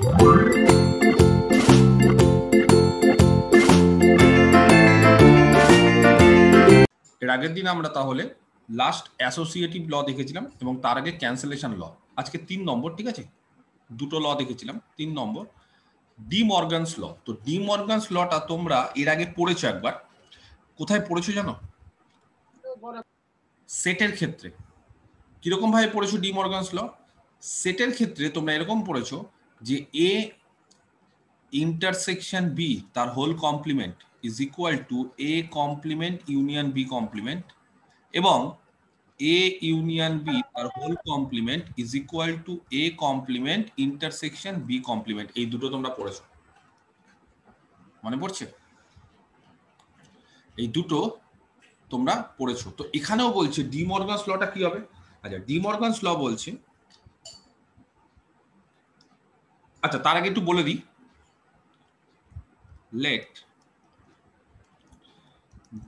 এর আগের দিন আমরা তাহলে লাস্ট অ্যাসোসিয়েটিভ ল দেখেছিলাম এবং তার আগে ক্যান্সেলেশন ল। আজকে 3 নম্বর, ঠিক আছে, দুটো ল দেখেছিলাম। 3 নম্বর ডি মর্গানস ল। তো ডি মর্গানস লটা তোমরা এর আগে পড়েছো একবার। কোথায় পড়েছো জানো? সেটের ক্ষেত্রে। কিরকম ভাবে পড়েছো ডি মর্গানস ল? সেটের ক্ষেত্রে তোমরা এরকম পড়েছো যে এ ইন্টারসেকশন বি তার whole complement is equal to A complement union B complement, এবং এ ইউনিয়ন বি তার whole complement is equal to A complement intersection B complement. এই দুটো তোমরা পড়েছো, মনে পড়ছে? এই দুটো তোমরা পড়েছো। তো এখানেও বলছে ডি মর্গানস লটা কি হবে। আচ্ছা, ডি মর্গানস ল বলছে, আচ্ছা তার আগে একটু বলে দিই, let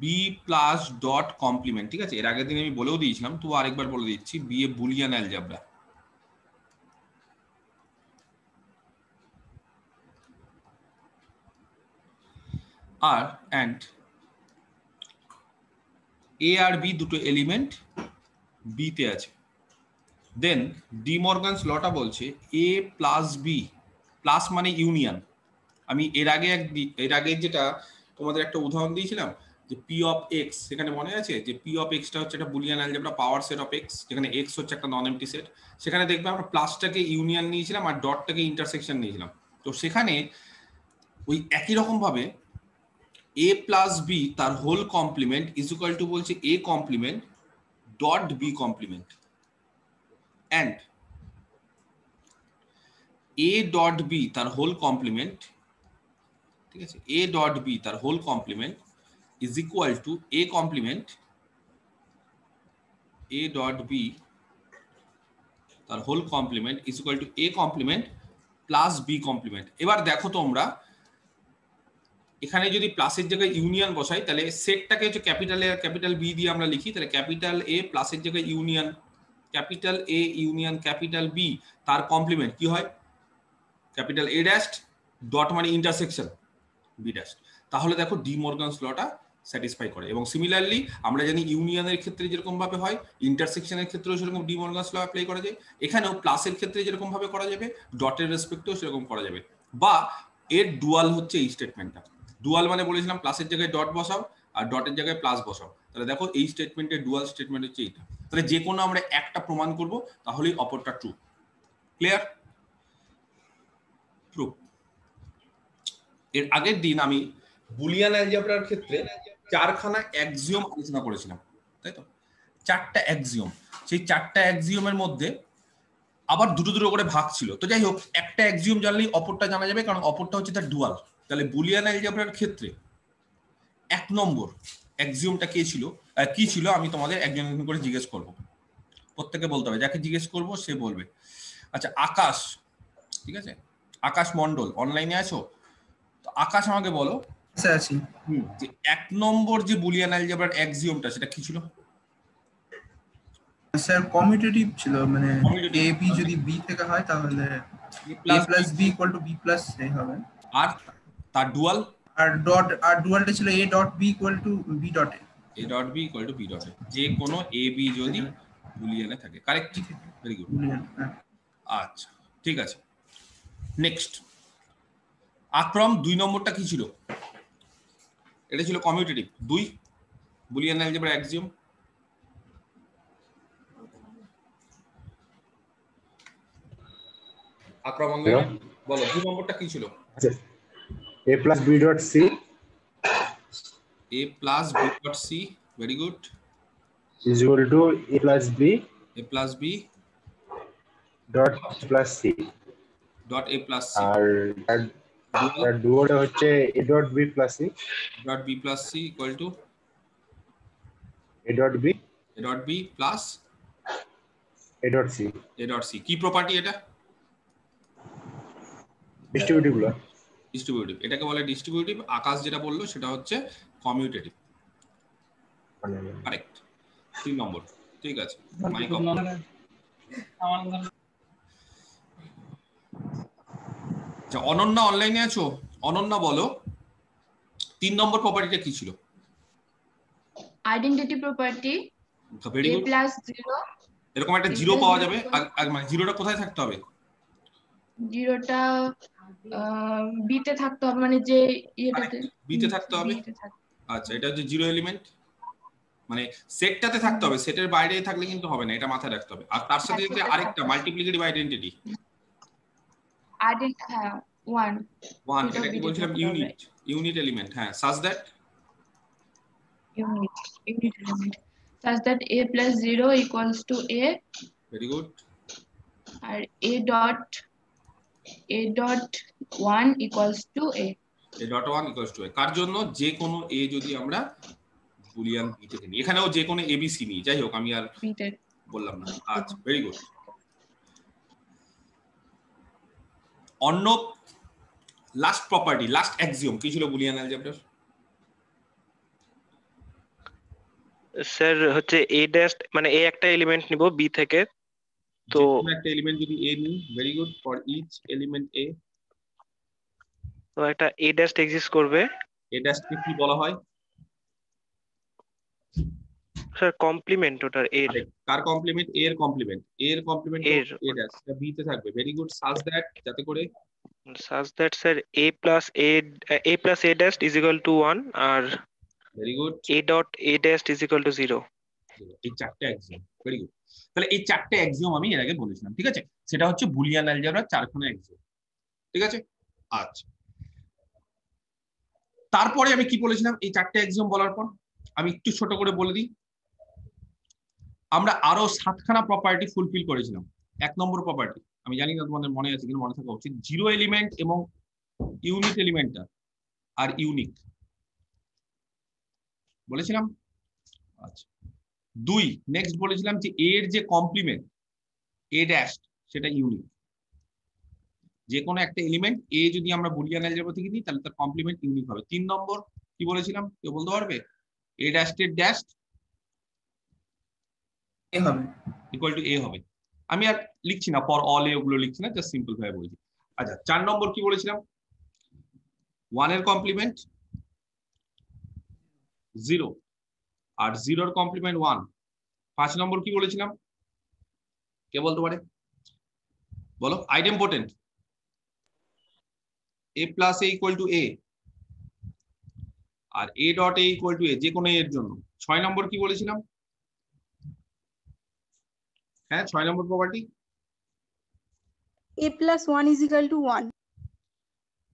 B plus dot complement, ঠিক আছে। এর আগের দিন আমি বলেও দিয়েছিলাম, তো আরেকবার বলে দিচ্ছি, বি এ বুলিয়ান অ্যালজেব্রা। আর অ্যান্ড এ আর বি দুটো এলিমেন্ট বি তে আছে। দেন ডি মর্গানস লটা বলছে এ প্লাস বি, প্লাস মানে ইউনিয়ন। আমি এর আগে যেটা তোমাদের একটা উদাহরণ দিয়েছিলাম যে পি অফ এক্স, সেখানে মনে আছে যে পি অফ এক্সটা হচ্ছে একটা Boolean algebra power set of x, যেখানে এক্স হচ্ছে একটা নন এমটি সেট। সেখানে দেখবে আমরা প্লাসটাকে ইউনিয়ন নিয়েছিলাম আর ডটটাকে ইন্টারসেকশন নিয়েছিলাম। তো সেখানে ওই একই রকম ভাবে এ প্লাস বি তার whole complement is equal to বলছে A complement dot B complement, and A dot B তার হোল কমপ্লিমেন্ট, ঠিক আছে, এ ডট বি তার whole complement is equal to A complement, A dot B তার whole complement is equal to A complement plus B complement. এবার দেখো তোমরা এখানে যদি প্লাসের জায়গায় ইউনিয়ন বসাই, তাহলে সেটটাকে হচ্ছে ক্যাপিটাল বি দিয়ে আমরা লিখি, তাহলে ক্যাপিটাল এ প্লাসের জায়গায় union capital A union capital B তার কমপ্লিমেন্ট কি হয়? ক্যাপিটাল এ ড্যাশ ডট মানে ইন্টারসেকশন বি ড্যাশ। তাহলে দেখো ডি মর্গানস লটা স্যাটিসফাই করে। এবং সিমিলারলি আমরা জানি ইউনিয়নের ক্ষেত্রে যেরকম ভাবে হয়, ইন্টারসেকশনের ক্ষেত্রেও সেরকম ডি মর্গানস ল অ্যাপ্লাই করা যায়। এখানেও প্লাসের ক্ষেত্রে যেরকম ভাবে করা যাবে, ডটের রেসপেক্টেও সেরকম করা যাবে। বা এর ডুয়াল হচ্ছে এই স্টেটমেন্টটা। ডুয়াল মানে বলেছিলাম প্লাসের জায়গায় ডট বসাও আর ডটের জায়গায় প্লাস বসাও। তাহলে দেখো এই স্টেটমেন্টের ডুয়াল স্টেটমেন্ট হচ্ছে এইটা। তাহলে যে কোনো আমরা একটা প্রমাণ করব, তাহলেই অপরটা ট্রু। ক্লিয়ার? ট্রু। এর আগের দিন আমি বুলিয়ান অ্যালজেব্রার ক্ষেত্রে 4খানা অ্যাক্সিওম আলোচনা করেছিলাম, তাই তো? 4টা অ্যাক্সিওম। সেই 4টা অ্যাক্সিওমের মধ্যে আবার দুটো দুটো করে ভাগ ছিল। তো যাই হোক, একটা অ্যাক্সিওম জানলেই অপরটা জানা যাবে, কারণ অপরটা হচ্ছে তার ডুয়াল। তাহলে বুলিয়ান অ্যালজেব্রার ক্ষেত্রে 1 নম্বর অ্যাক্সিওমটা কি ছিল আমি তোমাদের একজন একজন করে জিজ্ঞেস করব। প্রত্যেকে বলতে হবে, যাকে জিজ্ঞেস করব সে বলবে। আচ্ছা আকাশ, ঠিক আছে, আকাশ মণ্ডল অনলাইনে আছো? তো আকাশ আমাকে বলো আছি যে 1 নম্বর যে বুলিয়ান অ্যালজেব্রার অ্যাক্সিওমটা সেটা কি ছিল? স্যার কমিউটেটিভ ছিল, মানে এ বি যদি বি থেকে হয় তাহলে a plus b equal to b plus a হবে। আর তার ডুয়াল আর ডুয়ালটা ছিল a dot b equal to b dot a dot B equal to B dot A, যে কোনো এ বি যদি বুলিয়ানে থাকে। কারেক্ট? Very good. আচ্ছা ঠিক আছে, নেক্সট আক্রম 2 নম্বরটা কি ছিল? এটা ছিল কমিউটেটিভ 2 বুলিয়ান অ্যালজেব্রা অ্যাক্সিওম। আক্রম বলো 2 নম্বরটা কি ছিল? a plus b dot c, a plus b dot c, very good, is equal to a plus b dot plus c dot a plus c, আর তার ডুয়ালটা হচ্ছে a dot b plus c dot b plus c equal to a dot b plus a dot c। কি property এটা? Distributive. এটাকে বলে distributive. আকাশ যেটা বললো সেটা হচ্ছে কমিউটেটিভ। কারেক্ট। 3 নম্বর, ঠিক আছে। Mike off. আচ্ছা, অনন্যা অনলাইনে আছো? অনন্যা বলো 3 নম্বর প্রপার্টিটা কি ছিল? Identity property very a good. plus 0 এরকম একটা a জিরো plus পাওয়া 0 যাবে, মানে জিরোটা কোথায় থাকতে হবে? জিরোটা বি তে থাকতে হবে, মানে যে ইয়েটাতে বি তে থাকতে হবে। B তে থাকতে। আচ্ছা, এটা হচ্ছে জিরো এলিমেন্ট, মানে সেটটাতে থাকতে হবে, সেটের বাইরে থাকলে কিন্তু হবে না, এটা মাথায় রাখতে হবে। আর তার সাথে যদি আরেকটা মাল্টিপ্লিকেটিভ আইডেন্টিটি হ্যাঁ 1 এটা কি বলছিলাম? Unit element. হ্যাঁ, such that unit element such that a plus 0 equals to a, very good, আর a dot 1 equals to a। a dot 1 equals to a কার জন্য? যে কোনো a যদি আমরা বুলিয়ান b থেকে নিই, এখানেও যে কোনো abc নিই, যাই হোক আমি আর বললাম না। আচ্ছা, ভেরি গুড। অন্য লাস্ট প্রপার্টি, লাস্ট অ্যাক্সিওম কি ছিল বুলিয়ান অ্যালজেব্রার? স্যার হচ্ছে a ড্যাশ, মানে a একটা এলিমেন্ট নিব b থেকে, তো একটা এলিমেন্ট যদি a নিই, very good, for each element a তো একটা a ড্যাশ এক্সিস্ট করবে। a ড্যাশ কে কি বলা হয়? স্যার কমপ্লিমেন্ট ওটার এর। কার কমপ্লিমেন্ট? a এর কমপ্লিমেন্ট। a এর কমপ্লিমেন্ট এর a ড্যাশ, এটা b তে থাকবে। ভেরি গুড, সাজ দ্যাট, যাতে করে such that sir a plus a dash is equal to 1 are very good a dot a dash is equal to 0। এই চারটে অ্যাক্সিওম। Very good. তাহলে এই চারটে অ্যাক্সিওম আমি এর আগে বলেছিলাম, ঠিক আছে? সেটা হচ্ছে বুলিয়ান অ্যালজেব্রার চারখানা অ্যাক্সিওম, ঠিক আছে? আচ্ছা, তারপরে আমি কি বলেছিলাম এই চারটে অ্যাক্সিওম বলার পর? আমি একটু ছোট করে বলে দিই। আমরা আরো 7খানা প্রপার্টি ফুলফিল করেছিলাম। 1 নম্বর প্রপার্টি, আমি জানি না তোমাদের মনে আছে কিনা, মনে থাকা উচিত, জিরো এলিমেন্ট এবং ইউনিট এলিমেন্টটা আর ইউনিক বলেছিলাম। আচ্ছা, 2 নেক্সট বলেছিলাম যে এর যে কমপ্লিমেন্ট a ড্যাশ, সেটা ইউনিক। যে কোনো একটা এলিমেন্ট a যদি আমরা বুলিয়ান অ্যালজেব্রা থেকে নিই, তাহলে তার কমপ্লিমেন্ট ইউনিক হবে। 3 নম্বর কি বলেছিলাম, কেউ বলতে পারবে? a ড্যাশ এর ড্যাশ এ হবে, ইকুয়াল টু a হবে। আমি আর লিখছি না, ফর অল এ ওগুলো লিখছি না, জাস্ট সিম্পল ভাবে বলছি। আচ্ছা, 4 নম্বর কি বলেছিলাম? 1 এর কমপ্লিমেন্ট 0 আর 0 এর কমপ্লিমেন্ট 1। 5 নম্বর কি বলেছিলাম, কে বলতে পারে? বলো, idempotent a plus a equal to a আর a dot a equal to a, যে কোনো এর জন্য। 6 নম্বর কি বলেছিলাম? হ্যাঁ, 6 নম্বর property a plus 1 is equal to 1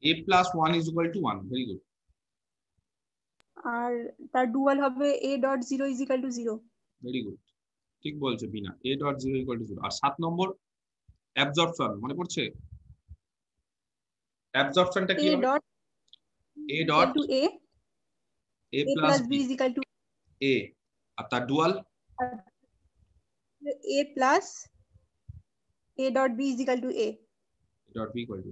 a plus 1 is equal to 1। Very good. আর তার ডুয়াল হবে a dot 0 is equal to 0। Very good, ঠিক বলছো Bina, a dot 0 equal to 0। আর 7 নম্বর অ্যাবজর্পশন, মনে পড়ছে? অ্যাবজর্পশনটা কি হবে? a dot a plus b is equal to a, আর তার dual a plus a dot b is equal to a dot b equal to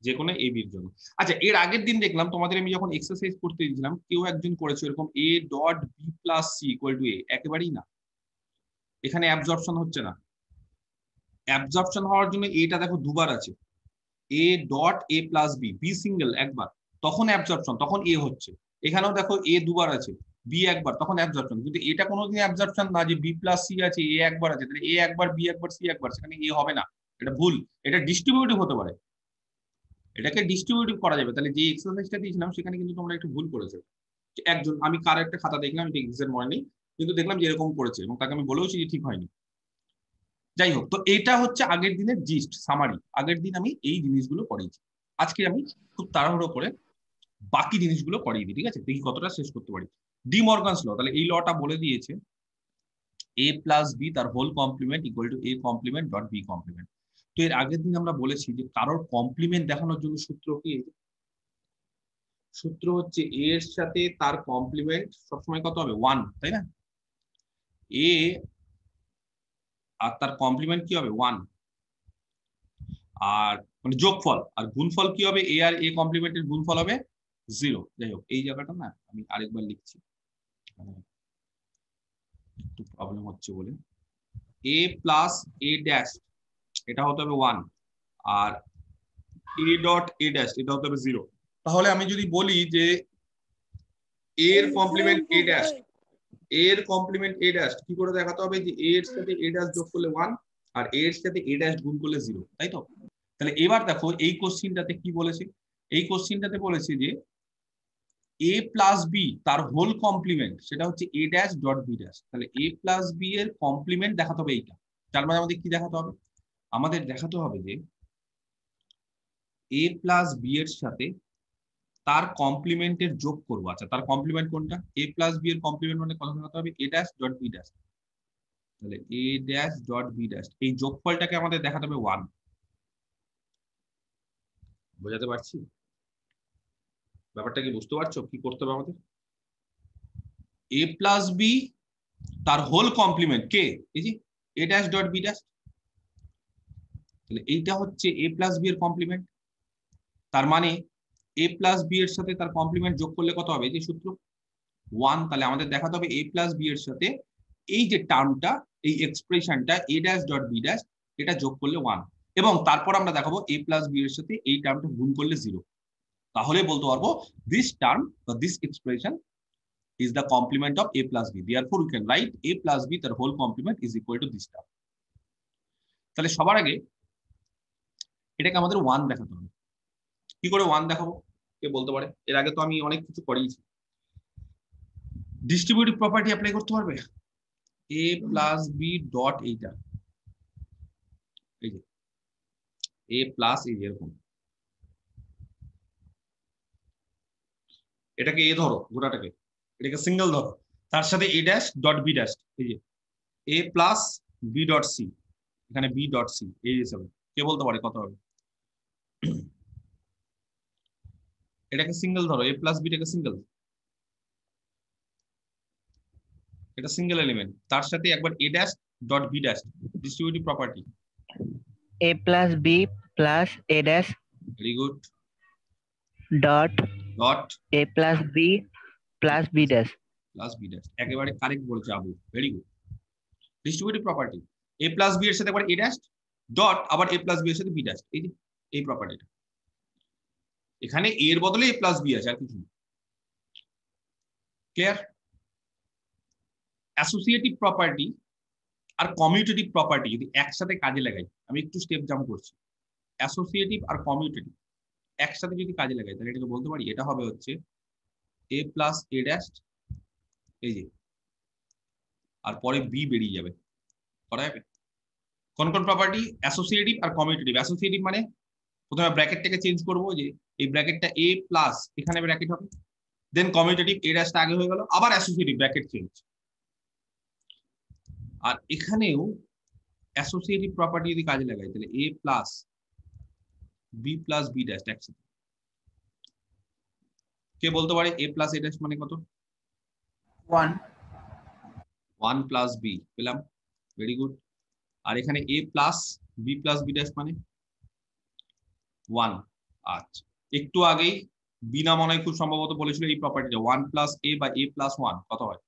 যে কোনো a b এর জন্য। আচ্ছা, এর আগের দিন দেখলাম তোমাদের আমি যখন এক্সারসাইজ করতে দিয়েছিলাম, কেউ একজন করেছে এরকম a dot b plus c equal to a। একেবারেই না, এখানে অ্যাবজর্পশন হচ্ছে না। অ্যাবজর্পশন হওয়ার জন্য এটা দেখো দুবার আছে, a dot a plus b, b single একবার, তখন অ্যাবজর্পশন, তখন a হচ্ছে। এখানেও দেখো a দুবার আছে, b একবার, তখন অ্যাবজর্পশন। কিন্তু এটা কোনোদিন অ্যাবজর্পশন না যে b প্লাস c আছে, a একবার আছে, তাহলে a একবার, b একবার, c একবার, সেখানে a হবে না, এটা ভুল। এটা ডিস্ট্রিবিউটিভ হতে পারে, এটাকে ডিস্ট্রিবিউটিভ করা যাবে। তাহলে যে এক্সারসাইজটা দিয়েছিলাম সেখানে কিন্তু তোমরা একটু ভুল করেছো। একজন, আমি কার একটা খাতা দেখলাম, এটা এক্সাক্ট মনে নেই, কিন্তু দেখলাম যে এরকম করেছে এবং তাকে আমি বলেওছি যে ঠিক হয়নি। যাই হোক, তো এটা হচ্ছে আগের দিনের জিস্ট, সামারি। আগের দিন আমি এই জিনিসগুলো পড়িয়েছি, আজকে আমি খুব তাড়াহুড়ো করে বাকি জিনিসগুলো পড়িয়ে দিই, ঠিক আছে? দেখি কতটা শেষ করতে পারি। ডি মর্গানস ল, তাহলে এই লটা বলে দিয়েছে a প্লাস বি তার whole complement equal to a complement dot B complement. তো এর আগের দিন আমরা বলেছি যে কারোর কমপ্লিমেন্ট দেখানোর জন্য সূত্র কি? সূত্র হচ্ছে a এর সাথে তার কমপ্লিমেন্ট সবসময় কত হবে? 1, তাই না? a আর তার কমপ্লিমেন্ট কি হবে? 1। আর মানে যোগফল, আর গুণফল কি হবে? a আর a কমপ্লিমেন্টের গুণফল হবে 0। যাই হোক, এই জায়গাটা না আমি আরেকবার লিখছি, একটু প্রবলেম হচ্ছে বলে। a প্লাস a ড্যাশ, এটা হতে হবে 1, আর এ ডট এ ড্যাশ এটা হতে হবে 0। তাহলে আমি যদি বলি যে এর কমপ্লিমেন্ট এ ড্যাশ, এর কমপ্লিমেন্ট এ ড্যাশ কি করে দেখাতে হবে যে এর সাথে এ ড্যাশ যোগ করলে 1 আর এর সাথে এ ড্যাশ গুণ করলে 0, তাই তো? তাহলে এবার দেখো এই কোশ্চিনটাতে কি বলেছে, এই কোশ্চিনটাতে বলেছে যে a প্লাস বি তার হোল কমপ্লিমেন্ট সেটা হচ্ছে a dash dot B dash. তাহলে a প্লাস বি এর কমপ্লিমেন্ট দেখাতে হবে এইটা। তার মানে আমাদের কি দেখাতে হবে? আমাদের দেখাতে হবে যে a প্লাস বি এর সাথে তার কমপ্লিমেন্টের যোগ করবো। আচ্ছা তার কমপ্লিমেন্ট কোনটা? a প্লাস বি এর কমপ্লিমেন্ট মানে কত দেখাতে হবে? a dash dot B dash. তাহলে a dash dot B dash এই যোগফলটাকে আমাদের দেখাতে হবে 1। বোঝাতে পারছি ব্যাপারটা? কি বুঝতে পারছো কি করতে হবে আমাদের? a প্লাস বি তার হোল কমপ্লিমেন্ট কে? এই যে a dash dot B dash. তাহলে এইটা হচ্ছে a প্লাস বি এর কমপ্লিমেন্ট। তার মানে a প্লাস বি এর সাথে তার কমপ্লিমেন্ট যোগ করলে কত হবে? এই যে সূত্র 1। তাহলে আমাদের দেখাতে হবে a প্লাস বি এর সাথে এই যে টার্মটা, এই এক্সপ্রেশনটা a dash dot B dash এটা যোগ করলে 1, এবং তারপর আমরা দেখাবো a প্লাস বি এর সাথে এই টার্মটা গুণ করলে 0। তাহলে বলতে পারবো দিস টার্ম বা this expression is the complement of a plus b, therefore we can write a plus b their whole complement is equal to this term. তাহলে সবার আগে এটাকে আমাদের 1 দেখাতে হবে। কি করে 1 দেখাবো কে বলতে পারে? এর আগে তো আমি অনেক কিছু করিয়েছি। ডিস্ট্রিবিউটিভ প্রপার্টি অ্যাপ্লাই করতে পারবে। a plus b ডট এইটা, এই যে a প্লাস এই এরকম, এটাকে a ধরো গোটাটাকে, এটাকে সিঙ্গেল ধরো, তার সাথে a dash dot B dash, এই যে a plus b dot C, এখানে b ডট সি এই হিসাবে কে বলতে পারে কত হবে? এটাকে সিঙ্গেল ধরো, a প্লাস বি টাকে সিঙ্গেল, এটা সিঙ্গেল এলিমেন্ট, তার সাথে একবার a dash dot B dash distributive property a plus b plus a dash very good dot dot a plus b plus b dash plus B dash, একেবারে correct বলছে Abu, very good. Distributive property a plus B এর সাথে একবার a dash dot আবার a plus B এর সাথে b dash, এই যে এই প্রপার্টিটা, এখানে a এর বদলে a প্লাস বি আছে আর কিছু না। ক্লিয়ার? অ্যাসোসিয়েটিভ প্রপার্টি আর কমিউটেটিভ প্রপার্টি যদি একসাথে কাজে লাগাই, আমি একটু স্টেপ জাম্প করছি, অ্যাসোসিয়েটিভ আর কমিউটেটিভ একসাথে যদি কাজে লাগাই তাহলে এটাকে বলতে পারি এটা হবে হচ্ছে a প্লাস a ড্যাশ, এই যে আর পরে b বেরিয়ে যাবে, করা যাবে? কোন কোন প্রপার্টি? অ্যাসোসিয়েটিভ আর কমিউটেটিভ। অ্যাসোসিয়েটিভ মানে প্রথমে ব্র্যাকেটটাকে চেঞ্জ করবো, যে এই ব্র্যাকেটটা a প্লাস এখানে ব্র্যাকেট হবে, দেন কমিউটেটিভ a ড্যাশটা আগে হয়ে গেল, আবার অ্যাসোসিয়েটিভ ব্র্যাকেট চেঞ্জ। আর এখানেও অ্যাসোসিয়েটিভ প্রপার্টি যদি কাজে লাগাই তাহলে a plus b plus b dash একসাথে, কে বলতে পারে a প্লাস a ড্যাশ মানে কত? 1 1 প্লাস b পেলাম, ভেরি গুড। আর এখানে a plus b plus b dash মানে 1। আচ্ছা একটু আগেই বিনা মনে হয় খুব সম্ভবত বলেছিল এই প্রপার্টিটা 1 প্লাস a বা a প্লাস 1 কত হয়?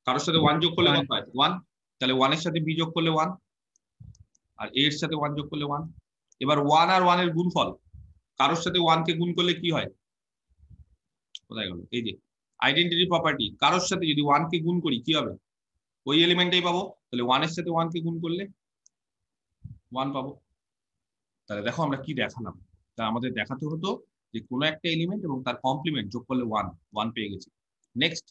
কারোর সাথে 1 যোগ করলে কত হয়? 1। তাহলে 1 এর সাথে b যোগ করলে 1 আর a এর সাথে 1 যোগ করলে 1। এবার 1 আর 1 এর গুণফল, কারোর সাথে 1 কে গুণ করলে কি হয়? কোথায় গেল? এই যে আইডেন্টিটি প্রপার্টি, কারোর সাথে যদি 1 কে গুণ করি কি হবে? ওই এলিমেন্টটাই পাবো। তাহলে 1 এর সাথে 1 কে গুণ করলে 1 পাবো। তাহলে দেখো আমরা কি দেখালাম, তা আমাদের দেখাতে হতো যে কোনো একটা এলিমেন্ট এবং তার কমপ্লিমেন্ট যোগ করলে 1 পেয়ে গেছি। নেক্সট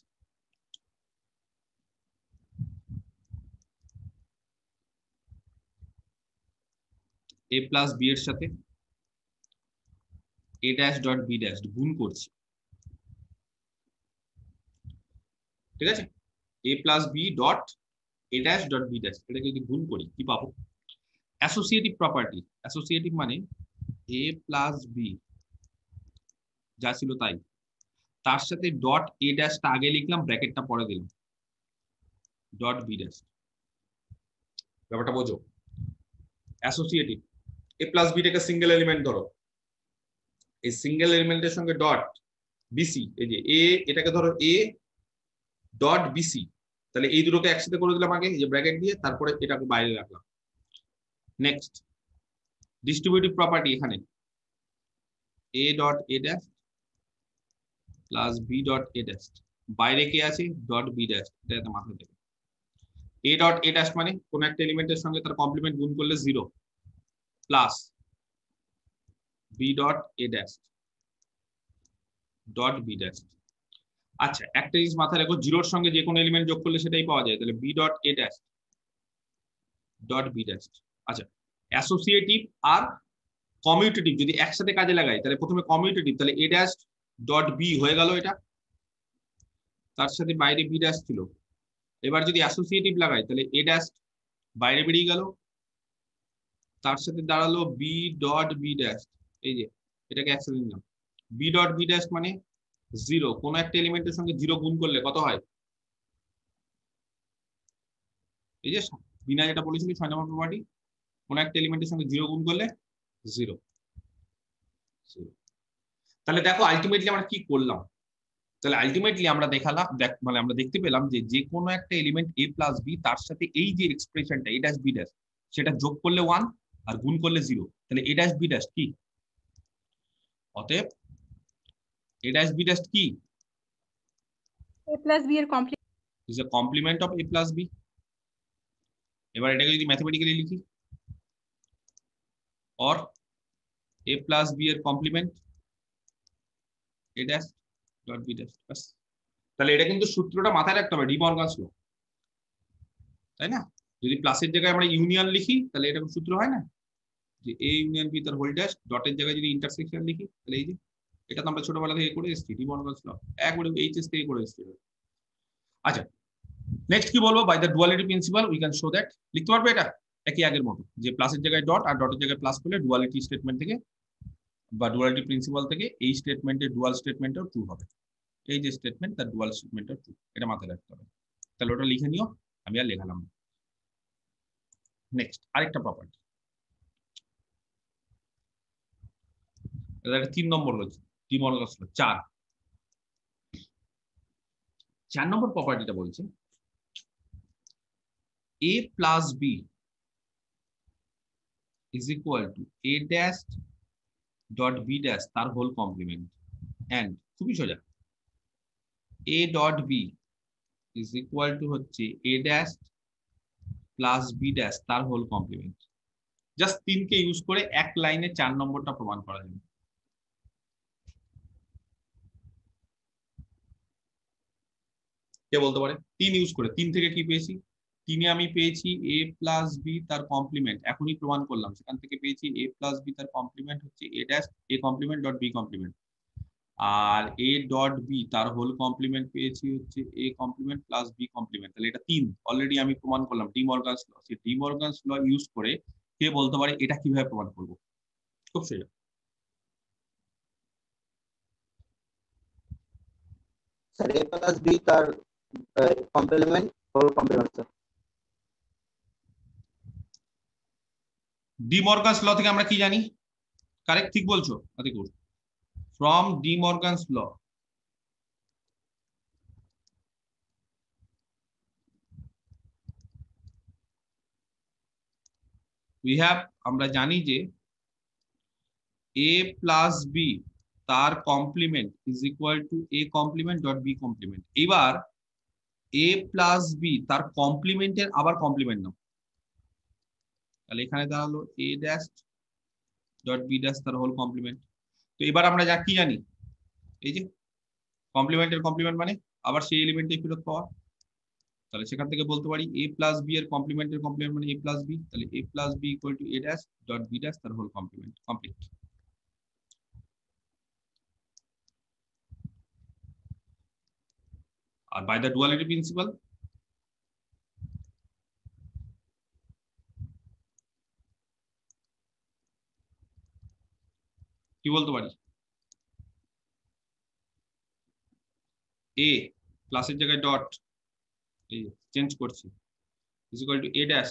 a প্লাস বি এর সাথে a dash dot B dash গুণ করছি, ঠিক আছে? a plus B dot a dash dot B dash এটা যদি গুণ করি কি পাবো? Associative property. অ্যাসোসিয়েটিভ মানে a প্লাস বি যা ছিল তাই, তার সাথে ডট a ড্যাশটা আগে লিখলাম, ব্র্যাকেটটা পরে দিলাম, ডট বি ড্যাশ। ব্যাপারটা বোঝো? অ্যাসোসিয়েটিভ a প্লাস বি টাকে সিঙ্গেল এলিমেন্ট ধরো, এই সিঙ্গেল এলিমেন্টের সঙ্গে ডট বিসি, এই যে a এটাকে ধরো a ডট বিসি, তাহলে এই দুটোকে একসাথে করে দিলাম আগে এই যে ব্র্যাকেট দিয়ে, তারপরে এটাকে বাইরে রাখলাম। নেক্সট ডিস্ট্রিবিউটিভ প্রপার্টি এখানে a dot a dash plus b dot a dash, বাইরে কে আছে ডট b ড্যাশ, এটা মাথায় দেবে। a ডট a ড্যাশ মানে কোন একটা এলিমেন্টের সঙ্গে তার কমপ্লিমেন্ট গুণ করলে 0 plus b dot a dash dot b dash. আচ্ছা একটা জিনিস মাথায় রাখো, জিরোর সঙ্গে যে কোনো এলিমেন্ট যোগ করলে সেটাই পাওয়া যায়, তাহলে b dot a dash dot b dash. আচ্ছা অ্যাসোসিয়েটিভ আর কমিউটেটিভ যদি একসাথে কাজে লাগাই, তাহলে প্রথমে কমিউটেটিভ, তাহলে a ড্যাশ ডট b হয়ে গেল, এটা তার সাথে বাইরে b ড্যাশ ছিল। এবার যদি অ্যাসোসিয়েটিভ লাগাই তাহলে a ড্যাশ বাইরে বেরিয়ে গেল, তার সাথে দাঁড়ালো b ডট b ড্যাশ, এই যে এটাকে একসাথে নিলাম। b ডট b ড্যাশ মানে 0, কোন একটা এলিমেন্টের সঙ্গে 0 গুণ করলে কত হয়, এই যে বিনা যেটা বলেছিল 6 নম্বর প্রপার্টি, কোন একটা এলিমেন্টের সঙ্গে 0 গুণ করলে 0। তাহলে দেখো আলটিমেটলি আমরা কি করলাম, তাহলে আলটিমেটলি আমরা দেখালাম মানে আমরা দেখতে পেলাম যে যে কোনো একটা এলিমেন্ট a প্লাস b তার সাথে এই যে এক্সপ্রেশনটা a ড্যাশ b ড্যাশ সেটা যোগ করলে 1 আর গুণ করলে 0, তাহলে a ড্যাশ b ড্যাশ কি, অতএব a ড্যাশ b ড্যাশ কি, a plus b এর complement is a complement of a plus b। এবার এটাকে যদি ম্যাথমেটিক্যালি লিখি, or a প্লাস b এর complement a dash dot b dash, বাস। তাহলে এটা কিন্তু সূত্রটা মাথায় রাখতে হবে, ডি মর্গানস ল, তাই না? যদি প্লাসের জায়গায় আমরা ইউনিয়ন লিখি তাহলে এরকম সূত্র হয় না, যে a ইউনিয়ন b তার হোল ড্যাশ, ডটের জায়গায় যদি ইন্টারসেকশন লিখি তাহলে এই যে এটা তো আমরা ছোটবেলা থেকে করে এসেছি, ডি মর্গানস ল একবারে এইচএস থেকে করে এসেছি। আচ্ছা নেক্সট কি বলবো, by the duality principle we can show that, লিখতে পারবে এটা একই আগের মতো, যে প্লাসের জায়গায় ডট আর ডটের জায়গায় প্লাস করলে ডুয়ালিটি স্টেটমেন্ট থেকে বা ডুয়ালিটি প্রিন্সিপাল থেকে এই স্টেটমেন্টের ডুয়াল স্টেটমেন্টও ট্রু হবে, এই যে স্টেটমেন্ট তার ডুয়াল স্টেটমেন্টও ট্রু, এটা মাথায় রাখতে হবে। তাহলে ওটা লিখে নিও, আমি আর লেখালাম না। নেক্সট আরেকটা প্রপার্টি, এটা 3 নম্বর হচ্ছে ডি মর্গানস ল, 4 নম্বর প্রপার্টিটা বলছে a plus b is equal to a dash dot b dash তার হোল কমপ্লিমেন্ট, এন্ড খুবই সোজা a dot b is equal to হচ্ছে a dash plus b dash তার হোল কমপ্লিমেন্ট। জাস্ট 3 কে use করে এক লাইনে 4 নম্বরটা প্রমাণ করা যাবে। কে বলতে পারে 3 ইউজ করে, 3 থেকে কি পেয়েছি, 3 এ আমি পেয়েছি a প্লাস b তার কমপ্লিমেন্ট, এখনই প্রমাণ করলাম, সেখান থেকে পেয়েছি a প্লাস b তার কমপ্লিমেন্ট হচ্ছে a dash a complement dot b complement, আর a ডট b তার হোল কমপ্লিমেন্ট পেয়েছি হচ্ছে a complement plus b complement. তাহলে এটা 3 অলরেডি আমি প্রমাণ করলাম ডি মর্গানস ল। সেই ডি মর্গানস ল ইউজ করে কে বলতে পারে এটা কিভাবে প্রমাণ করব, খুব সোজা। স্যার a প্লাস b তার complement whole complement sir. De Morgan's law থেকে আমরা কি জানি, কারেক্ট ঠিক বলছো Adikur, from De Morgan's law we have, আমরা জানি যে a প্লাস b তার complement is equal to a complement dot b complement. এবার a প্লাস b তার কমপ্লিমেন্টের আবার কমপ্লিমেন্ট নাও, তাহলে এখানে দাঁড়ালো a dash dot b dash তার হোল কমপ্লিমেন্ট। তো এবার আমরা যা কি জানি, এই যে কমপ্লিমেন্টের কমপ্লিমেন্ট মানে আবার সেই এলিমেন্টে ফেরত পাওয়া, তাহলে সেখান থেকে বলতে পারি a প্লাস b এর কমপ্লিমেন্টের কমপ্লিমেন্ট মানে a প্লাস b, তাহলে a plus b equal to a dash dot b dash তার হোল কমপ্লিমেন্ট, কমপ্লিট। আর বাই দ্য ডুয়ালিটি প্রিন্সিপাল কি বলতে পারি, a প্লাসের জায়গায় ডট এই চেঞ্জ করছি is equal to a dash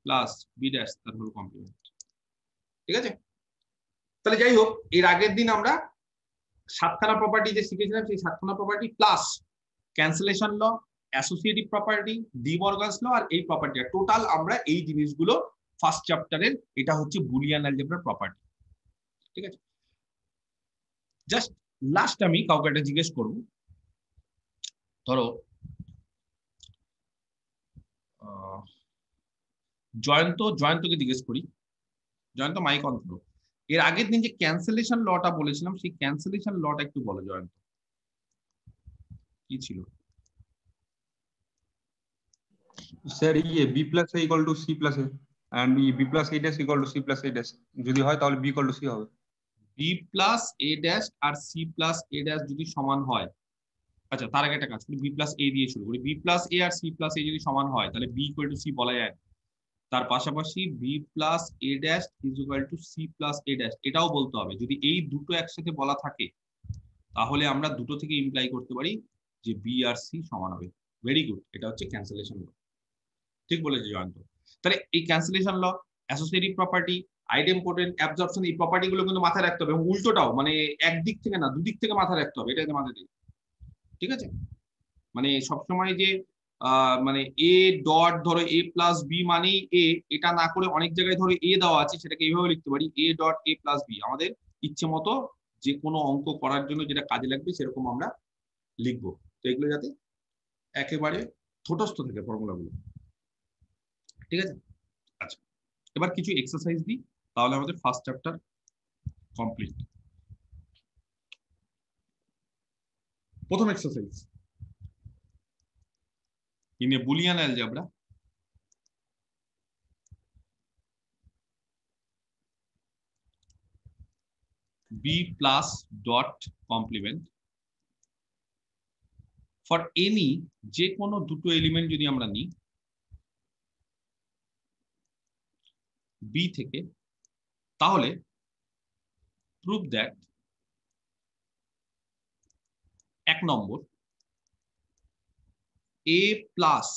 plus b dash তার হোল কমপ্লিমেন্ট, ঠিক আছে? তাহলে যাই হোক, এর আগের দিন আমরা 7খানা প্রপার্টি যে শিখেছিলাম, সেই 7খানা প্রপার্টি প্লাস ক্যান্সেলেশন ল, অ্যাসোসিয়েটিভ প্রপার্টি, ডি মর্গানস ল আর এই প্রপার্টি, টোটাল আমরা এই জিনিসগুলো ফার্স্ট চ্যাপ্টারের এটা হচ্ছে বুলিয়ান অ্যালজেব্রার প্রপার্টি। ঠিক আছে, জাস্ট লাস্ট আমি কাউকে একটা জিজ্ঞেস করব, ধরো জয়ন্তকে জিজ্ঞেস করি। জয়ন্ত মাইক অন করো। এর আগের দিন যে ক্যান্সেলেশন লটা বলেছিলাম সেই ক্যান্সেলেশন লটা একটু বলো জয়ন্ত, কি ছিল? স্যার ইয়ে B plus A equal to C plus A and B plus A dash equal to C plus A dash, যদি হয় তাহলে বি ইকুয়াল টু সি হবে। বি প্লাস এ ড্যাশ আর সি প্লাস এ ড্যাশ যদি সমান হয়, আচ্ছা তার আগে একটা কাজ করি, বি প্লাস এ দিয়ে শুরু করি। বি প্লাস এ আর সি প্লাস এ যদি সমান হয় তাহলে বি ইকুয়াল টু সি বলা যায়। তার পাশাপাশি B plus A dash is equal to C plus A dash এটাও বলতে হবে। যদি এই দুটো একসাথে বলা থাকে তাহলে আমরা দুটো থেকে ইমপ্লাই করতে পারি যে বি আর সি সমান হবে। ভেরি গুড, এটা হচ্ছে ক্যান্সেলেশন ল। ঠিক বলেছে জয়ন্ত। তাহলে এই ক্যান্সেলেশন ল, অ্যাসোসিয়েটিভ প্রপার্টি, আইডেমপোটেন্ট, অ্যাবজর্পশন, এই প্রপার্টি গুলো কিন্তু মাথায় রাখতে হবে, এবং উল্টোটাও, মানে একদিক থেকে না দুদিক থেকে মাথায় রাখতে হবে, এটা মাথায় রাখতে। ঠিক আছে, মানে সবসময় যে মানে এ ডট ধরো এ প্লাস বি মানেই এ, এটা না করে অনেক জায়গায় ধরো এ দেওয়া আছে সেটাকে এইভাবে লিখতে পারি A dot A plus B. আমাদের ইচ্ছে মতো যে কোনো অঙ্ক করার জন্য যেটা কাজে লাগবে সেরকম আমরা লিখবো। তো এগুলো যাতে একেবারে ছোটস্থ থেকে ফর্মুলাগুলো। ঠিক আছে, আচ্ছা এবার কিছু এক্সারসাইজ দিই, তাহলে আমাদের ফার্স্ট চ্যাপ্টার কমপ্লিট। প্রথম exercise, in a Boolean algebra, b plus dot complement for any যে কোনো দুটো এলিমেন্ট যদি আমরা নিই b থেকে, তাহলে prove that এক নম্বর a plus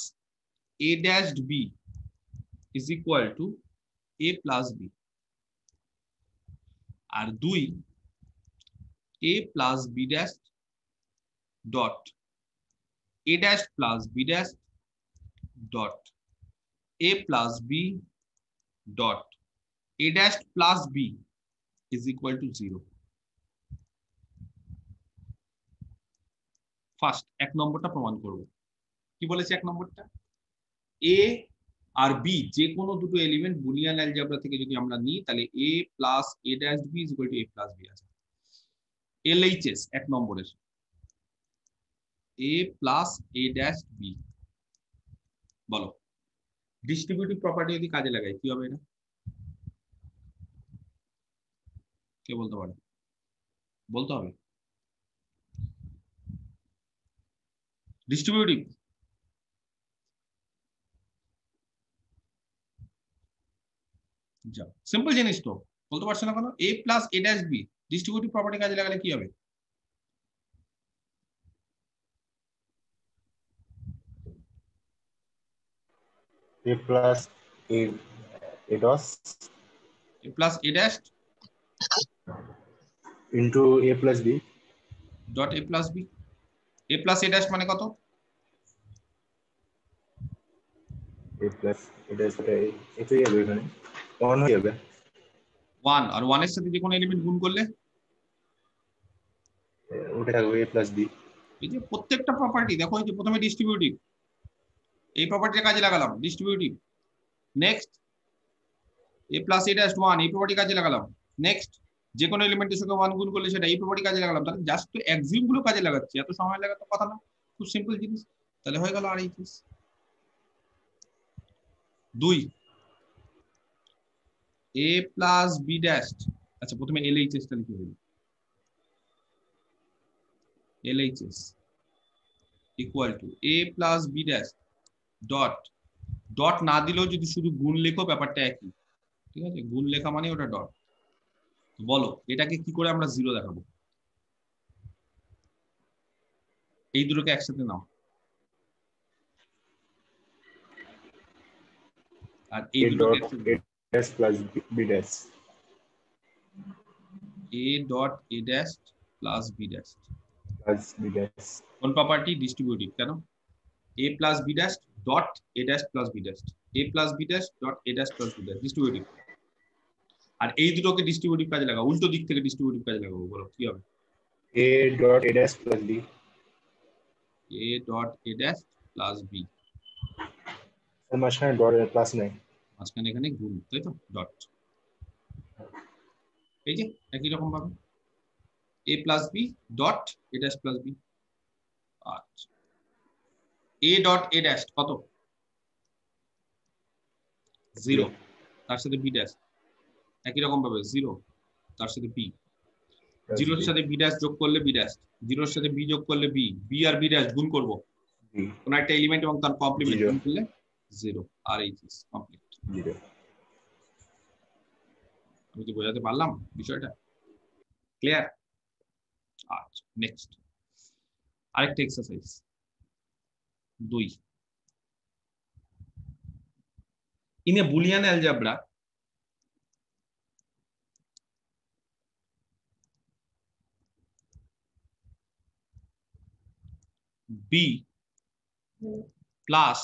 a dash b is equal to a plus b, আর দুই a plus b dash dot a dash plus b dash dot a plus b dot a dash plus b is equal to 0. First এক নম্বরটা প্রমাণ করব। কি বলেছে এক নম্বরটা? এ আর বি যে কোনো দুটো এলিমেন্ট বুলিয়ান অ্যালজেব্রা থেকে যদি আমরা নিই তাহলে A plus A dash B is equal to A plus B আছে। এলএইচএস এক নম্বরের A plus A dash B, বলো ডিস্ট্রিবিউটিভ প্রপার্টি যদি কাজে লাগাই কি হবে? এটা কে বলতে পারে? বলতে হবে ডিস্ট্রিবিউটিভ। যা সিম্পল জিনিস তো, বলতে পারছো না কেন? A plus A dash B distributive property কাজে লাগালে কি হবে? a plus a dot A plus A dash into a plus b dot A plus B. A plus A dash মানে কত? a plus a dash এটাই হবে, এখানে 1 হয়ে যাবে। 1 আর 1 এর সাথে যে কোনো এলিমেন্ট গুণ করলে ওটা থাকবে a plus b। এই যে প্রত্যেকটা প্রপার্টি দেখো, এই যে প্রথমে ডিস্ট্রিবিউটিভ, এই প্রপার্টিটা কাজে লাগালাম distributive. Next A plus A dash 1 এই প্রপার্টি কাজে লাগালাম। নেক্সট যে কোনো এলিমেন্টের সঙ্গে 1 গুণ করলে সেটা এই প্রপার্টি কাজে লাগালাম। তাহলে জাস্ট তো এক্সিম গুলো কাজে লাগাচ্ছি, এত সময় লাগাতে কথা না, খুব সিম্পল জিনিস। তাহলে হয়ে গেল আর এই জিনিস। 2 এ প্লাস বি ড্যাশ, আচ্ছা প্রথমে এলএইচএস টা লিখে দিই, LHS equal to A plus B dash dot, dot না দিলেও যদি শুধু গুণ লেখো ব্যাপারটা একই। ঠিক আছে, গুণ লেখা মানে ওটা ডট। বলো এটাকে কি করে আমরা 0 দেখাবো? এই দুটোকে একসাথে নাও, আর এই দুটোকে একসাথে a plus b dash a dot a dash plus b dash plus b dash কোন প্রপার্টি? ডিস্ট্রিবিউটিভ। কেন? a plus b dash dot a dash plus b dash a plus b dash dot a dash plus b dash distributive. আর এই দুটোকে distributive কাজে লাগাও, উল্টো দিক থেকে ডিস্ট্রিবিউটিভ কাজে লাগাবো, বলো কি হবে? a dot a dash plus b, a dot a dash plus b, এর মাঝখানে ডট প্লাস নাই, মাঝখানে এখানে গুণ, তাই তো, ডট। এই যে একই রকম ভাবে a plus b dot a dash plus b। আচ্ছা, a dot a dash কত? 0, তার সাথে b dash একই রকম ভাবে 0, তার সাথে b, 0 এর সাথে b dash যোগ করলে b dash, 0 এর সাথে b যোগ করলে b, b আর b dash গুণ করব কোন একটা এলিমেন্ট এবং তার কমপ্লিমেন্ট গুণ করলে 0, আর এই ইজ কমপ্লিট। 0। আমি কি বোঝাতে পারলাম বিষয়টা? ক্লিয়ার? আচ্ছা, নেক্সট আরেকটা exercise 2। In a Boolean algebra, b plus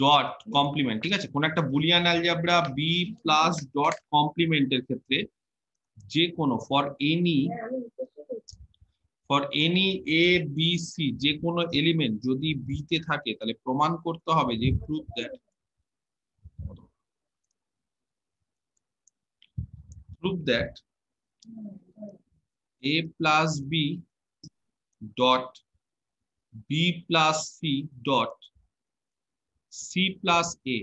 dot complement, ঠিক আছে, কোন একটা Boolean algebra b plus dot complement এর ক্ষেত্রে যে কোনো for any a b c যে কোনো এলিমেন্ট যদি b তে থাকে তাহলে প্রমাণ করতে হবে যে prove that a plus b dot b plus c dot c plus a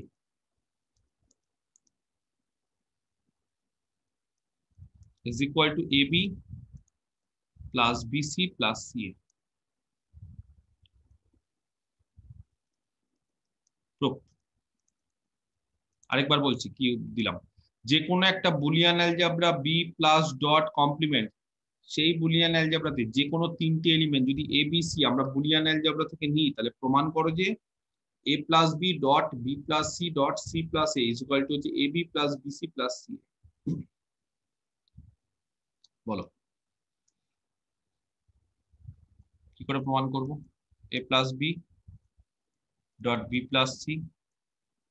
is equal to ab plus bc plus ca। আরেকবার বলছি কি দিলাম, যে কোনো একটা Boolean algebra b plus dot complement, সেই বুলিয়ান অ্যালজেব্রাতে যে কোনো তিনটে এলিমেন্ট যদি a b c আমরা বুলিয়ান অ্যালজেব্রা থেকে নিই তাহলে প্রমাণ করো যে a plus b dot b plus c dot c plus a is equal to ab plus bc plus c। বলো কি করে প্রমাণ করব? a plus b dot b plus c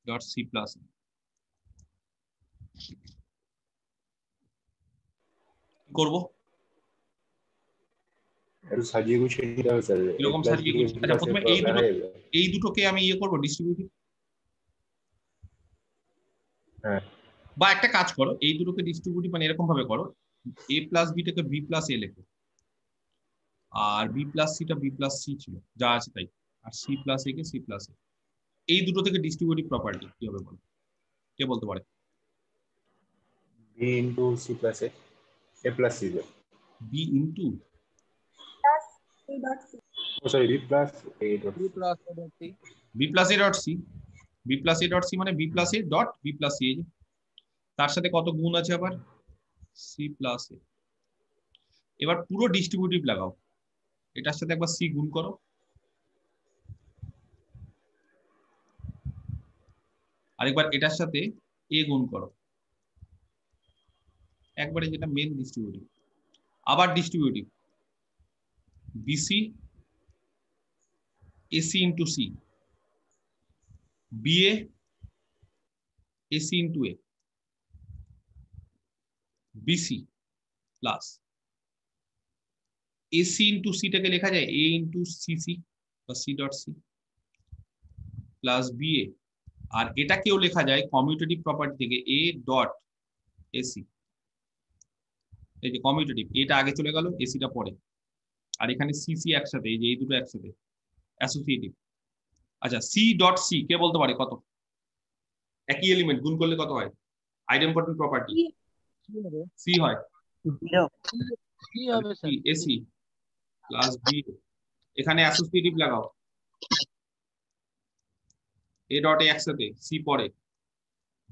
dot c plus a করব? একটু সাজিয়ে গুছিয়ে নিতে হবে স্যার। এরকম সাজিয়ে গুছিয়ে, আচ্ছা প্রথমে এই দুটোকে আমি করব ডিস্ট্রিবিউটিভ। হ্যাঁ, বা একটা কাজ করো, এই দুটোকে ডিস্ট্রিবিউটিভ মানে এরকম ভাবে করো, a প্লাস বি টাকে b প্লাস a লেখো, আর b প্লাস সি টা b প্লাস সি ছিল যা আছে তাই, আর c plus a K c plus a। এই দুটো থেকে ডিস্ট্রিবিউটিভ প্রপার্টি কি হবে বলো, কে বলতে পারে? b into c plus a plus c, b into A dot C. oh sorry, b plus a dot c, b plus a dot c, b plus a dot c মানে b plus a dot b plus c, তার সাথে কত গুণ আছে আবার c plus a। এবার পুরো distributive লাগাও, এটার সাথে একবার c গুণ করো, আরেকবার এটার সাথে a গুণ করো, একবারে যেটা মেন ডিস্ট্রিবিউটিভ। আবার distributive bc ac into c, ba ac into a, bc plus ac into c টাকে লেখা যায় a into cc বা c dot c plus ba, আর এটাকেও লেখা যায় কমিউটেটিভ প্রপার্টি থেকে a dot ac। এই যে কমিউটেটিভ, এটা আগে চলে গেল, ac টা পরে, আর এখানে cc একসাথে, এই যে এই দুটো একসাথে অ্যাসোসিয়েটিভ। আচ্ছা c ডট c কে বলতে পারে কত? একই এলিমেন্ট গুণ করলে কত হয়? আইডেম্পোর্টেন্ট প্রপার্টি c হয় 0 কি হবে স্যার? ac প্লাস b, এখানে অ্যাসোসিয়েটিভ লাগাও, a ডট a একসাথে, c পরে,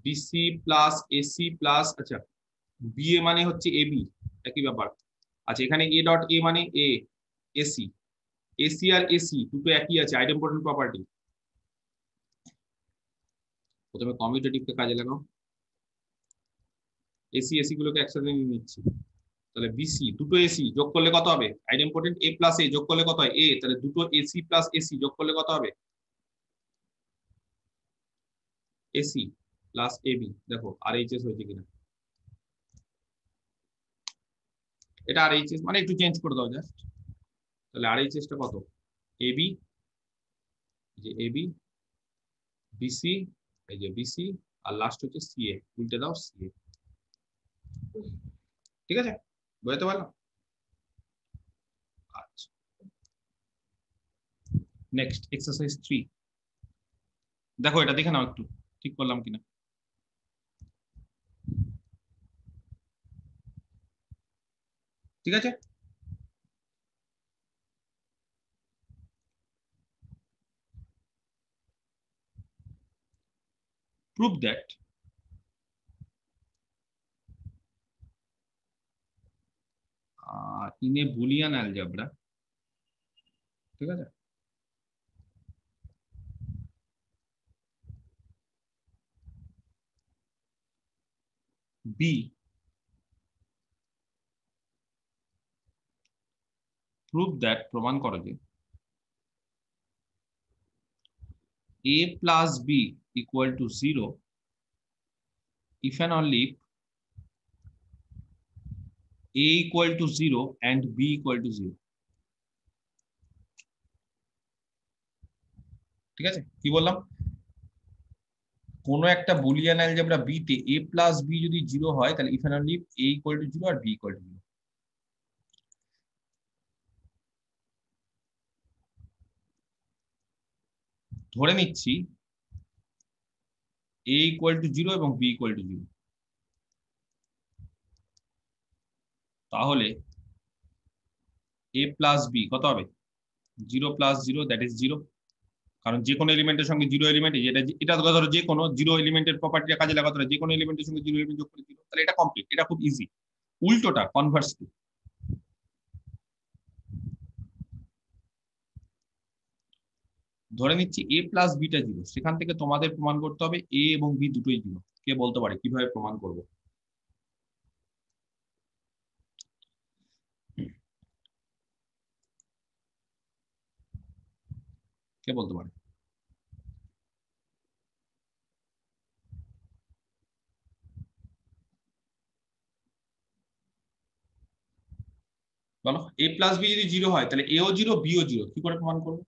bc প্লাস ac প্লাস, আচ্ছা ba মানে হচ্ছে ab, একই ব্যাপার। আচ্ছা এখানে a ডট a মানে a, ac, ac আর ac দুটো একই আছে, আইডেম্পোর্টেন্ট প্রপার্টি। প্রথমে কমিউটেটিভকে কাজে লাগাও, ac ac গুলোকে একসাথে নিয়ে নিচ্ছি, তাহলে bc দুটো ac যোগ করলে কত হবে? আইডেম্পোর্টেন্ট a প্লাস a যোগ করলে কত হয়? a, তাহলে দুটো ac প্লাস ac যোগ করলে কত হবে? এসি প্লাস এবি, দেখো আরএইচএস হয়েছে কিনা, এটা আরএইচএস মানে একটু চেঞ্জ করে দাও জাস্ট, তাহলে আরএইচএস টা কত, এবি, যে এবি, বিসি, এই যে বিসি, আর লাস্ট হচ্ছে সিএ, উল্টে দাও সিএ। ঠিক আছে, বুঝতে পারলাম? আচ্ছা, নেক্সট এক্সারসাইজ 3, দেখো এটা দেখে নাও একটু ঠিক করলাম কিনা। ঠিক আছে, prove that in a Boolean algebra, ঠিক আছে, B prove that, প্রমাণ করো যে a plus b equal to 0 if and only if a equal to 0 and b equal to 0। ঠিক আছে, কি বললাম, কোন একটা বুলিয়ান অ্যালজেব্রা বি তে a প্লাস b যদি 0 হয় তাহলে if and only if a equal to 0 R b equal to 0। ধরে নিচ্ছি a equal to 0 এবং b equal to 0, তাহলে a plus b কত হবে, 0 plus 0 that is 0, কারণ যে কোনো এলিমেন্টের সঙ্গে 0 এলিমেন্ট, এটা ধরো যে কোনো 0 এলিমেন্টের প্রপার্টিটা কাজে লাগাতে হবে, যে কোনো এলিমেন্টের সঙ্গে 0 এলিমেন্ট যোগ করে 0, তাহলে এটা কমপ্লিট, এটা খুব ইজি। উল্টোটা কনভার্সলি, ধরে নিচ্ছি a প্লাস b টা 0, সেখান থেকে তোমাদের প্রমাণ করতে হবে a এবং b দুটোই 0। কে বলতে পারে কিভাবে প্রমাণ করব? কে বলতে পারে? বলো, a প্লাস b যদি 0 হয় তাহলে a ও 0 b ও 0, কি করে প্রমাণ করবো?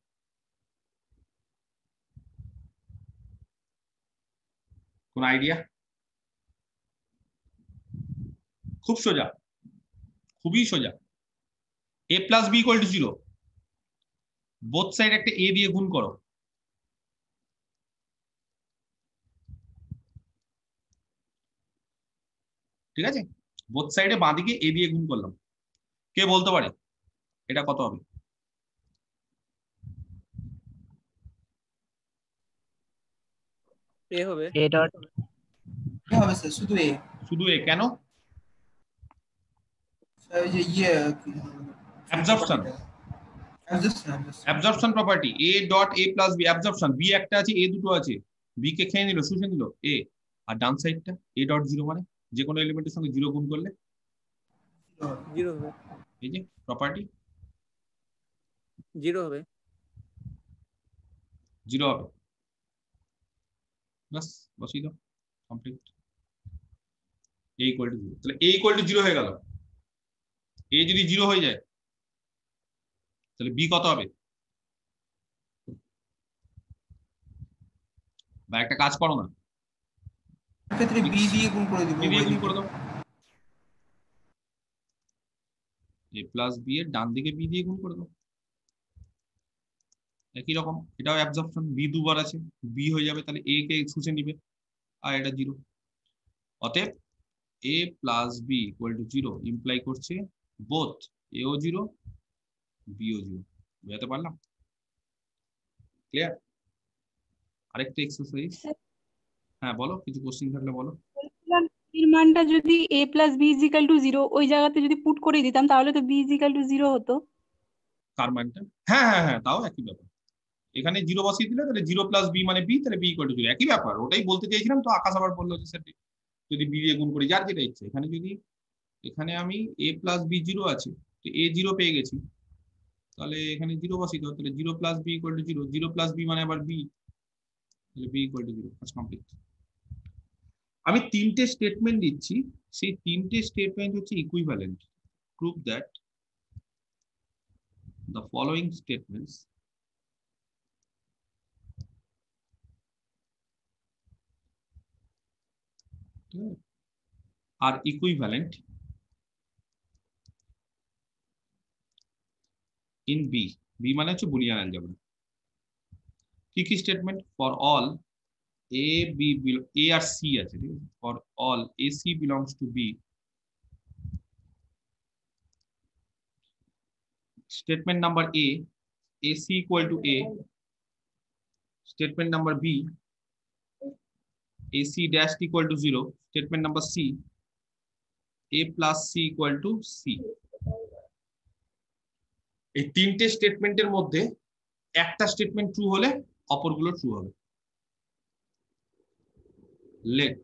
কোন আইডিয়া? খুব সোজা, খুবই সোজা। a plus b equal to 0, both side একটা a দিয়ে গুণ করো, ঠিক আছে, বোথ সাইডে বাঁদিকে a দিয়ে গুণ করলাম। কে বলতে পারে এটা কত হবে? এ হবে, a dot কি হবে স্যার? শুধু এ? শুধু a কেন? স্যার ওই যে ইয়ে absorption, absorption property, a dot a plus b, absorption, b একটা আছে a দুটো আছে, b কে খেয়ে নিল, শুষে নিল a, আর ডান সাইডটা a ডট 0 মানে যে কোনো এলিমেন্টের সঙ্গে 0 গুণ করলে 0 হবে, এই যে প্রপার্টি 0 হবে, 0 হবে, বাস বসিয়ে দাও, কমপ্লিট। a ইকুয়াল টু 0, তাহলে a ইকুয়াল টু 0 হয়ে গেল। a যদি 0 হয়ে যায় তাহলে b কত হবে? বা একটা কাজ করো না, ক্ষেত্রে b দিয়ে গুণ করে দিব, b দিয়ে গুণ করে দাও, a প্লাস b এর ডান দিকে b দিয়ে গুণ করে দাও, একই রকম এটাও অ্যাবজর্পশন, b দুবার আছে, b হয়ে যাবে, তাহলে a কে শুষে নিবে আর এটা 0। অতএব a plus b equal to 0 imply করছে বোথ a ও 0 b ও 0। বুঝতে পারলাম? ক্লিয়ার? আরেকটা এক্সারসাইজ, হ্যাঁ বলো, কিছু কোশ্চেন থাকলে বলো। এর মানটা যদি a plus b is equal to 0 ওই জায়গাতে যদি পুট করে দিতাম তাহলে তো b ইজ ইকাল টু 0 হতো। কার মানটা? হ্যাঁ হ্যাঁ হ্যাঁ, তাও একই ব্যাপার, এখানে 0 বসিয়ে দিলে তাহলে 0 প্লাস b মানে b, তাহলে b ইকুয়াল টু 0, একই ব্যাপার। ওটাই বলতে চাইছিলাম, তো আকাশ আবার বললো যে স্যার যদি b দিয়ে গুণ করি, যার যেটা ইচ্ছে। এখানে যদি এখানে আমি a প্লাস b 0 আছে, তো a 0 পেয়ে গেছি, তাহলে এখানে 0 বসিয়ে দাও, তাহলে 0 plus b equal to 0, 0 plus b মানে আবার b, তাহলে b ইকুয়াল টু 0, কাজ কমপ্লিট। আমি তিনটে স্টেটমেন্ট দিচ্ছি, সেই তিনটে স্টেটমেন্ট হচ্ছে equivalent. Prove that the following statements are equivalent in B. B মানে হচ্ছে বুলিয়ান অ্যালজেব্রা। কি কি statement? For all A, B, A আর C আছে, ঠিক আছে? For all AC belongs to B, statement number A, AC equal to A, statement number B, AC dash equal to 0, statement number C, A plus C equal to C। এই তিনটে স্টেটমেন্টের মধ্যে একটা statement true হলে অপরগুলো true হবে। Let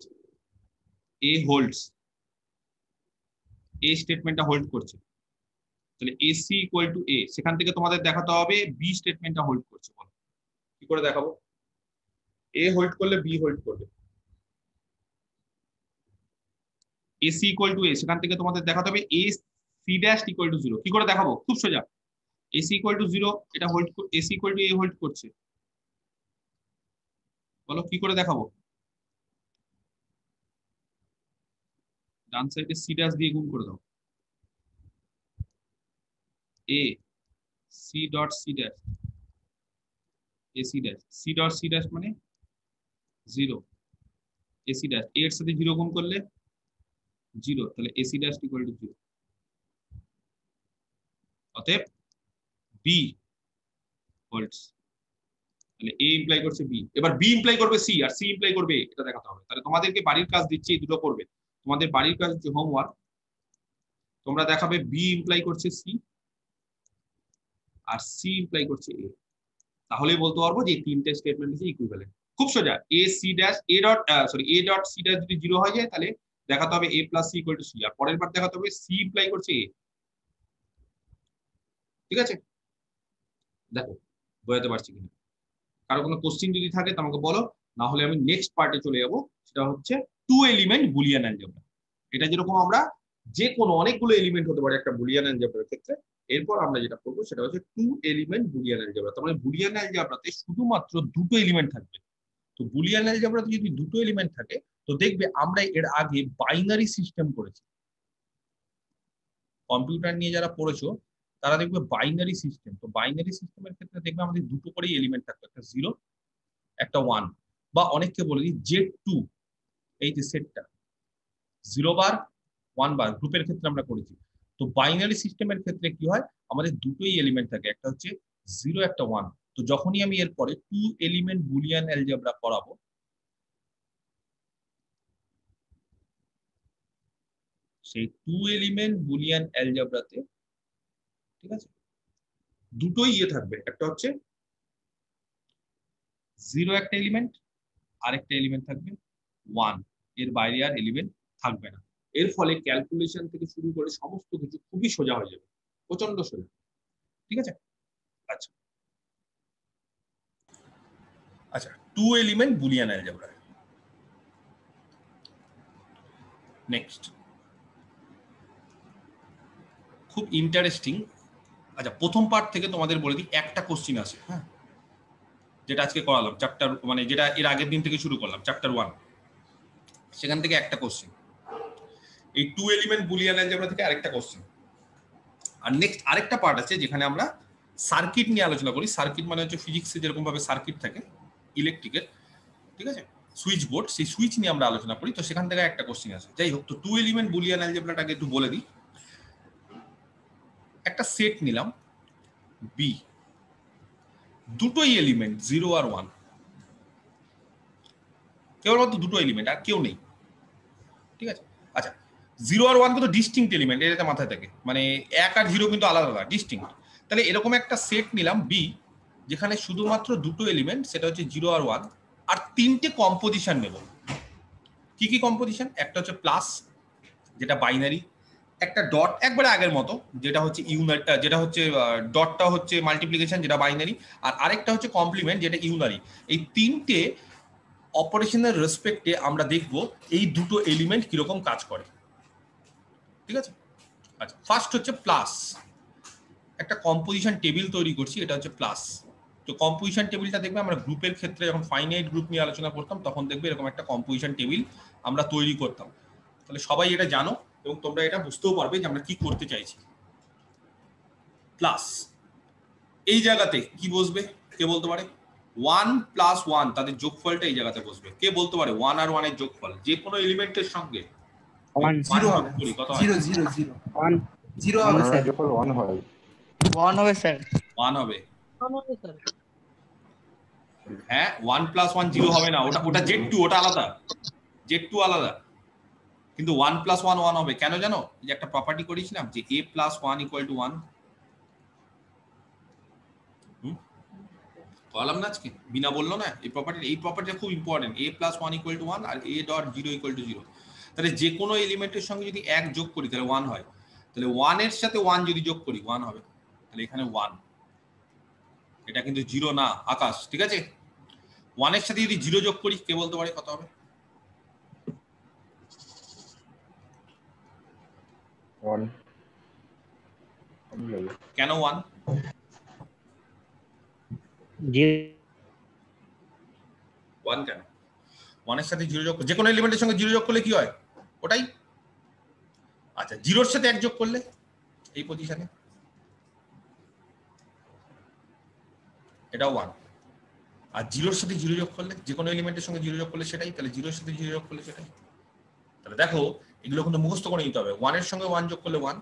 A holds, A স্টেটমেন্টটা hold করছে, তাহলে AC equal to A, সেখান থেকে তোমাদের দেখাতে হবে B স্টেটমেন্টটা হোল্ড করছে। বলো কি করে দেখাবো? A হোল্ড করলে B হোল্ড করবে। AC equal to A, সেখান থেকে তোমাদের দেখাতে হবে AC dash equal to 0। কি করে দেখাবো? খুব সোজা, AC equal to 0 এটা hold, AC equal to A hold করছে। বলো কি করে দেখাবো? ডান সাইডে C dash দিয়ে গুণ করে দাও। A C dot C dash, AC dash, C dot C dash মানে 0, AC dash, A এর সাথে 0 গুণ করলে 0, তাহলে AC dash equal to 0। অতএব B holds, তাহলে A ইমপ্লাই করছে B, এবার B ইমপ্লাই করবে C আর C ইমপ্লাই করবে A, এটা দেখাতে হবে। তাহলে তোমাদেরকে বাড়ির কাজ দিচ্ছি, এই দুটো করবে। তোমাদের বাড়ির কাজ হচ্ছে হোমওয়ার্ক, তোমরা দেখাবে B ইমপ্লাই করছে C আর C ইমপ্লাই করছে A, তাহলেই বলতে পারবো যে এই তিনটে স্টেটমেন্ট হচ্ছে ইকুইভ্যালেন্ট। খুব সোজা, A C dash A dot A dot C dash যদি 0 হয়ে যায় তাহলে দেখাতে হবে A plus C equal to C, আর পরের বার দেখাতে হবে C ইমপ্লাই করছে A। ঠিক আছে, দেখো বোঝাতে পারছি কিনা। কারো কোনো কোশ্চেন যদি থাকে তো আমাকে বলো, না হলে আমি নেক্সট পার্টে চলে যাব, সেটা হচ্ছে টু এলিমেন্ট বুলিয়ান অ্যালজেব্রা। এটা যেরকম আমরা যে কোনো অনেকগুলো এলিমেন্ট হতে পারে একটা বুলিয়ান অ্যালজেব্রার ক্ষেত্রে, এরপর আমরা যেটা করবো সেটা হচ্ছে টু এলিমেন্ট বুলিয়ান অ্যালজেব্রা। তার মানে বুলিয়ান অ্যালজেব্রাতে শুধুমাত্র দুটো এলিমেন্ট থাকবে। তো বুলিয়ান অ্যালজেব্রাতে যদি দুটো এলিমেন্ট থাকে তো দেখবে আমরা এর আগে বাইনারি সিস্টেম করেছি। কম্পিউটার নিয়ে যারা পড়েছো তারা দেখবে বাইনারি সিস্টেম, তো বাইনারি সিস্টেমের ক্ষেত্রে দেখবে আমাদের দুটো করেই এলিমেন্ট থাকবে, একটা 0 একটা 1, বা অনেককে বলে দিই Z2, এই যে সেটটা 0 বার 1 বার গ্রুপের ক্ষেত্রে আমরা করেছি। তো বাইনারি সিস্টেমের ক্ষেত্রে কি হয়, আমাদের দুটোই এলিমেন্ট থাকে, একটা হচ্ছে 0 একটা 1। তো যখনই আমি এরপরে টু এলিমেন্ট বুলিয়ান অ্যালজেব্রা করাবো, সেই টু এলিমেন্ট বুলিয়ান অ্যালজেব্রাতে, ঠিক আছে, দুটোই ইয়ে থাকবে, একটা হচ্ছে 0 একটা এলিমেন্ট, আরেকটা এলিমেন্ট থাকবে 1, এর বাইরে আর এলিমেন্ট থাকবে না। এর ফলে ক্যালকুলেশন থেকে শুরু করে সমস্ত কিছু খুবই সোজা হয়ে যাবে, প্রচন্ড সোজা। ঠিক আছে, আচ্ছা আচ্ছা, two element Boolean algebra. Next, খুব ইন্টারেস্টিং। আচ্ছা, প্রথম পার্ট থেকে তোমাদের বলে দিই, একটা কোশ্চিন আছে, হ্যাঁ, যেটা আজকে করালাম চ্যাপ্টার, মানে যেটা এর আগের দিন থেকে শুরু করলাম চ্যাপ্টার 1, সেখান থেকে একটা কোশ্চিন। এই টু এলিমেন্ট বুলিয়ান অ্যালজেব্রা থেকে আরেকটা কোশ্চিন। আর নেক্সট আরেকটা পার্ট আছে যেখানে আমরা সার্কিট নিয়ে আলোচনা করি। সার্কিট মানে হচ্ছে ফিজিক্সে যেরকম ভাবে সার্কিট থাকে ইলেকট্রিকের, ঠিক আছে, সুইচ বোর্ড, সেই সুইচ নিয়ে আমরা আলোচনা করি। তো সেখান থেকে একটা কোশ্চিন আছে। যাই হোক, তো টু এলিমেন্ট বুলিয়ান অ্যালজেব্রাটাকে একটু বলে দিই। একটা সেট নিলাম বি, দুটোই এলিমেন্ট 0 আর 1, কেবলমাত্র দুটো এলিমেন্ট আর কেউ নেই। ঠিক আছে, আচ্ছা, 0 আর 1 কিন্তু ডিস্টিংক্ট এলিমেন্ট, এটা মাথায় থাকে, মানে 1 আর 0 কিন্তু আলাদা আলাদা, ডিস্টিংক্ট। তাহলে এরকম একটা সেট নিলাম বি, যেখানে শুধুমাত্র দুটো এলিমেন্ট, সেটা হচ্ছে 0 আর 1, আর তিনটে কম্পোজিশন নেব। কি কি কম্পোজিশন? একটা হচ্ছে প্লাস, যেটা বাইনারি, একটা ডট একবারে আগের মতো, যেটা হচ্ছে যেটা হচ্ছে ডটটা হচ্ছে মাল্টিপ্লিকেশন, যেটা বাইনারি, আর আরেকটা হচ্ছে কমপ্লিমেন্ট, যেটা ইউনারি। এই তিনটে অপারেশনের রেসপেক্টে আমরা দেখব এই দুটো এলিমেন্ট কিরকম কাজ করে, ঠিক আছে? আচ্ছা, ফার্স্ট হচ্ছে প্লাস। একটা কম্পোজিশন টেবিল তৈরি করছি, এটা হচ্ছে প্লাস। তো কম্পোজিশন টেবিলটা দেখবে আমরা গ্রুপের ক্ষেত্রে যখন ফাইনাইট গ্রুপ নিয়ে আলোচনা করতাম তখন দেখবে এরকম একটা কম্পোজিশন টেবিল আমরা তৈরি করতাম। তাহলে সবাই এটা জানো এবং তোমরা এটা বুঝতেও পারবে যে আমরা কি করতে চাইছি। প্লাস এই জায়গাতে কি বসবে কে বলতে পারে? 1 + 1 তাদের যোগফলটা এই জায়গাতে বসবে। কে বলতে পারে 1 আর 1 এর যোগফল যে কোনো এলিমেন্টের সঙ্গে 1 0 হবে, 0 0 0 1 0 হবে স্যার, যখন 1 হয় 1 হবে স্যার, 1 হবে। হ্যাঁ 1 + 1 0 হবে না, ওটা Z2, ওটা আলাদা, Z2 আলাদা। কিন্তু 1 + 1 1 হবে। কেন জানো? যে একটা প্রপার্টি করেছিলাম যে a + 1 = 1। বললাম না আজকে, বিনা বললো না এই প্রপার্টিটা খুব ইম্পর্টেন্ট। a + 1 = 1 R a.0 = 0। তাহলে যে কোনো এলিমেন্টের সঙ্গে যদি 1 যোগ করি তাহলে 1 হয়। তাহলে 1 এর সাথে 1 যদি যোগ করি 1 হবে। তাহলে এখানে 1, এটা কিন্তু 0 না আকাশ, ঠিক আছে? 1 এর সাথে যদি 0 যোগ করি কে বলতে পারে কত হবে? 1 কেন 1? 1 কেন? 1 এর সাথে 0 যোগ, যে কোনো এলিমেন্টের সঙ্গে 0 যোগ করলে কি হয়? ওটাই। আচ্ছা 0 এর সাথে 1 যোগ করলে এই পজিশনে এটাও 1। আর 0 এর সাথে 0 যোগ করলে, যে কোনো এলিমেন্টের সঙ্গে 0 যোগ করলে সেটাই। তাহলে 0 এর সাথে 0 যোগ করলে সেটাই। তাহলে দেখো এগুলো কিন্তু মুখস্থ করে নিতে হবে। 1 এর সঙ্গে 1 যোগ করলে 1,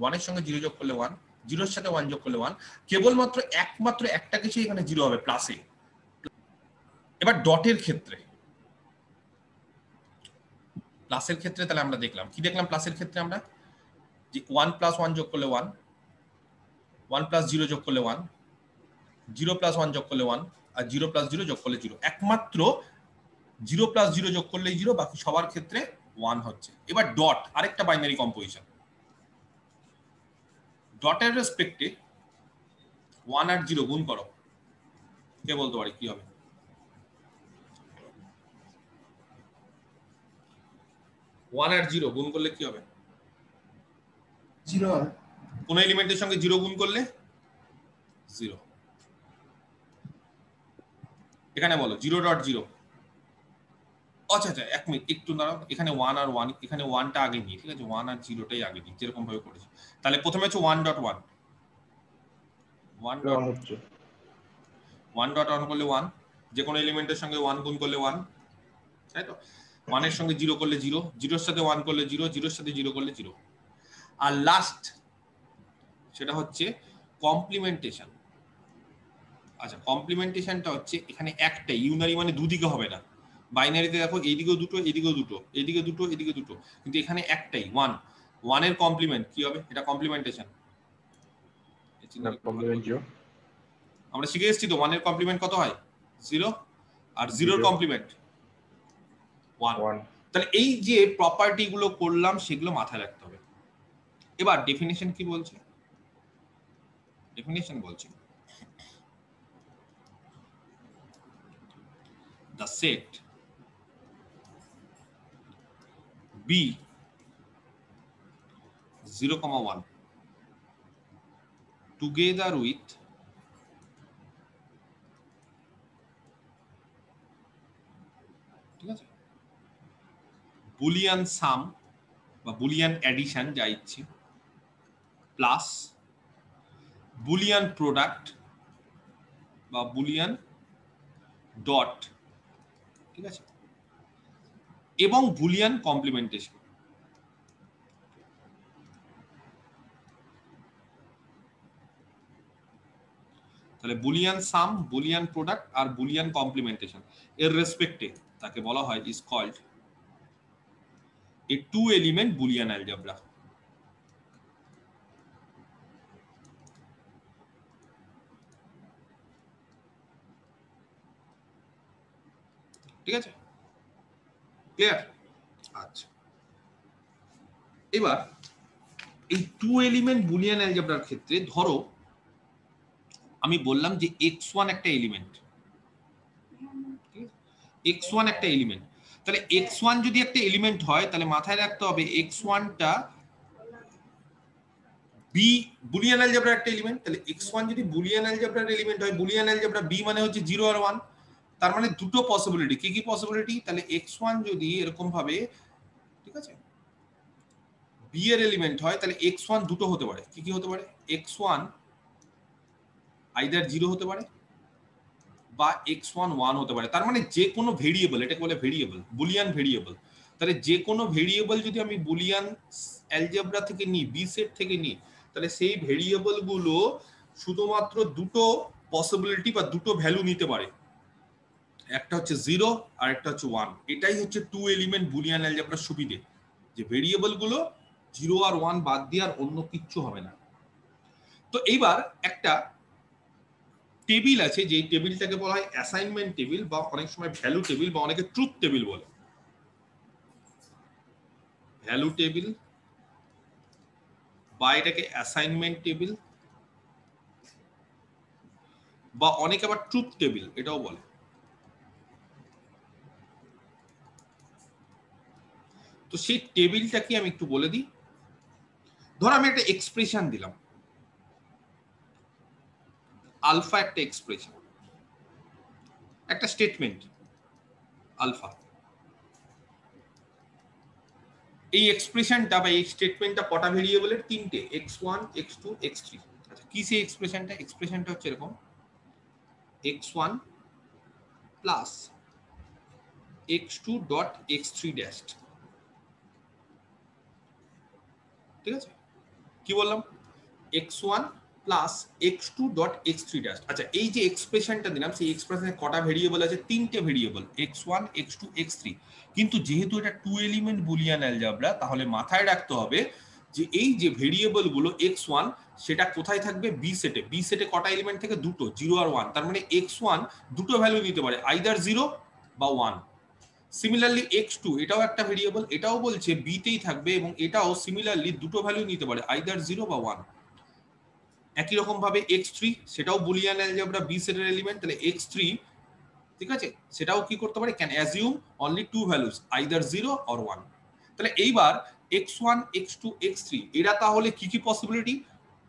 1 এর সঙ্গে 0 যোগ করলে 1, 0 এর সাথে 1 যোগ করলে 1। কেবলমাত্র একমাত্র একটা কিছু এখানে 0 হবে, প্লাসে। এবার ডটের ক্ষেত্রে, প্লাসের ক্ষেত্রে তাহলে আমরা দেখলাম কি দেখলাম? প্লাসের ক্ষেত্রে আমরা যে 1 + 1 যোগ করলে 1, 1 + 0 যোগ করলে 1, 0 + 1 যোগ করলে 1 আর 0 + 0 যোগ করলে 0। একমাত্র 0 + 0 যোগ করলেই 0, বাকি সবার ক্ষেত্রে 1 হচ্ছে। এবার ডট আরেকটা বাইনারি কম্পোজিশন। ডটের রেসপেক্টে 1 আর 0 গুণ করো, কে বলতে পারে কি হবে? 1 আর 0 গুণ করলে কি হবে? 0 হবে। কোন এলিমেন্টের সঙ্গে 0 গুণ করলে 0। এখানে বলো 0.0। আচ্ছা আচ্ছা 1 মিনিট একটু দাঁড়াও, এখানে 1 আর 1, এখানে 1টা আগে নিই, ঠিক আছে? 1 আর 0টাই আগে নিই, যেরকম ভাবে করেছি। তাহলে প্রথমে হচ্ছে 1.1, 1.1 করলে 1, যে কোনো এলিমেন্টের সঙ্গে 1 গুণ করলে 1, তাই তো? 1 এর সঙ্গে 0 করলে 0, 0 এর সাথে 1 করলে 0, 0 এর সাথে 0 করলে 0। আর লাস্ট সেটা হচ্ছে কমপ্লিমেন্টেশন। আচ্ছা কমপ্লিমেন্টেশনটা হচ্ছে এখানে একটাই, ইউনারি মানে দুদিকে হবে না। বাইনারিতে দেখো এইদিকেও দুটো, এইদিকেও দুটো, এইদিকে দুটো, এদিকে দুটো, কিন্তু এখানে একটাই 1। 1 এর কমপ্লিমেন্ট কি হবে? এটা কমপ্লিমেন্টেশন। আমরা শিখে এসেছি তো 1 এর কমপ্লিমেন্ট কত হয়? 0। আর 0 এর কমপ্লিমেন্ট 1। তাহলে এই যে প্রপার্টি গুলো করলাম সেগুলো মাথায় রাখতে হবে। এবার ডেফিনিশন কি বলছে? ডেফিনিশন বলছে the set B 0,1 together with ঠিক আছে বুলিয়ান সাম বা বুলিয়ান অ্যাডিশন যা ইচ্ছে প্লাস বুলিয়ান প্রোডাক্ট বা বুলিয়ান ডট, ঠিক আছে, এবং বুলিয়ান কমপ্লিমেন্টেশন। তাহলে বুলিয়ান সাম, বুলিয়ান প্রোডাক্ট আর বুলিয়ান কমপ্লিমেন্টেশন এর রেসপেক্টে তাকে বলা হয় is called a two element Boolean algebra. ঠিক আছে, ক্লিয়ার? আচ্ছা এবার এই টু এলিমেন্ট বুলিয়ান অ্যালজেব্রার ক্ষেত্রে ধরো আমি বললাম যে x1 একটা এলিমেন্ট, x1 একটা এলিমেন্ট, তাহলে x1 যদি একটা এলিমেন্ট হয় তাহলে মাথায় রাখতে হবে x1টা বি বুলিয়ান অ্যালজেব্রার একটা এলিমেন্ট। তাহলে x1 যদি বুলিয়ান অ্যালজেব্রার এলিমেন্ট হয়, বুলিয়ান অ্যালজেব্রা b মানে হচ্ছে 0 আর 1, তার মানে দুটো পসিবিলিটি। কি কি পসিবিলিটি? তাহলে x1 যদি এরকম ভাবে, ঠিক আছে, b এর এলিমেন্ট হয় তাহলে x1 দুটো হতে পারে। কি কি হতে পারে? x1 আইদার 0 হতে পারে বা x1 1 হতে পারে। তার মানে যে কোনো ভেরিয়েবল, এটাকে বলে ভেরিয়েবল, বুলিয়ান ভেরিয়েবল। তাহলে যে কোনো ভেরিয়েবল যদি আমি বুলিয়ান অ্যালজেব্রা থেকে নিই, বি সেট থেকে নিই, তাহলে সেই ভেরিয়েবল গুলো শুধুমাত্র দুটো পসিবিলিটি বা দুটো ভ্যালু নিতে পারে, একটা হচ্ছে 0 আর একটা হচ্ছে 1। এটাই হচ্ছে টু এলিমেন্ট বুলিয়ান অ্যালজেব্রার সুবিধে, যে ভেরিয়েবল গুলো 0 আর 1 বাদ দিয়ে আর অন্য কিচ্ছু হবে না। তো এইবার একটা টেবিল আছে, যে টেবিলটাকে বলা হয় অ্যাসাইনমেন্ট টেবিল বা অনেক সময় ভ্যালু টেবিল বা অনেকে ট্রুথ টেবিল বলে। ভ্যালু টেবিল বা এটাকে অ্যাসাইনমেন্ট টেবিল বা অনেকে আবার ট্রুথ টেবিল এটাও বলে। তো সেই টেবিলটাকে আমি একটু বলে দিই। ধর আমি একটা এক্সপ্রেশন দিলাম, আলফা একটা এক্সপ্রেশন, একটা স্টেটমেন্ট আলফা। এই এক্সপ্রেশনটা বা এই স্টেটমেন্টটা কটা ভেরিয়েবলের? তিনটে, x1 x2 x3। আচ্ছা, কি সেই এক্সপ্রেশনটা? এক্সপ্রেশনটা হচ্ছে এরকম, x1 plus x2 dot x3 dashed. ঠিক আছে, কি বললাম? x1 plus x2 dot x3 dashed. আচ্ছা, এই যে এক্সপ্রেশনটা দিলাম, সেই এক্সপ্রেশনে কটা ভেরিয়েবল আছে? তিনটে ভেরিয়েবল, x1 x2 x3। কিন্তু যেহেতু এটা টু এলিমেন্ট বুলিয়ান অ্যালজেব্রা, তাহলে মাথায় রাখতে হবে যে এই যে ভেরিয়েবল গুলো x1 সেটা কোথায় থাকবে? বি সেটে। বি সেটে কটা এলিমেন্ট থেকে? দুটো, 0 আর 1। তার মানে x1 দুটো ভ্যালু নিতে পারে, আইদার 0 বা 1। সিমিলারলি x2 এটাও একটা ভেরিয়েবল, এটাও বলছে b তেই থাকবে এবং এটাও সিমিলারলি দুটো ভ্যালু নিতে পারে, আইদার 0 বা 1। একই রকম ভাবে x3 সেটাও বুলিয়ান অ্যালজেব্রা বি সেটের এলিমেন্ট, তাহলে x3, ঠিক আছে, সেটাও কি করতে পারে? Can assume only two values, either 0 or 1। তাহলে এইবার x1 x2 x3 এরা তাহলে কি কি পসিবিলিটি?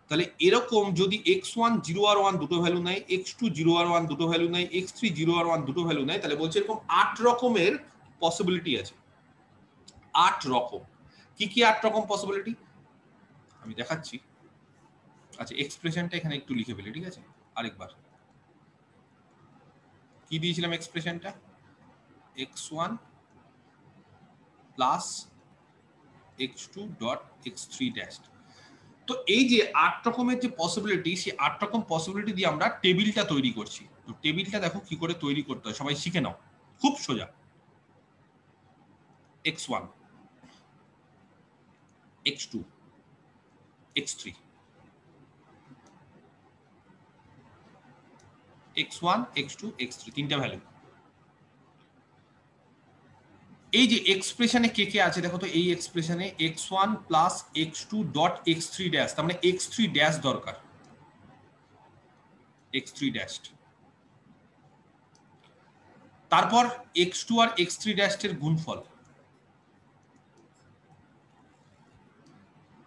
তাহলে এরকম যদি x1 0 আর 1 দুটো ভ্যালু নেয়, x2 0 আর 1 দুটো ভ্যালু নেয়, x3 0 আর 1 দুটো ভ্যালু নেয়, তাহলে বলছে এরকম 8 রকমের পসিবিলিটি আছে। 8 রকম। কি কি 8 রকম পসিবিলিটি আমি দেখাচ্ছি। আচ্ছা, এক্সপ্রেশনটা এখানে একটু লিখে ফেলি, ঠিক আছে? আরেকবার কি দিয়েছিলাম এক্সপ্রেশনটা? x1 plus x2 dot x3 dashed. তো এই যে 8 রকমের যে পসিবিলিটি, সেই 8 রকম পসিবিলিটি দিয়ে আমরা টেবিলটা তৈরি করছি। তো টেবিলটা দেখো কি করে তৈরি করতে হয়, সবাই শিখে নাও, খুব সোজা। x1 x2 x3, x1 x2 x3 তিনটা ভ্যালু। এই যে এক্সপ্রেশনে কে কে আছে দেখো তো, এই এক্সপ্রেশনে x1 plus x2 dot x3 dash, তার মানে x3 ড্যাশ দরকার, x3 ড্যাশ। তারপর x2 আর x3 ড্যাশের গুণফল,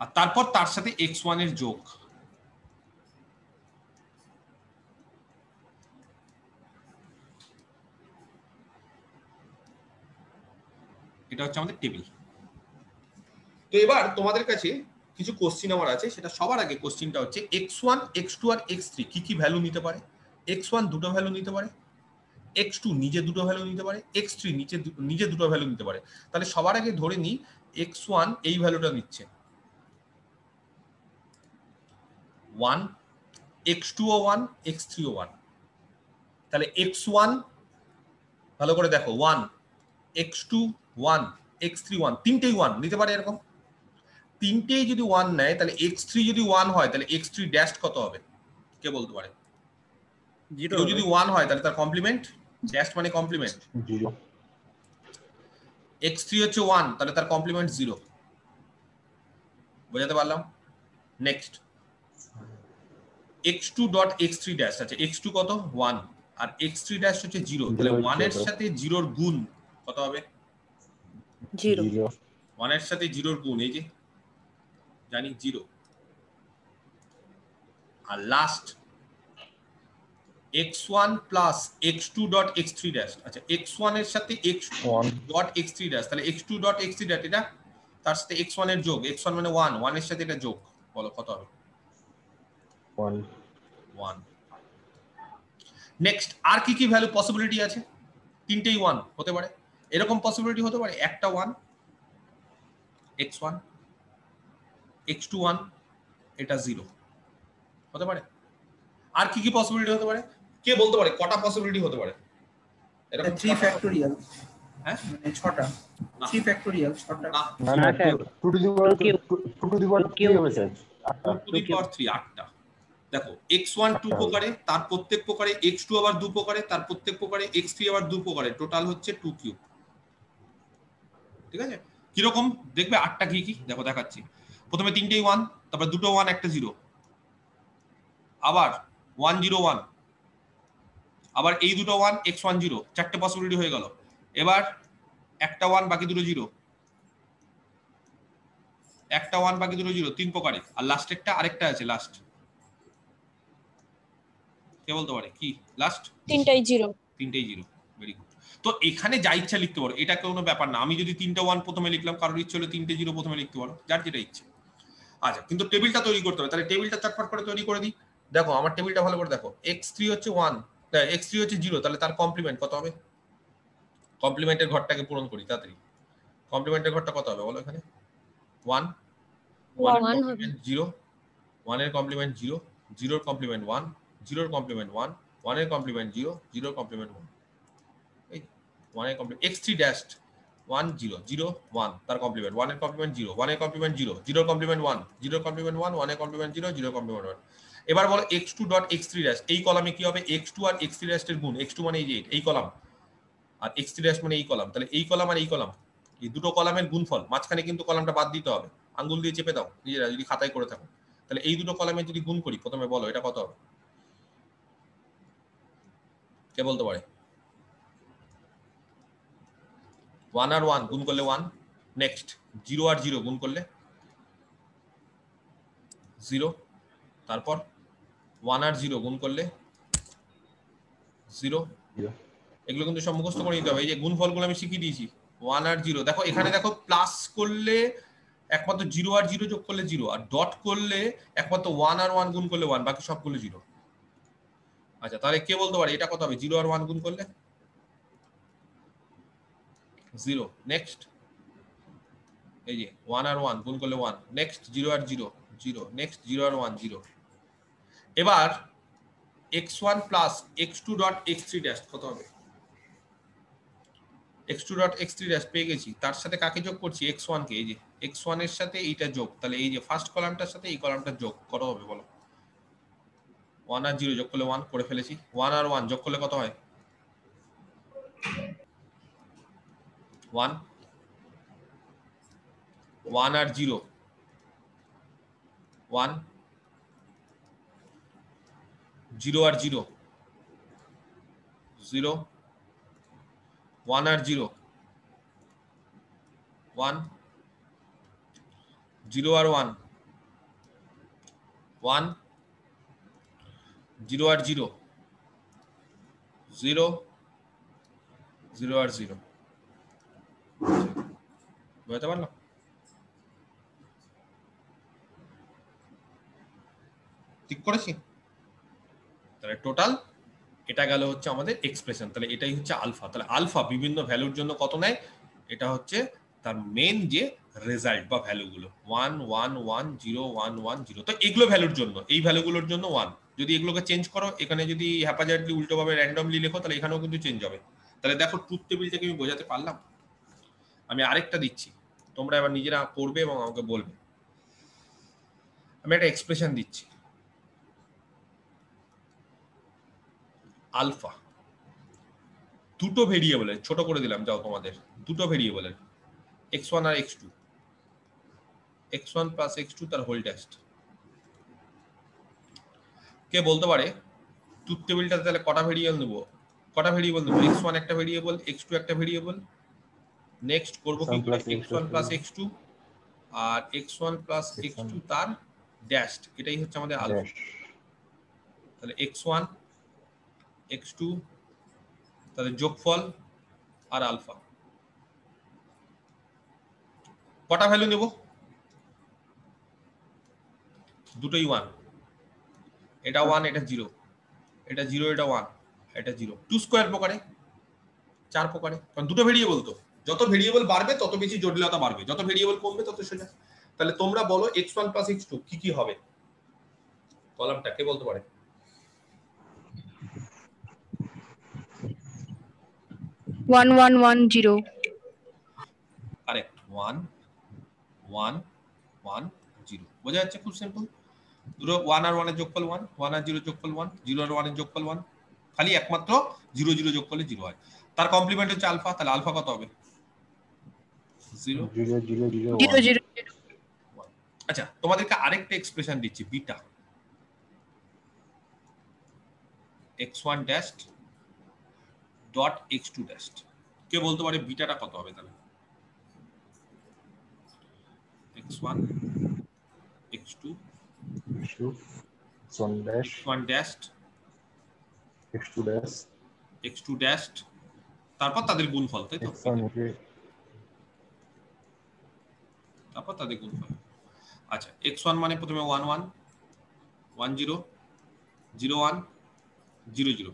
আর তারপর তার সাথে x1 এর যোগ। এটা হচ্ছে আমাদের টেবিল। তো এবার তোমাদের কাছে কিছু কোশ্চিন আমার আছে, সেটা সবার আগে কোশ্চিনটা হচ্ছে x1 x2 আর x3 কি কি ভ্যালু নিতে পারে? x1 দুটো ভ্যালু নিতে পারে, x2 নিজে দুটো ভ্যালু নিতে পারে, x3 নিজে দুটো ভ্যালু নিতে পারে। তাহলে সবার আগে ধরে নিই x1 এই ভ্যালুটা নিচ্ছে 1, x2 ও 1, x3 ও 1। তাহলে x1 ভালো করে দেখো, 1, x2 1, x3 1, তিনটেই 1 নিতে পারে। এরকম তিনটেই যদি 1 নেয়, তাহলে x3 যদি 1 হয় তাহলে x3 ড্যাশ কত হবে? কে বলতে পারে? কেউ যদি 1 হয় তাহলে তার কমপ্লিমেন্ট, ড্যাশ মানে কমপ্লিমেন্ট 0। x3 হচ্ছে 1, তাহলে তার কমপ্লিমেন্ট 0। বোঝাতে পারলাম? Next x2 dot x3 dash আছে, x2 কত? 1, আর x3 ড্যাশ হচ্ছে 0, তাহলে 1 এর সাথে 0 এর গুণ কত হবে? 0 1 এর সাথে 0 এর গুণ এই যে জানি 0, আর last x1 plus x2 dot x3 dash. আচ্ছা x1 এর সাথে x2 ডট x3 ড্যাশ, তাহলে x2 ডট x3 ড্যাশ এটা তার সাথে x1 এর যোগ, x1 মানে 1, 1 এর সাথে এটা যোগ, বলো কত হবে? 1। নেক্সট আর কি কি ভ্যালু পসিবিলিটি আছে? তিনটেই 1 হতে পারে, এরকম পসিবিলিটি হতে পারে একটা 1 x1, x2 1, এটা 0 হতে পারে। আর কি কি পসিবিলিটি হতে পারে কে বলতে পারে? কটা পসিবিলিটি হতে পারে? এরকম 3 ফ্যাক্টোরিয়াল, হ্যাঁ মানে 6টা। 3 ফ্যাক্টোরিয়াল 6টা। না না 2 টু দি পাওয়ার 3 হবে স্যার, 2 টু দি পাওয়ার 3 8টা। দেখো x1 2 প্রকারে, তার প্রত্যেক প্রকারে x2 আবার 2 প্রকারে, তার প্রত্যেক প্রকারে x3 আবার 2 প্রকারে, টোটাল হচ্ছে 2 কিউব। ঠিক আছে, কি রকম দেখবে 8টা কি কি দেখো দেখাচ্ছি। প্রথমে তিনটেই 1, তারপর দুটো 1 একটা 0, আবার 1 0 1, আবার এই দুটো 1 x1 0, চারটে পসিবিলিটি হয়ে গেল। এবার একটা 1 বাকি দুটো 0, একটা 1 বাকি দুটো 0, তিন প্রকারে। আর লাস্ট একটা আরেকটা আছে লাস্ট, কে বলতে পারে কি লাস্ট? তিনটাই 0 ভেরি গুড। তো এখানে যা ইচ্ছা লিখতে পারো, এটা কোনো ব্যাপার না। আমি যদি 3টে 1 প্রথমে লিখলাম, কারোর ইচ্ছে হলে 3টে 0 প্রথমে লিখতে পারো, যার যেটা ইচ্ছে। আচ্ছা, কিন্তু টেবিলটা তৈরি করতে হবে, তাহলে টেবিলটা চটপট করে তৈরি করে দিই। দেখো আমার টেবিলটা ভালো করে দেখো, x3 হচ্ছে 1, x3 হচ্ছে 0, তাহলে তার কমপ্লিমেন্ট কত হবে? কমপ্লিমেন্টের ঘরটাকে পূরণ করি তাড়াতাড়ি। কমপ্লিমেন্টের ঘরটা কত হবে বলো এখানে? 1 1 হবে 0, 1 এর কমপ্লিমেন্ট 0, 0 এর কমপ্লিমেন্ট 1, 0 এর কমপ্লিমেন্ট 1, 1 এর কমপ্লিমেন্ট 0, 0 এর কমপ্লিমেন্ট 1, এই 1 এর কমপ্লিমেন্ট x3 ড্যাশ 1 0 0 1, তার কমপ্লিমেন্ট 1 এর কমপ্লিমেন্ট 0, 1 এর কমপ্লিমেন্ট 0, 0 এর কমপ্লিমেন্ট 1, 0 এর কমপ্লিমেন্ট 1, 1 এর কমপ্লিমেন্ট 0, 0 এর কমপ্লিমেন্ট 1। এবার বলো x2 ডট x3 ড্যাশ, এই কলামে কি হবে? x2 আর x3 ড্যাশ এর গুণ, x2 মানে এই যে এই কলাম, আর x3 ড্যাশ মানে এই কলাম, তাহলে এই কলাম আর এই কলাম, এই দুটো কলামের গুণফল। মাঝখানে কিন্তু কলামটা বাদ দিতে হবে, আঙ্গুল দিয়ে চেপে দাও নিজেরা যদি খাতায় করে থাকো। তাহলে এই দুটো কলামে যদি গুণ করি, প্রথমে বলো এটা কত হবে? কে বলতে পারে? 1 আর 1 গুণ করলে 1, নেক্সট 0 আর 0 গুণ করলে 0, তারপর 1 আর 0 গুণ করলে 0। এগুলো কিন্তু সব মুখস্থ করে নিতে হবে। এই যে গুণফলগুলো আমি শিখিয়ে দিয়েছি, 1 আর 0। দেখো এখানে দেখো প্লাস করলে একমাত্র 0 আর 0 যোগ করলে 0, আর ডট করলে একমাত্র 1 আর 1 গুণ করলে 1, বাকি সবগুলো 0। আচ্ছা, তাহলে কে বলতে পারে এটা কত হবে? 0 আর 1 গুণ করলে 0, নেক্সট এই যে 1 আর 1 গুণ করলে 1, নেক্সট 0 আর 0 0, নেক্সট 0 আর 1 0। এবার x1 plus x2 dot x3 dash কত হবে? x2 ডট x3 ড্যাশ পেয়ে গেছি, তার সাথে কাকে যোগ করছি? x1 কে। এই যে x1 এর সাথে এইটা যোগ, তাহলে এই যে ফার্স্ট কলামটার সাথে এই কলামটার যোগ কত হবে বলো? 1 আর 0 যোগ করলে 1 করে ফেলেছি, 1 আর 1 যোগ করলে কত হয়? 1, 1 আর 0 1, 0 আর 0 0, 1 আর 0 1, 0 আর 1 1, 0 আর 0 0, 0 আর 0। বুঝতে পারলাম? ঠিক করেছি? তাহলে টোটাল এটা গেল হচ্ছে আমাদের এক্সপ্রেশন। তাহলে এটাই হচ্ছে আলফা। তাহলে আলফা বিভিন্ন ভ্যালুর জন্য কত নেয়? এটা হচ্ছে তার মেন যে রেজাল্ট বা ভ্যালুগুলো 1 1 1 0 1 1 0। তো এগুলো ভ্যালুর জন্য, এই ভ্যালুগুলোর জন্য 1। যদি এগুলোকে চেঞ্জ করো, এখানে যদি হ্যাপাজার্ডলি উল্টোভাবে র্যান্ডমলি লেখো, তাহলে এখানেও কিন্তু চেঞ্জ হবে। তাহলে দেখো ট্রুথ টেবিলটাকে আমি বোঝাতে পারলাম। আমি আরেকটা দিচ্ছি, তোমরা এবার নিজেরা পড়বে এবং আমাকে বলবে। আমি একটা এক্সপ্রেশন দিচ্ছি, আলফা দুটো ভেরিয়েবলের, ছোট করে দিলাম যাও তোমাদের, দুটো ভেরিয়েবলের x1 আর x2, x1 প্লাস x2 তার হোল টেস্ট। কে বলতে পারে ট্রুথ টেবিলটাতে তাহলে কটা ভেরিয়েবল নেব? x1 একটা ভেরিয়েবল, x2 একটা ভেরিয়েবল। নেক্সট করব কি করে? x1 প্লাস x2 আর x1 প্লাস x2 তার ড্যাশড, এটাই হচ্ছে আমাদের আলফা। তাহলে x1 x2 তাহলে যোগফল আর আলফা। কটা ভ্যালু নেব? দুটোই 1, এটা 1 এটা 0, এটা 0 এটা 1, এটা 0। 2 স্কয়ার প্রকারে, 4 প্রকারে, কারণ দুটো ভেরিয়েবল তো, যত ভেরিয়েবল বাড়বে তত বেশি জটিলতা বাড়বে, যত ভেরিয়েবল কমবে তত সোজা। তাহলে তোমরা বলো x1 প্লাস x2 কি কি হবে? কলামটা কে বলতে পারে? 1 1 1 0 কারেক্ট, 1 1 1 0। বোঝা যাচ্ছে? খুব সিম্পল। দুটো 1 আর 1 এর যোগফল 1, 1 আর 0 যোগফল 1, 0 আর 1 এর যোগফল 1, খালি একমাত্র 0 0 যোগ করলে 0 হয়। তার কমপ্লিমেন্ট হচ্ছে আলফা, তাহলে আলফা কত হবে? 0 0 0 0 0 0 আচ্ছা, তোমাদেরকে আরেকটা এক্সপ্রেশন দিচ্ছি, beta x1 dashed dot x2 dashed. কে বলতে পারে বিটাটা কত হবে? তাহলে x1 x2 x1 dash x1 dashed x2 dash x2 dashed, তারপর তাদের গুণফল, তাই তো? x1 তারপর তাদের গুণফল। আচ্ছা, x1 মানে প্রথমে 1 1 1 0 0 1 0 0।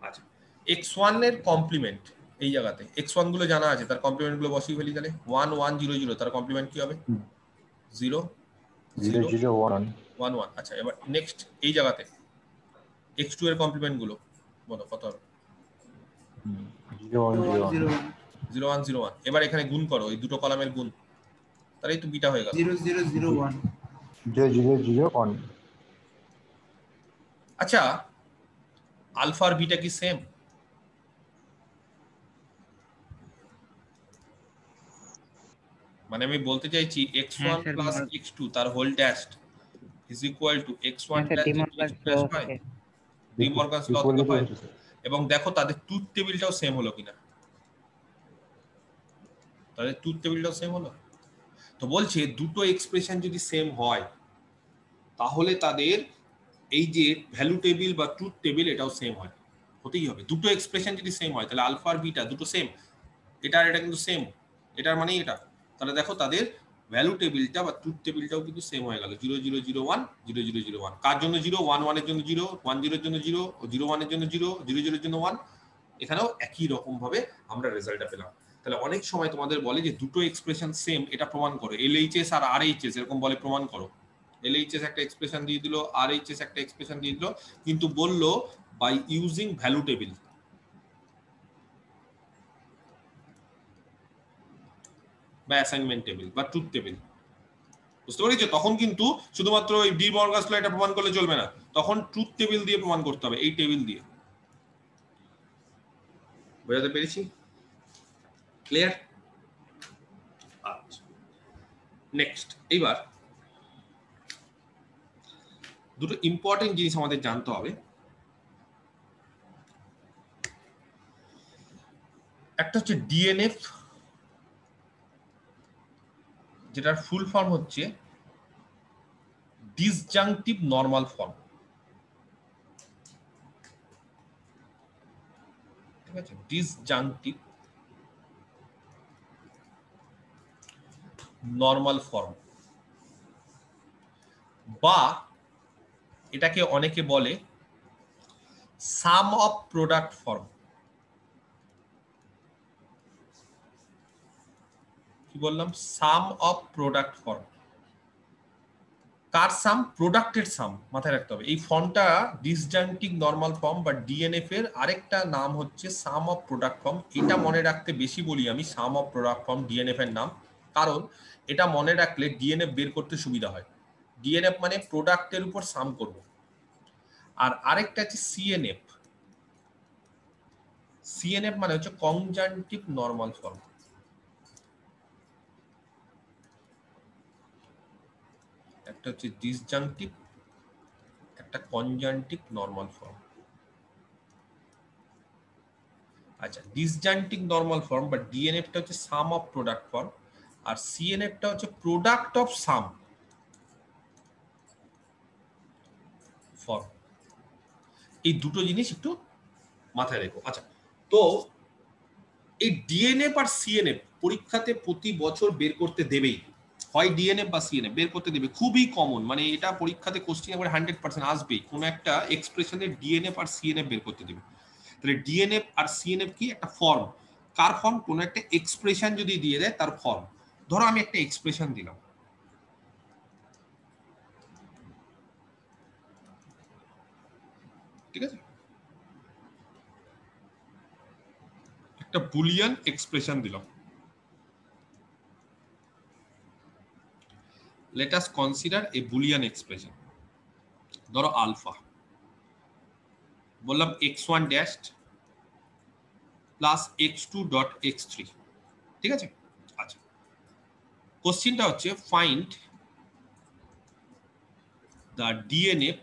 আচ্ছা, x1 এর কমপ্লিমেন্ট এই জায়গাতে x1 গুলো জানা আছে, তার কমপ্লিমেন্ট গুলো বসিয়ে ফেলি। তাহলে 1 1 0 0, তার কমপ্লিমেন্ট কি হবে? 0 0 0 1 1 1। আচ্ছা, এবার নেক্সট এই জায়গাতে x2 এর কমপ্লিমেন্ট গুলো বলো কত হবে? 0 1 0 1 0 1 0 1। এবার এখানে গুণ করো, এই দুটো কলামের গুণ, তাহলেই তো বিটা হয়ে গেল। 0 0 0 1 0 0 0 1। আচ্ছা, আলফা আর বিটা কি সেম? মানে আমি বলতে চাইছি x1 প্লাস x2 তার whole dashed is equal to x1 plus x2 dash by De Morgan's law থেকে পাই। এবং দেখো তাদের ট্রুথ টেবিলটাও সেম হলো কিনা, তাদের ট্রুথ টেবিলটাও সেম হলো। তো বলছে দুটো এক্সপ্রেশন যদি সেম হয় তাহলে তাদের এই যে ভ্যালু টেবিল বা ট্রুথ টেবিল এটাও সেম হয়, হতেই হবে। দুটো এক্সপ্রেশন যদি সেম হয় তাহলে আলফা আর বিটা দুটো সেম, এটা আর এটা কিন্তু সেম, এটার মানে এটা। তাহলে দেখো তাদের ভ্যালু টেবিলটা বা ট্রুথ টেবিলটাও কিন্তু সেম হয়ে গেল, 0 0 0 1 0 0 0 1। কার জন্য 0? 1 1 এর জন্য 0, 1 0 এর জন্য 0, 0 1 এর জন্য 0, 0 0 এর জন্য 1। এখানেও একই রকম ভাবে আমরা রেজাল্টটা পেলাম। তাহলে অনেক সময় তোমাদের বলে যে দুটো এক্সপ্রেশন সেম, এটা প্রমাণ করো। এলএইচএস আর আরএইচএস এরকম বলে প্রমাণ করো। এলএইচএস একটা এক্সপ্রেশন দিয়ে দিল, আরএইচএস একটা এক্সপ্রেশন দিয়ে দিল, কিন্তু বললো বাই ইউজিং ভ্যালু টেবিল। বা অ্যাসাইনমেন্ট টেবিল বা ট্রুথ টেবিল, বুঝতে পেরেছো? তখন কিন্তু শুধুমাত্র এই ডি মর্গানস ল এটা প্রমাণ করলে চলবে না, তখন ট্রুথ টেবিল দিয়ে প্রমাণ করতে হবে, এই টেবিল দিয়ে। বোঝাতে পেরেছি? ক্লিয়ার? আচ্ছা, নেক্সট এইবার দুটো ইম্পর্টেন্ট জিনিস আমাদের জানতে হবে। একটা হচ্ছে ডিএনএফ, যেটার ফুল ফর্ম হচ্ছে ডিসজাংটিভ নরমাল ফর্ম। ঠিক আছে, ডিসজাংটিভ নরমাল ফর্ম, বা এটাকে অনেকে বলে সাম অফ প্রোডাক্ট ফর্ম। কি বললাম? সাম অফ প্রোডাক্ট ফর্ম। কার সাম? প্রোডাক্টের সাম। মাথায় রাখতে হবে এই ফর্মটা ডিসজাংটিভ নরমাল ফর্ম বা ডিএনএফ এর আরেকটা নাম হচ্ছে সাম অফ প্রোডাক্ট ফর্ম। এটা মনে রাখতে বেশি বলি আমি সাম অফ প্রোডাক্ট ফর্ম ডিএনএফ এর নাম, কারণ এটা মনে রাখলে ডিএনএফ বের করতে সুবিধা হয়। ডিএনএফ মানে প্রোডাক্টের উপর সাম করব। আর আরেকটা আছে সিএনএফ। সিএনএফ মানে হচ্ছে কনজাংটিভ নরমাল ফর্ম। একটা হচ্ছে ডিসজাংটিভ, একটা কনজাংটিভ নরমাল ফর্ম। আচ্ছা, ডিসজয়েন্টিং নরমাল ফর্ম বা ডিএনএফ টা হচ্ছে সাম অফ প্রোডাক্ট ফর্ম, আর সিএনএফ টা হচ্ছে প্রোডাক্ট অফ সাম ফর্ম। এই দুটো জিনিস একটু মাথায় রেখো। আচ্ছা, তো এই ডিএনএফ আর সিএনএফ পরীক্ষাতে প্রতি বছর বের করতে দেবেই, হয় ডিএনএফ বা সিএনএফ বের করতে দেবে, খুবই কমন, মানে এটা পরীক্ষাতে কোশ্চেন একবার 100% আসবেই, কোনো একটা এক্সপ্রেশনের ডিএনএফ আর সিএনএফ বের করতে দেবে। তাহলে ডিএনএফ আর সিএনএফ কি? একটা ফর্ম। কার ফর্ম? কোনো একটা এক্সপ্রেশন যদি দিয়ে দেয় তার ফর্ম। ধরো আমি একটা এক্সপ্রেশন দিলাম, ঠিক আছে, একটা বুলিয়ান এক্সপ্রেশন দিলাম, let us consider a boolean expression, ধরো আলফা, বললাম x1 dash plus x2 dot x3, ঠিক আছে। আচ্ছা, কোশ্চেনটা হচ্ছে find the DNF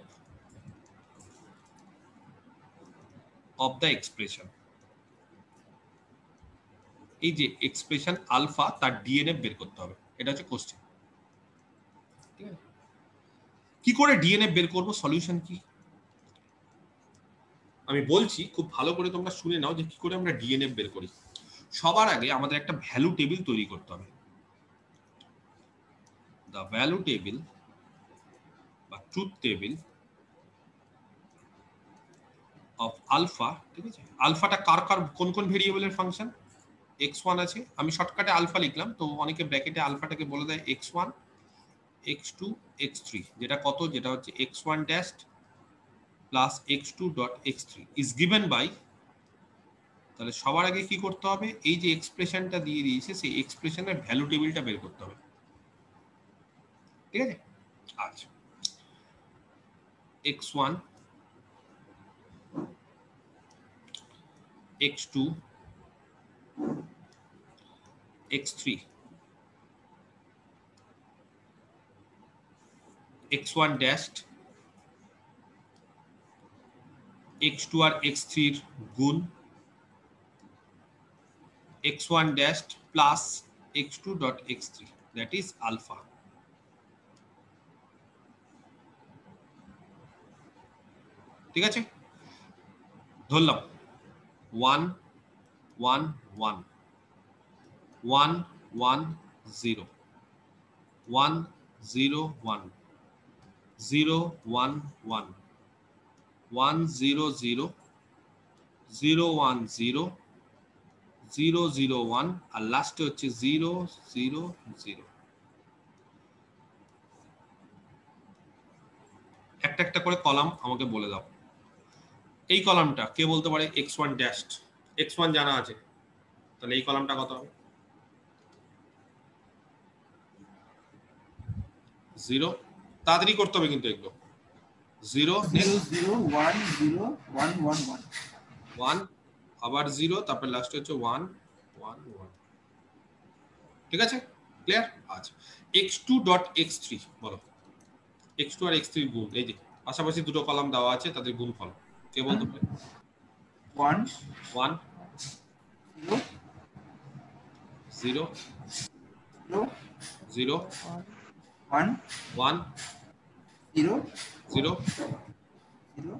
of the expression. এই যে এক্সপ্রেশন আলফা, তার ডিএনএফ বের করতে হবে, এটা হচ্ছে কোশ্চেন। ঠিক আছে, কি করে ডিএনএফ বের করব, সলিউশন কি আমি বলছি, খুব ভালো করে তোমরা শুনে নাও যে কি করে আমরা ডিএনএফ বের করি। সবার আগে আমাদের একটা ভ্যালু টেবিল তৈরি করতে হবে। দ্য ভ্যালু টেবিল বা ট্রুথ টেবিল অফ আলফা, ঠিক আছে। আলফাটা কার কার কোন কোন ভেরিয়েবলের ফাংশন? x1 আছে, আমি শর্টকাটে আলফা লিখলাম, তো অনেকে ব্র্যাকেটে আলফাটাকে বলে দেয় x1 x2 x3, যেটা কত, যেটা হচ্ছে x1 dash plus x2 dot x3 is given by. তাহলে সবার আগে কি করতে হবে, এই যে এক্সপ্রেশনটা দিয়ে দিয়েছে সেই এক্সপ্রেশনের ভ্যালু টেবিলটা বের করতে হবে, ঠিক আছে। আচ্ছা, x1 x2 x3 x1 dash x2 আর x3 এর গুণ x1 dash plus x2 dot x3, that is alpha. ঠিক আছে, ধরলাম 1 1 1 1 1 0 1 0 1 0 1 1 1 0 0 0 1 0 0 0 1 আর লাস্টে হচ্ছে 0 0 0। একটা একটা করে কলাম আমাকে বলে দাও। এই কলামটা কে বলতে পারে? x1 ড্যাশ, x1 জানা আছে, তাহলে এই কলামটা কত হবে? 0, তাড়াতাড়ি করতে হবে কিন্তু এগুলো। 0 0 0 1 0 1 1 1 1 আবার 0, তারপর লাস্টে হচ্ছে 1 1 1। ঠিক আছে, ক্লিয়ার? আচ্ছা, x2 ডট x3 বলো, x2 আর x3 এর গুণ, এই যে পাশাপাশি দুটো কলাম দেওয়া আছে, তাদের গুণফল কে বলতে পারে? 1 1 0 0 0 1 1 0 0 0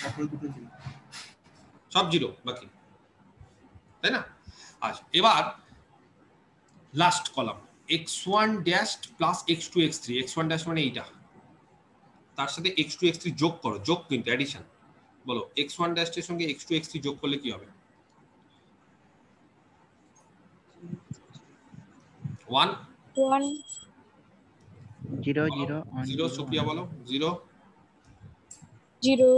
তারপরে দুটো 0, সব 0 বাকি, তাই না? আচ্ছা, এবার last column x1 dash plus x2 x3, x1 dash মানে এইটা, তার সাথে x2 x3 যোগ করো, যোগ কিন্তু অ্যাডিশন। বলো x1 ড্যাশ এর সঙ্গে x2 x3 যোগ করলে কি হবে? 1 1 0 0 0, সুপ্রিয়া বলো 0 0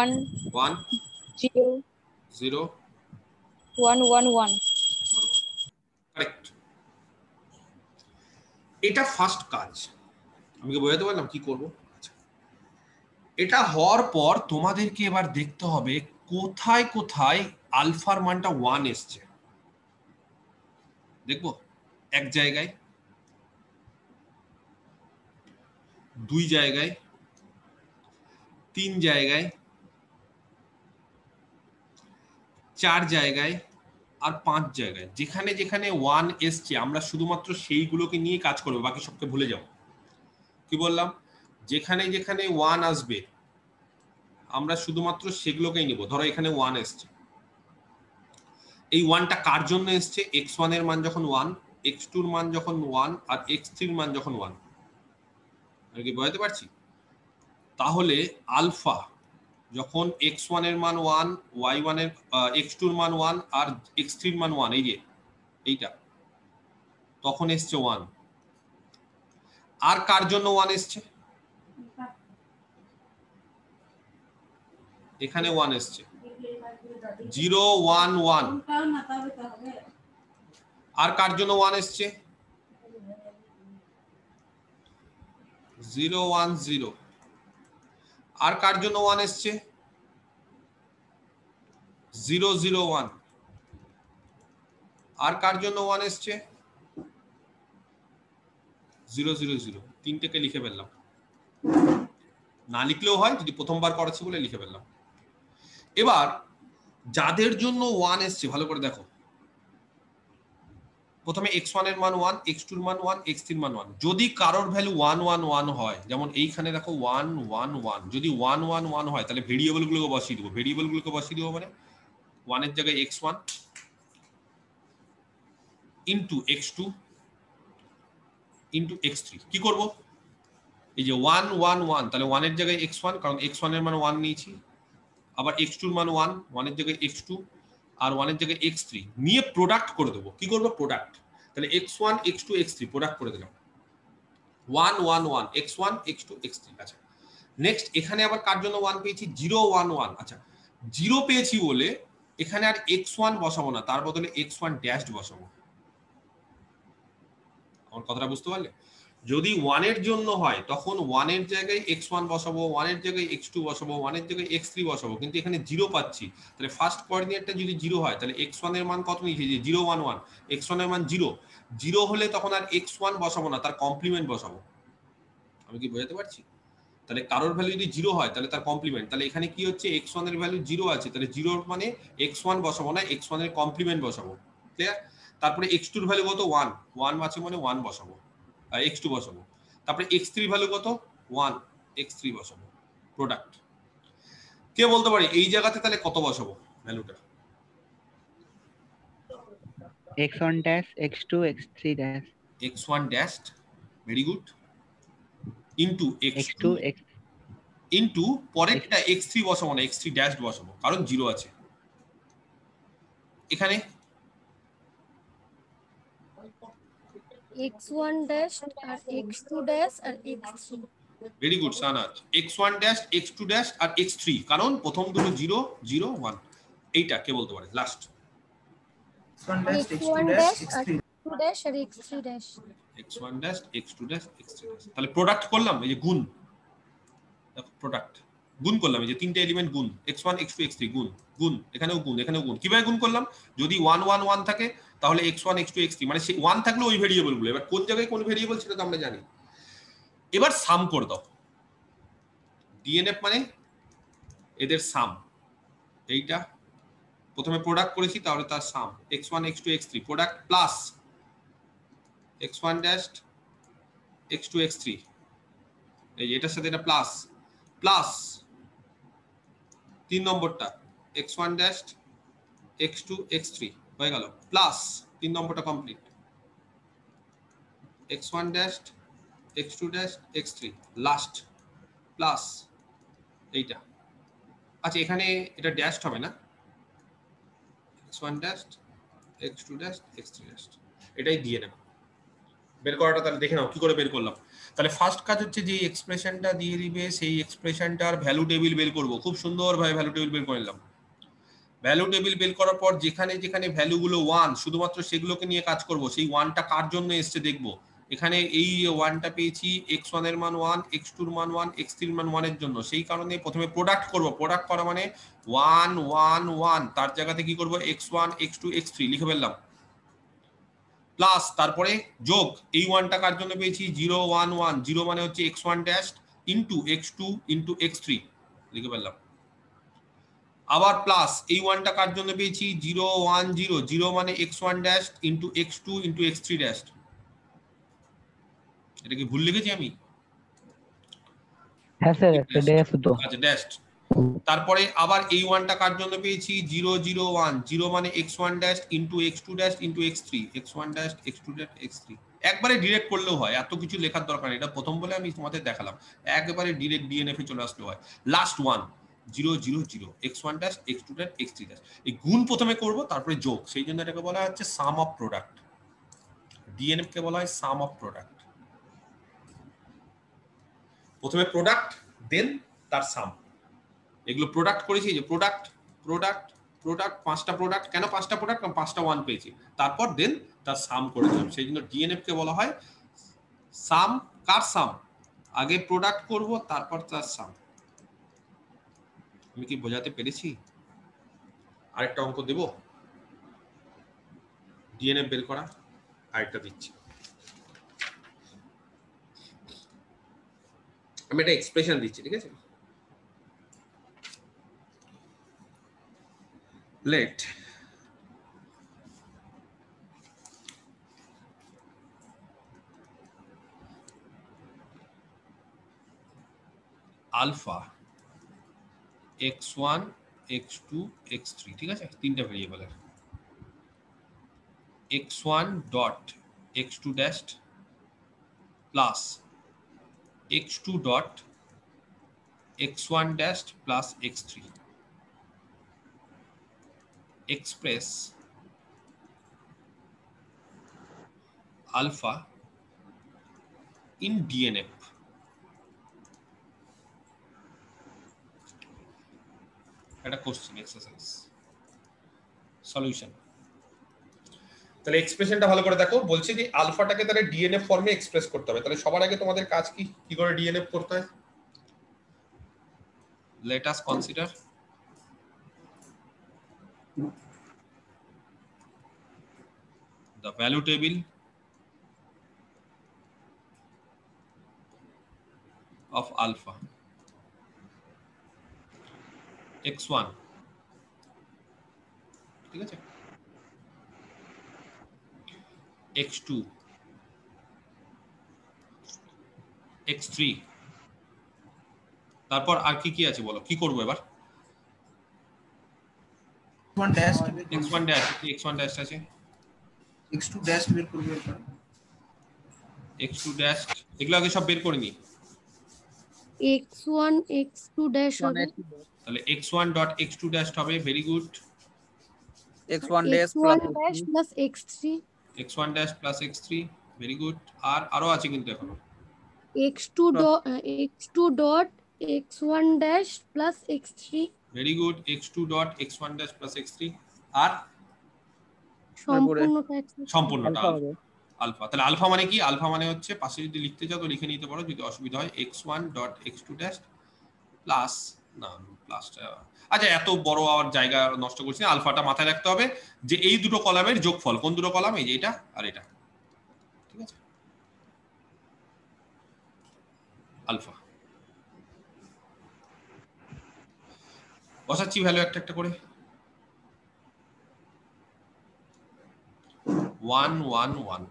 1 1 0 0 1 1 1। কারেক্ট। এটা ফার্স্ট কাজ, আমি কি বোঝাতে পারলাম কি করব? আচ্ছা, এটা হওয়ার পর তোমাদেরকে এবার দেখতে হবে কোথায় কোথায় আলফার মানটা 1 এসছে। দেখবো 1 জায়গায়, 2 জায়গায়, 3 জায়গায়, 4 জায়গায় আর 5 জায়গায় যেখানে যেখানে 1 এসছে আমরা শুধুমাত্র সেইগুলোকে নিয়ে কাজ করব, বাকি সবকে ভুলে যাব। কি বললাম? যেখানে যেখানে 1 আসবে আমরা শুধুমাত্র সেগুলোকেই নিব। ধরো এখানে 1 এসছে, এই 1টা কার জন্য এসছে? x1 এর মান যখন 1, x2 এর মান যখন 1 আর x3 এর মান যখন 1। আমি কি বোঝাতে পারছি? তাহলে আলফা যখন x1 এর মান 1, y1 এর x2 এর মান 1 আর x3 এর মান 1, এই যে এইটা, তখন এসছে 1। আর কার জন্য 1 এসছে? এখানে 1 এসছে, 0 1 1। আর কার জন্য 1 এসছে? 0 1 0। আর কার জন্য 1 এসছে? 0 0 1। আর কার জন্য 1 এসছে? 0 0 0। তিনটেকে লিখে ফেললাম, না লিখলেও হয়, যদি প্রথমবার করাচ্ছি বলে লিখে ফেললাম। এবার যাদের জন্য 1 এসছে ভালো করে দেখো, প্রথমে x1 এর মান 1, x2 এর মান 1, x3 এর মান 1। যদি কারোর ভ্যালু 1 1 1 হয়, যেমন এইখানে দেখো 1 1 1, যদি 1 1 1 হয় তাহলে ভেরিয়েবল গুলোকে বসিয়ে দেবো। ভেরিয়েবল গুলোকে বসিয়ে দেবো মানে 1 এর জায়গায় x1 into x2 into x3। কি করব? এই যে 1 1 1, তাহলে 1 এর জায়গায় x1, কারণ x1 এর মান 1 নিয়েছি, আবার x2 এর মান 1, 1 এর জায়গায় x2 আর 1 এর জায়গায় x3 নিয়ে প্রোডাক্ট করে দেবো। কি করব? প্রোডাক্ট। তাহলে x1 x2 x3 প্রোডাক্ট করে দিলাম, 1 1 1 x1 x2 x3। আচ্ছা, নেক্সট এখানে আবার কার জন্য 1 পেয়েছি? 0 1 1। আচ্ছা, 0 পেয়েছি বলে এখানে আর x1 বসাবো না, তার বদলে x1 ড্যাশড বসাবো। আমার কথাটা বুঝতে পারলে? যদি 1 এর জন্য হয় তখন 1 এর জায়গায় x1 বসাবো, 1 এর জায়গায় x2 বসাবো, 1 এর জায়গায় x3 বসাবো, কিন্তু এখানে 0 পাচ্ছি। তাহলে ফার্স্ট কোঅর্ডিনেটটা যদি 0 হয় তাহলে x1 এর মান কত নিয়েছি? যে 0 1 1, x1 এর মান 0। 0 হলে তখন আর x1 বসাবো না, তার কমপ্লিমেন্ট বসাবো। আমি কি বোঝাতে পারছি? তাহলে কারোর ভ্যালু যদি 0 হয় তাহলে তার কমপ্লিমেন্ট। তাহলে এখানে কি হচ্ছে? x1 এর ভ্যালু 0 আছে, তাহলে 0 মানে x1 বসাবো না, x1 এর কমপ্লিমেন্ট বসাবো। ক্লিয়ার? তারপরে x2 এর ভ্যালু কত? 1 1 আছে মানে 1 বসাবো, আর x2 বসাবো। তারপরে x3 ভ্যালু কত? 1, x3 বসাবো, প্রোডাক্ট। কে বলতে পারে এই জায়গাতে তাহলে কত বসাবো ভ্যালুটা? x1 dash x2 x3 dash x1 dash, very good, into x2 x2 into পরেরটা x3 বসাবো না, x3 ড্যাশ বসাবো, কারণ 0 আছে এখানে। x1 dash আর x2 dash আর x3। Very good Sanat, x1 dash x2 dash আর x3, কারণ প্রথম দুটো 0 0 1। এইটা কে বলতে পারে? Last x1 dash x1 x2 dash dash আর x3 x2 dash আর x3 dash। x1 dash x2 dash x3 dash. তাহলে প্রোডাক্ট করলাম, এই যে গুণ, দেখো প্রোডাক্ট গুণ করলাম, এই যে তিনটে এলিমেন্ট গুণ, x1 x2 x3 গুণ গুণ, এখানেও গুণ এখানেও গুণ। কিভাবে গুণ করলাম? যদি 1 1 1 থাকে তাহলে x1 x2 x3, মানে সেই 1 থাকলে ওই ভেরিয়েবল গুলো, এবার কোন জায়গায় কোন ভেরিয়েবল সেটা তো আমরা জানি। এবার সাম করে দাও, ডিএনএফ মানে এদের সাম। এইটা প্রথমে প্রোডাক্ট করেছি, তাহলে তার সাম x1 x2 x3 product plus x1 dash x2 x3, এই এটার সাথে এটা প্লাস প্লাস 3 নম্বরটা x1 ড্যাশ x2 x3 হয়ে গেল, প্লাস 3 নম্বরটা complete x1 dash x2 dash x3 last plus এইটা। আচ্ছা, এখানে এটা ড্যাশ হবে না, x1 dash x2 dash x3 dash, এটাই দিয়ে নেব। বের করাটা তাহলে দেখে নাও কি করে বের করলাম। তাহলে ফার্স্ট কাজ হচ্ছে যে এক্সপ্রেশনটা দিয়ে দিবে, সেই এক্সপ্রেশনটার ভ্যালু টেবিল বের করব। খুব সুন্দরভাবে ভ্যালু টেবিল বের করে নিলাম। ভ্যালু টেবিল বের করার পর যেখানে যেখানে ভ্যালুগুলো 1, শুধুমাত্র সেগুলোকে নিয়ে কাজ করব। সেই 1টা কার জন্য এসছে দেখব। এখানে এই 1টা পেয়েছি x1 এর মান 1, x2 এর মান 1, x3 এর মান 1 এর জন্য। সেই কারণে প্রথমে প্রোডাক্ট করব। প্রোডাক্ট করা মানে 1 1 1, তার জায়গাতে কি করব? x1 x2 x3 লিখে ফেললাম, প্লাস তারপরে যোগ এই 1টা কার জন্য পেয়েছি? 0 1 1, 0 মানে হচ্ছে x1 dash into x2 into x3 লিখে ফেললাম, আবার প্লাস এই ওয়ানটা কার জন্য পেয়েছি 0 1 0 0 মানে x1 dash into x2 into x3 dash. এটা কি ভুল লিখেছি আমি? হ্যাঁ স্যার একটা ড্যাশ তো। আচ্ছা ড্যাশ। তারপরে আবার এই ওয়ানটা কার জন্য পেয়েছি 0 0 1 0 মানে x1 dash into x2 dash into x3 x1 dash x2 dash x3। একবারে ডিরেক্ট করলেও হয়, এত কিছু লেখার দরকার নেই, এটা প্রথম বলে আমি তোমাদের দেখালাম। একবারে ডিরেক্ট ডিএনএফ এ চলে আসলেও হয়। Last one 0 0 0 x1 dash x2 dash x3 dash. এই গুণ প্রথমে করব তারপরে যোগ, সেই জন্য এটাকে বলা হচ্ছে সাম অফ প্রোডাক্ট। ডিএনএফ কে বলা হয় সাম অফ প্রোডাক্ট। প্রথমে প্রোডাক্ট দেন তার সাম। এগুলো প্রোডাক্ট করেছি, যে প্রোডাক্ট প্রোডাক্ট প্রোডাক্ট, 5টা প্রোডাক্ট। কেন 5টা প্রোডাক্ট? কারণ 5টা ওয়ান পেয়েছি, তারপর দেন তার সাম করে দিলাম। সেই জন্য ডিএনএফ কে বলা হয় সাম। কার সাম? আগে প্রোডাক্ট করব তারপর তার সাম। আমি কি বোঝাতে পেরেছি? আরেকটা অঙ্ক দেব, ডিএনএফ বের করা, আরেকটা দিচ্ছি। আমি একটা এক্সপ্রেশন দিচ্ছি, ঠিক আছে? let alpha x1 x2 x3, ঠিক আছে? তিনটা ভেরিয়েবলের x1 dot x2 dash plus x2 dot x1 dash plus x3 express alpha in DNF. একটা কোশ্চেন এক্সারসাইজ সলিউশন। তাহলে এক্সপ্রেশনটা ভালো করে দেখো, বলছে যে আলফাটাকে তাহলে ডিএনএফ ফর্মে এক্সপ্রেস করতে হবে। তাহলে সবার আগে তোমাদের কাজ কি, কি করে ডিএনএফ করতে হয়? Let us consider the value table of alpha x1, ঠিক আছে, x2 x3, তারপর আর কি কি আছে বলো, কি করব এবার? x1 dash x1 dash, x1 dash আছে, x2 ড্যাশ বের করব, x2 ড্যাশ, এগুলো আগে সব বের করে নি। x1 x2 ড্যাশ হবে, তাহলে x1 ডট x2 ড্যাশ হবে, very good. x1 dash plus x3, x1 dash plus x3, very good. আর আরো আছে কিন্তু এখনো, x2 dot x1 dash plus x3, very good, x2 dot x1 dash plus x3। আর সম্পূর্ণটা আলফা। তাহলে alpha মানে কি? আলফা মানে হচ্ছে, পাশে যদি লিখতে চাও তো লিখে নিতে পারো, যদি অসুবিধা হয়, x1 dot x2 dash plus, না প্লাসটা, আচ্ছা এত বড় আর জায়গা নষ্ট করছি না, আলফাটা মাথায় রাখতে হবে যে এই দুটো কলামের যোগফল। কোন দুটো কলাম? এই যে এটা আর এটা, ঠিক আছে, আলফা। বসাচ্ছি ভ্যালু একটা একটা করে, 1 1 1।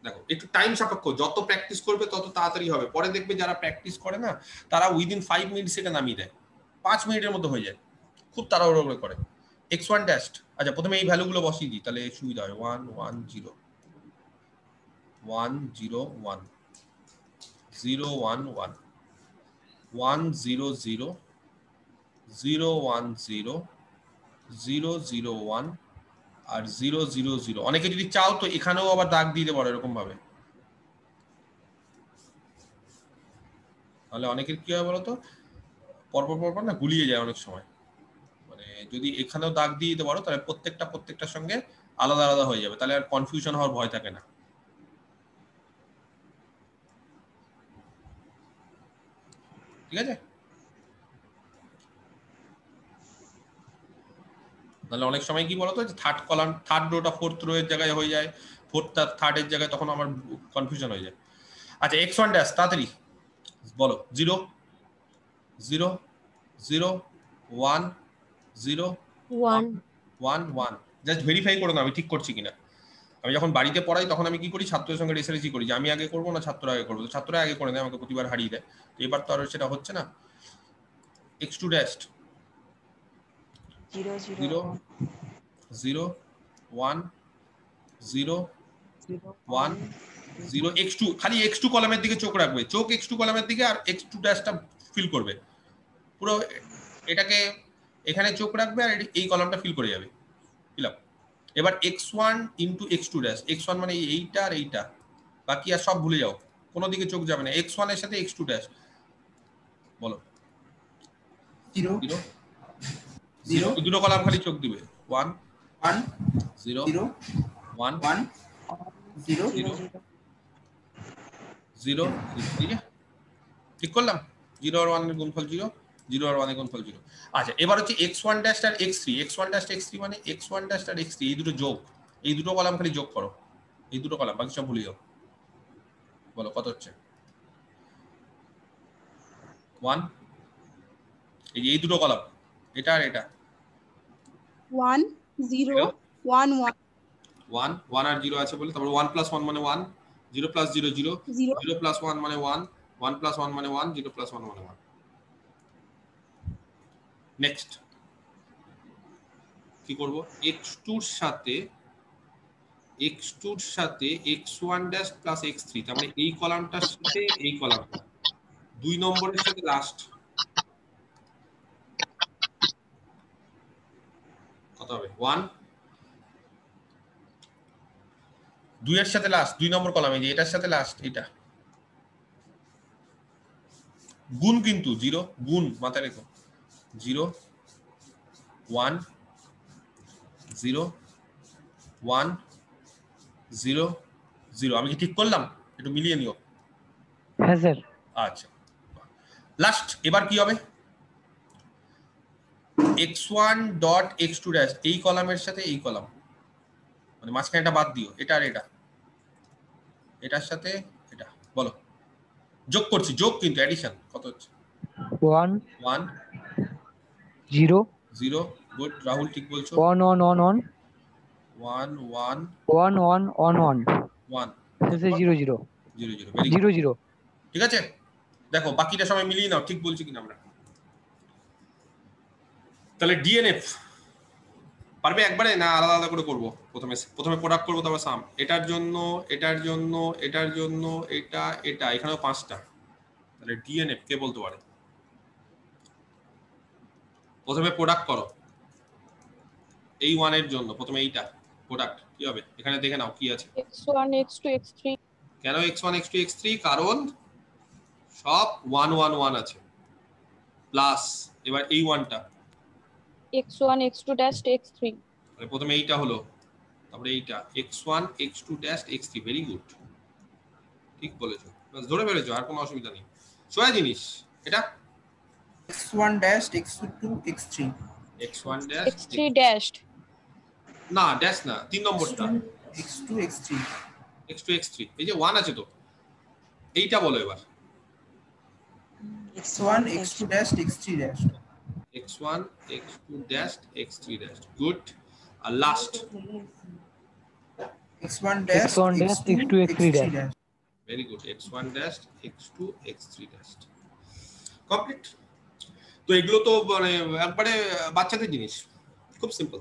দেখো একটু টাইম সাপেক্ষ, যত প্র্যাকটিস করবে তত তাড়াতাড়ি হবে। পরে দেখবে যারা প্র্যাকটিস করে না, তারা উইদিন 5 মিনিট সেটা নামিয়ে দেয়, 5 মিনিটের মধ্যে হয়ে যায়, খুব তাড়াহুড়ো করে। x1 ড্যাশ, আচ্ছা প্রথমে এই ভ্যালুগুলো বসিয়ে দিই, তাহলে সুবিধা হয়। 1 1 0 1 0 1 0 1 1 1 0 0 0 1 0 0 0 1 আর 0 0 0। অনেকে যদি চাও তো এখানেও আবার দাগ দিয়ে দিতে পারো এরকম ভাবে, তাহলে অনেকের কি হয় বলতো, পরপর পরপর না গুলিয়ে যায় অনেক সময়। মানে যদি এখানেও দাগ দিয়ে দিতে পারো তাহলে প্রত্যেকটার সঙ্গে আলাদা আলাদা হয়ে যাবে, তাহলে আর কনফিউশন হওয়ার ভয় থাকে না। ঠিক আছে, তাহলে অনেক সময় কি বলতো, যে থার্ড কলাম, থার্ড রোটা ফোর্থ রো এর জায়গায় হয়ে যায়, ফোর্থ থার্ড এর জায়গায়, তখন আমার কনফিউশন হয়ে যায়। আচ্ছা x1 ড্যাশ, তাড়াতাড়ি বলো, 0 0 0 1 0 1 1 1 জাস্ট ভেরিফাই করে না আমি ঠিক করছি কিনা। আমি যখন বাড়িতে পড়াই তখন আমি কি করি, ছাত্রের সঙ্গে রেসারেসি করি যে আমি আগে করবো না ছাত্ররা আগে করবো, ছাত্ররা আগে করে নেয়, আমাকে প্রতিবার হারিয়ে দেয়। তো এবার তো আর সেটা হচ্ছে না। x2 ড্যাশ 0 0 0 1 0 1 0 x2, খালি x2 কলামের দিকে চোখ রাখবে, চোখ x2 কলামের দিকে, আর x2 ড্যাশটা ফিল করবে পুরো এটাকে, এখানে চোখ রাখবে আর এই কলামটা ফিল করে যাবে, ফিল আপ। এবার x1 into x2 dash, x1 মানে এইটা আর এইটা, বাকি আর সব ভুলে যাও, কোনো দিকে চোখ যাবে না, x1 এর সাথে x2 ড্যাশ বলো। 0 0 0 দুটো কলাম খালি চোখ দিবে, 1 1 0 0 1 1 0 0 0 ঠিক আছে, ঠিক করলাম। 0 আর 1 এর গুণফল 0, 0 আর 1 এর গুণফল 0। আচ্ছা এবার হচ্ছে x1 ড্যাশ আর x3, x1 ড্যাশ x3 মানে x1 ড্যাশ আর x3 এই দুটো যোগ, এই দুটো কলাম খালি যোগ করো, এই দুটো কলাম, বাকি সব ভুলে যাও। বলো কত হচ্ছে? 1, এই দুটো কলাম, এটা আর এটা, 1 0 1 1 1 1 আর 0 আছে বলে, তারপর 1 প্লাস 1 মানে 1, 0 প্লাস 0 0, 0 প্লাস 1 মানে 1, 1 প্লাস 1 মানে 1, 0 প্লাস 1 মানে 1। নেক্সট কি করব, x2 এর সাথে x1 ড্যাশ প্লাস x3, তার মানে এই কলামটার সাথে এই কলামটা, 2 নম্বরের সাথে লাস্ট কত হবে, 1 2 এর সাথে লাস্ট 2 নম্বর কলামে, যে এটার সাথে লাস্ট এটা, গুণ কিন্তু 0 গুণ মাথায় রেখো, 0 1 0 1 0 0। আমি কি ঠিক করলাম? একটু মিলিয়ে নিও। হ্যাঁ স্যার। আচ্ছা লাস্ট এবার কি হবে, x1 ডট x2 ড্যাশ এই কলামের সাথে এই কলাম, মানে মাঝখানে এটা বাদ দিও, এটা আর এটা, এটার সাথে এটা, বলো যোগ করছি, যোগ কিন্তু অ্যাডিশন, কত হচ্ছে? 1 1 0 0, গুড রাহুল ঠিক বলছো, 1 1 1 1 1 1 1 1 1 1 1 শেষে 0 0 0 0, ভেরি 0 0। ঠিক আছে, দেখো বাকিটা সবাই মিলিয়ে নাও, ঠিক বলছি কিনা আমরা। তাহলে ডিএনএফ পারবে একবারে না আলাদা আলাদা করে করব? প্রথমে প্রোডাক্ট করব, তারপর সাম, এটার জন্য এটার জন্য এটার জন্য এটা এটা, এখানেও 5টা। তাহলে ডিএনএফ কে বলতে পারে? প্রথমে প্রোডাক্ট করো, এই 1 এর জন্য প্রথমে এইটা প্রোডাক্ট কি হবে, এখানে দেখে নাও কি আছে, x1 x2 x3। কেন x1 x2 x3? কারণ সব 1 1 1 আছে, প্লাস এবার এই 1টা x1 x2 dash x3। তাহলে প্রথমে এইটা হলো, তারপরে এইটা x1 x2 dash x3, very good, ঠিক বলেছো, বাস ধরে ফেলেছো, আর কোনো অসুবিধা নেই, সোজা জিনিস এটা। x1 dash x2 x3 x1 dash x3 dash না, ড্যাশ না, 3 নম্বরটা x2 x3 x2 x3, এই যে 1 আছে তো, এইটা বলো এবার, x1 x2 dash x3 dash, x1 x2 dash x3 dash, good. আর last x1 dash x2 x3 dash, very good, x1 dash x2 x3 dash, complete. তো এগুলো তো মানে একবারে বাচ্চাদের জিনিস, খুব সিম্পল।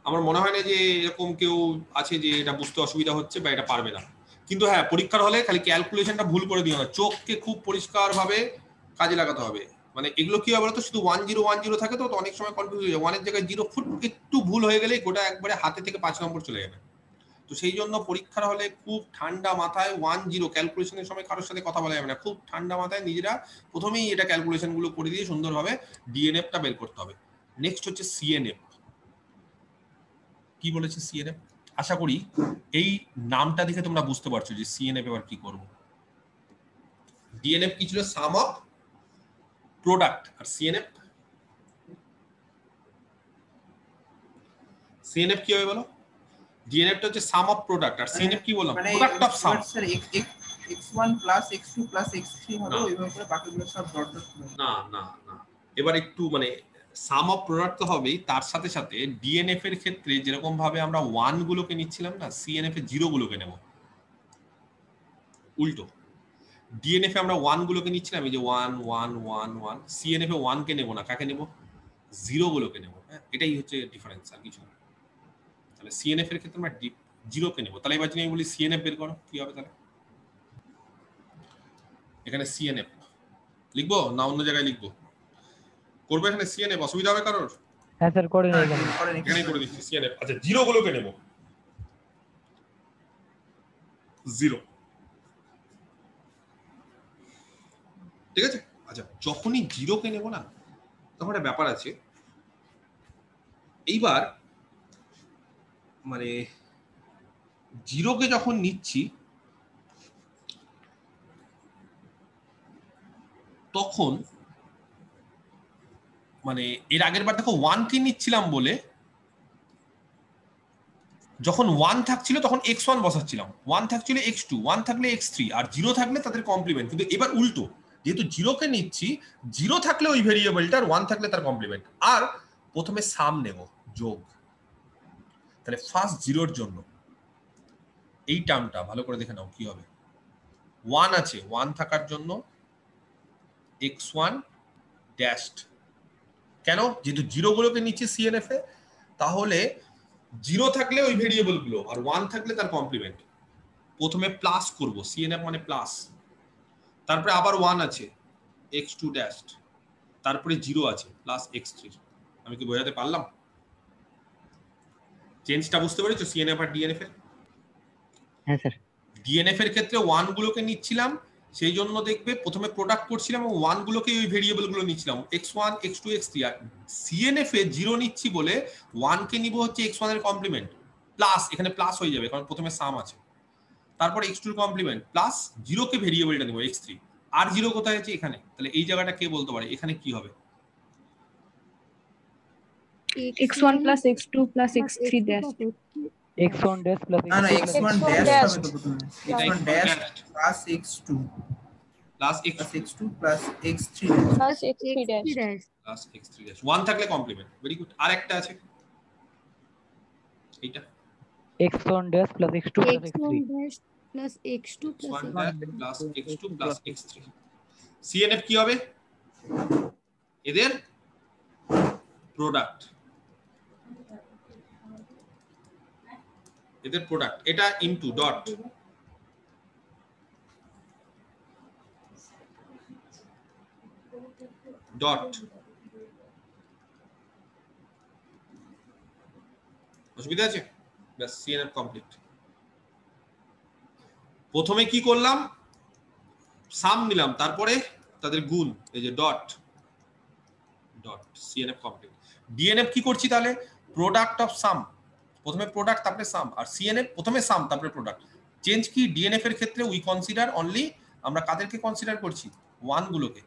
আমার মনে হয় না যে এরকম কেউ আছে যে এটা বুঝতে অসুবিধা হচ্ছে বা এটা পারবে না। কিন্তু হ্যাঁ, পরীক্ষার হলে খালি ক্যালকুলেশনটা ভুল করে দিও না, চোখকে খুব পরিষ্কারভাবে কাজে লাগাতে হবে। মানে এগুলো কি হবে বলতো, শুধু 1 0 1 0 থাকে তো অনেক সময় কনফিউজ হয়ে যায়, 1 এর জায়গায় 0 ফুট একটু ভুল হয়ে গেলে গোটা একবারে হাতে থেকে 5 নম্বর চলে যাবে। তো সেই জন্য পরীক্ষার হলে খুব ঠান্ডা মাথায় 1 0 ক্যালকুলেশনের সময় কারোর সাথে কথা বলা যাবে না, খুব ঠান্ডা মাথায় নিজেরা প্রথমেই এটা ক্যালকুলেশন গুলো করে দিয়ে সুন্দরভাবে ডিএনএফটা বের করতে হবে। নেক্সট হচ্ছে সিএনএফ। কি বলেছে সিএনএফ? আশা করি এই নামটা দেখে তোমরা বুঝতে পারছো যে সিএনএফ এবার কি করব। ডিএনএফ কি ছিল? সাম অফ প্রোডাক্ট। আর সিএনএফ কি হবে বলো? ডিএনএফ টা হচ্ছে sum of product, R CNF কি বললাম? Product of some. Sir x1 plus x2 plus x3 হলো, এইভাবে করে বাকিগুলো সব ডট ডট। না না না, এবার একটু মানে সাম অফ প্রোডাক্ট তো হবেই, তার সাথে সাথে ডিএনএফ এর ক্ষেত্রে যেরকম ভাবে আমরা 1 গুলোকে নিচ্ছিলাম না, সিএনএফ এর 0 গুলোকে নেব। উল্টো, ডিএনএফ এ আমরা 1 গুলোকে নিচ্ছিলাম, এই যে 1 1 1 1, সিএনএফ এ 1 কে নেব না, কাকে নেব? 0 গুলোকে নেব। হ্যাঁ, এটাই হচ্ছে ডিফারেন্স, আর কিছু না। তাহলে সিএনএফ এর ক্ষেত্রে আমরা 0 কে নেব। তাহলে এবার যদি আমি বলি সিএনএফ বের করো, কি হবে তাহলে? এখানে সিএনএফ লিখবো না অন্য জায়গায় লিখবো? করবে এখানে সিএনএফ, অসুবিধা হবে কারোর? হ্যাঁ স্যার করে নিন, এখানেই করে দিচ্ছি সিএনএফ। আচ্ছা 0 গুলোকে নেব, 0, ঠিক আছে। আচ্ছা যখনই 0 কে নেব না, তখন একটা ব্যাপার আছে। এইবার মানে 0 কে যখন নিচ্ছি তখন মানে এর আগের বার দেখো 1 কে নিচ্ছিলাম বলে যখন 1 থাকছিল তখন x1 বসাচ্ছিলাম, 1 থাকছিল x2, 1 থাকলে x3, আর 0 থাকলে তাদের কমপ্লিমেন্ট। কিন্তু এবার উল্টো, যেহেতু 0 কে নিচ্ছি, 0 থাকলে ওই ভেরিয়েবলটার, 1 থাকলে তার কমপ্লিমেন্ট। আর প্রথমে সাম নেব, যোগ। তাহলে ফার্স্ট 0 এর জন্য এই টার্মটা ভালো করে দেখে নাও কি হবে। 1 আছে, 1 থাকার জন্য x1 ড্যাশড। কেন? যেহেতু 0 গুলোকে নিচ্ছি সিএনএফ এ, তাহলে 0 থাকলে ওই ভেরিয়েবল গুলো, আর 1 থাকলে তার কমপ্লিমেন্ট। প্রথমে প্লাস করব, সিএনএফ মানে প্লাস, তারপরে আবার 1 আছে x2 ড্যাশড, তারপরে 0 আছে প্লাস x3। আমি কি বোঝাতে পারলাম? চেঞ্জটা বুঝতে পেরেছো সিএনএফ আর ডিএনএফ এর? হ্যাঁ স্যার। ডিএনএফ এর ক্ষেত্রে 1 গুলোকে নিচ্ছিলাম, সেই জন্য দেখবে প্রথমে প্রোডাক্ট করছিলাম এবং 1 গুলোকে ওই ভেরিয়েবল গুলো নিচ্ছিলাম, x1 x2 x3। আর সিএনএফ এ 0 নিচ্ছি বলে 1 কে নিব হচ্ছে x1 এর কমপ্লিমেন্ট, প্লাস এখানে প্লাস হয়ে যাবে কারণ প্রথমে সাম আছে, তারপর x2 এর কমপ্লিমেন্ট প্লাস 0 কে ভেরিয়েবলটা নিব x3। আর 0 কোথায় আছে? এখানে। তাহলে এই জায়গাটা কে বলতে পারে এখানে কি হবে? x1 plus x2 plus x3 dash. x1 dash plus না না x1 x1 ড্যাশ হবে তো প্রথমে, x1 dash plus x2 plus x2 plus x3 plus x3 dash. Plus x3 dash. 1 থাকলে কমপ্লিমেন্ট। Very good. আর একটা আছে এইটা, x1 dash plus x2 plus x3 plus x2 plus x1 dash plus x2 plus x3। CNF কি হবে? এদের product, এদের product. এটা into dot, dot. অসুবিধা আছে? ব্যাস, সিএনএফ কমপ্লিট। প্রথমে কি করলাম? সাম নিলাম, তারপরে তাদের গুণ, এই যে ডট ডট, সিএনএফ কমপ্লিট। ডিএনএফ কি করছি তাহলে? প্রোডাক্ট অফ সাম, প্রথমে প্রোডাক্ট তারপরে সাম, আর সিএনএফ প্রথমে সাম তারপরে প্রোডাক্ট। চেঞ্জ কি? ডিএনএফ এর ক্ষেত্রে উই কনসিডার অনলি, আমরা কাদেরকে কনসিডার করছি? 1 গুলোকে।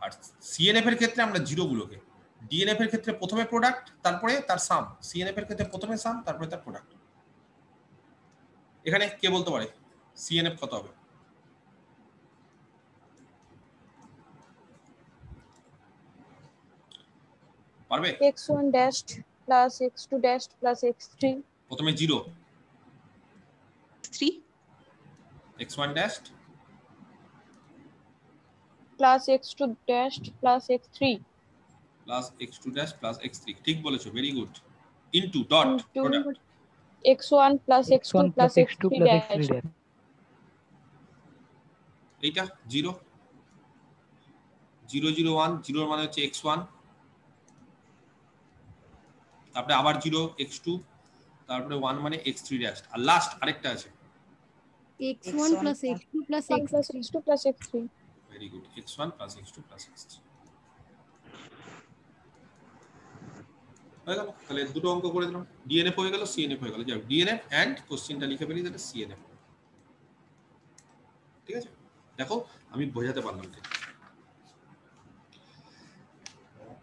আর সিএনএফ এর ক্ষেত্রে আমরা 0 গুলোকে। ডিএনএফ এর ক্ষেত্রে প্রথমে প্রোডাক্ট তারপরে তার সাম, সিএনএফ এর ক্ষেত্রে প্রথমে সাম তারপরে তার প্রোডাক্ট। এখানে কে বলতে পারে সিএনএফ কত হবে? পারবে? x1 dashed plus x2 dashed plus x3 প্রথমে 0, 3 x1 dashed plus x2 dashed plus x3 plus x2 dash plus x3। ঠিক বলেছো, very good. Into dot product, x1 plus x2 plus x3 dash. এইটা 0 0 0 1, 0 এর মানে হচ্ছে x1, তারপরে আবার 0 x2, তারপরে 1 মানে x3 ড্যাশ। আর লাস্ট আরেকটা আছে x1 plus x2 plus x1 plus x2 plus x3. Very good, x1 plus x2 plus x3 হয়ে গেল। তাহলে দুটো অঙ্ক করে দিলাম, ডিএনএফ হয়ে গেল, সিএনএফ হয়ে গেল। যাও ডিএনএফ এন্ড কোশ্চেনটা লিখে ফেলি, তাহলে সিএনএফ। ঠিক আছে, দেখো আমি বোঝাতে পারলাম না।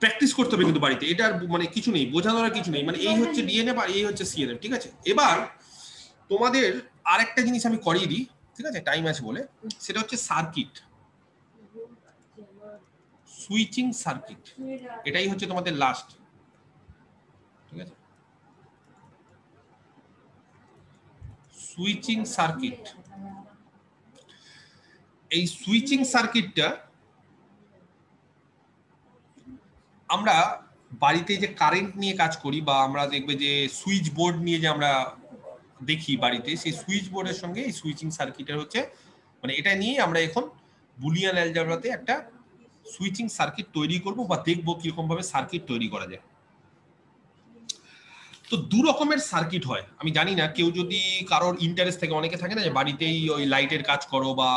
প্র্যাকটিস করতে হবে কিন্তু বাড়িতে, এটার মানে কিছু নেই, বোঝানোর কিছু নেই। মানে এই হচ্ছে ডিএনএফ আর এই হচ্ছে সিএনএফ। ঠিক আছে, এবার তোমাদের আরেকটা জিনিস আমি করিয়ে দিই, ঠিক আছে, টাইম আছে বলে। সেটা হচ্ছে সার্কিট। সুইচিং সার্কিট, এটাই হচ্ছে তোমাদের লাস্ট। ঠিক আছে, সুইচিং সার্কিট। এই সুইচিং সার্কিটটা আমরা বাড়িতে যে কারেন্ট নিয়ে কাজ করি বা আমরা দেখবে যে সুইচ বোর্ড নিয়ে যে আমরা দেখি বাড়িতে, সেই সুইচ বোর্ডের সঙ্গে এই সুইচিং সার্কিটের হচ্ছে মানে এটা নিয়ে আমরা এখন বুলিয়ান অ্যালজেব্রাতে একটা সুইচিং সার্কিট তৈরি করব বা দেখব কিরকম ভাবে সার্কিট তৈরি করা যায়। তো দু রকমের সার্কিট হয়, আমি জানি না কেউ যদি কারোর ইন্টারেস্ট থাকে, অনেকে থাকে না যে বাড়িতেই ওই লাইটের কাজ করো বা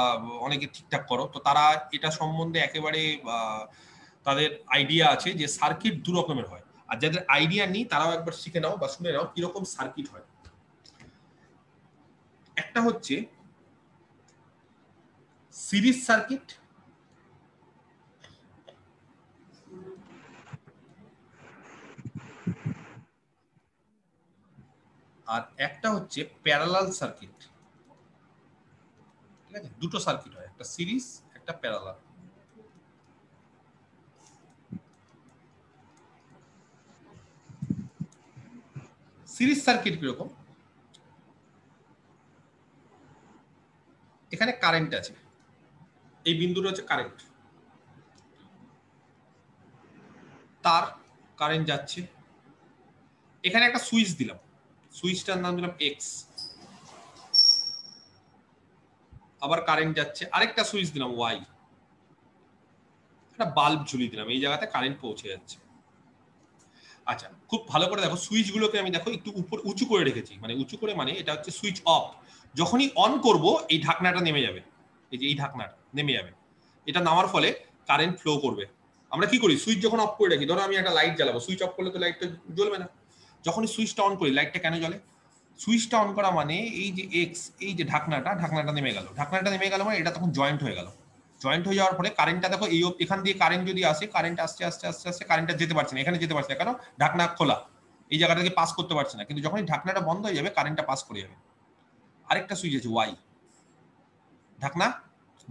অনেকে ঠিকঠাক করো, তো তারা এটা সম্বন্ধে একেবারে তাদের আইডিয়া আছে যে সার্কিট দু রকমের হয়। আর যাদের আইডিয়া নেই তারাও একবার শিখে নাও বা শুনে নাও কিরকম সার্কিট হয়। একটা হচ্ছে সিরিজ সার্কিট, আর একটা হচ্ছে প্যারালাল সার্কিট। ঠিক আছে, দুটো সার্কিট হয়, একটা সিরিজ একটা প্যারালাল। সিরিজ সার্কিট কিরকম, এখানে কারেন্ট আছে, এই বিন্দুটা হচ্ছে কারেন্ট, তার কারেন্ট যাচ্ছে, এখানে একটা সুইচ দিলাম, সুইচটার নাম দিলাম এক্স, আবার কারেন্ট যাচ্ছে, আরেকটা সুইচ দিলাম ওয়াই, একটা বাল্ব ঝুলিয়ে দিলাম, এই জায়গাতে কারেন্ট পৌঁছে যাচ্ছে। আচ্ছা, খুব ভালো করে দেখো, সুইচ গুলোকে আমি দেখো একটু উপর উঁচু করে রেখেছি, মানে উঁচু করে মানে এটা হচ্ছে সুইচ অফ। যখনই অন করব এই ঢাকনাটা নেমে যাবে, এই যে এই ঢাকনাটা নেমে যাবে, এটা নামার ফলে কারেন্ট ফ্লো করবে। আমরা কি করি, সুইচ যখন অফ করে রাখি, ধরো আমি একটা লাইট জ্বালাবো, সুইচ অফ করলে তো লাইটটা জ্বলবে না, যখনই সুইচটা অন করি লাইটটা কেন জ্বলে, সুইচটা অন করা মানে এই যে এক্স, এই যে ঢাকনাটা নেমে গেল, ঢাকনাটা নেমে গেল মানে এটা তখন জয়েন্ট হয়ে গেল, জয়েন্ট হয়ে যাওয়ার ফলে কারেন্টটা দেখো এই এখান দিয়ে কারেন্ট যদি আসে, কারেন্ট আস্তে আস্তে আস্তে আস্তে কারেন্টটা যেতে পারছে না, এখানে যেতে পারছে না, কারণ ঢাকনা খোলা, এই জায়গাটা থেকে পাস করতে পারছে না, কিন্তু যখনই ঢাকনাটা বন্ধ হয়ে যাবে কারেন্টটা পাস করে যাবে। আরেকটা সুইচ আছে ওয়াই, ঢাকনা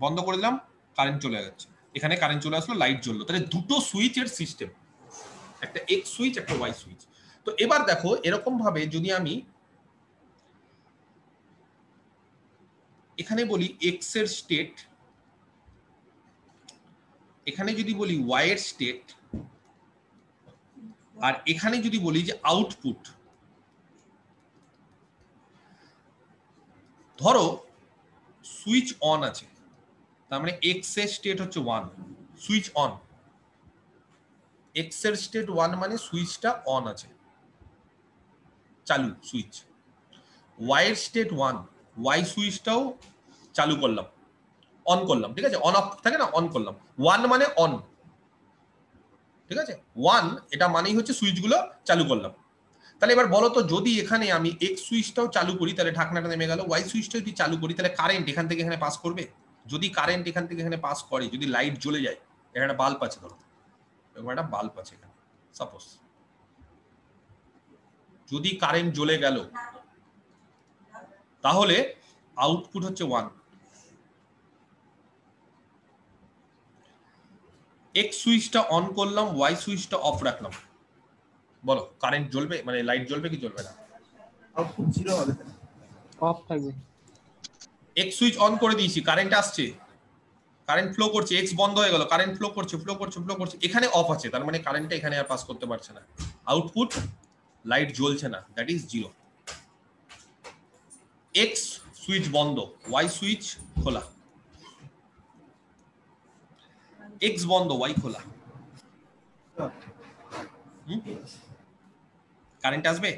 বন্ধ করে দিলাম, কারেন্ট চলে যাচ্ছে, এখানে কারেন্ট চলে আসলো, লাইট জ্বললো। তাহলে দুটো সুইচের সিস্টেম, একটা এক্স সুইচ একটা ওয়াই সুইচ। তো এবার দেখো এরকম ভাবে যদি আমি এখানে বলি এক্স এর স্টেট, এখানে যদি বলি ওয়াই এর স্টেট, আর এখানে যদি বলি যে আউটপুট, ধরো সুইচ অন আছে, তার মানে এক্স এর স্টেট হচ্ছে 1, সুইচ অন, এক্স এর স্টেট 1 মানে সুইচটা অন আছে, চালু সুইচ। ওয়াই এর স্টেট 1, ওয়াই সুইচটাও চালু করলাম, অন করলাম, ঠিক আছে, অন অফ থাকে না, অন করলাম, 1 মানে অন, ঠিক আছে, 1 এটা মানেই হচ্ছে সুইচগুলো চালু করলাম। তাহলে এবার বলো তো, যদি এখানে আমি এক্স সুইচটাও চালু করি তাহলে ঢাকনাটা নেমে গেল, ওয়াই সুইচটা যদি চালু করি তাহলে কারেন্ট এখান থেকে এখানে পাস করবে, যদি কারেন্ট এখান থেকে এখানে পাস করে, যদি লাইট জ্বলে যায়, এখানে একটা বাল্ব আছে, ধরো এরকম একটা বাল্ব আছে এখানে, সাপোজ যদি কারেন্ট জ্বলে গেল তাহলে আউটপুট হচ্ছে 1, এক্স সুইচটা অন করলাম, ওয়াই সুইচটা অফ রাখলাম, বলো কারেন্ট জ্বলবে, মানে লাইট জ্বলবে কি জ্বলবে না? আউটপুট 0 হবে, অফ থাকবে। এক্স সুইচ অন করে দিয়েছি, কারেন্ট আসছে, কারেন্ট ফ্লো করছে, এক্স বন্ধ হয়ে গেল, কারেন্ট ফ্লো করছে, এখানে অফ আছে, তার মানে কারেন্টটা এখানে আর পাস করতে পারছে না, আউটপুট লাইট জ্বলছে না, দ্যাট ইজ 0। এক্স সুইচ বন্ধ, ওয়াই সুইচ খোলা, এক্স বন্ধ ওয়াই খোলা, কারেন্ট আসবে,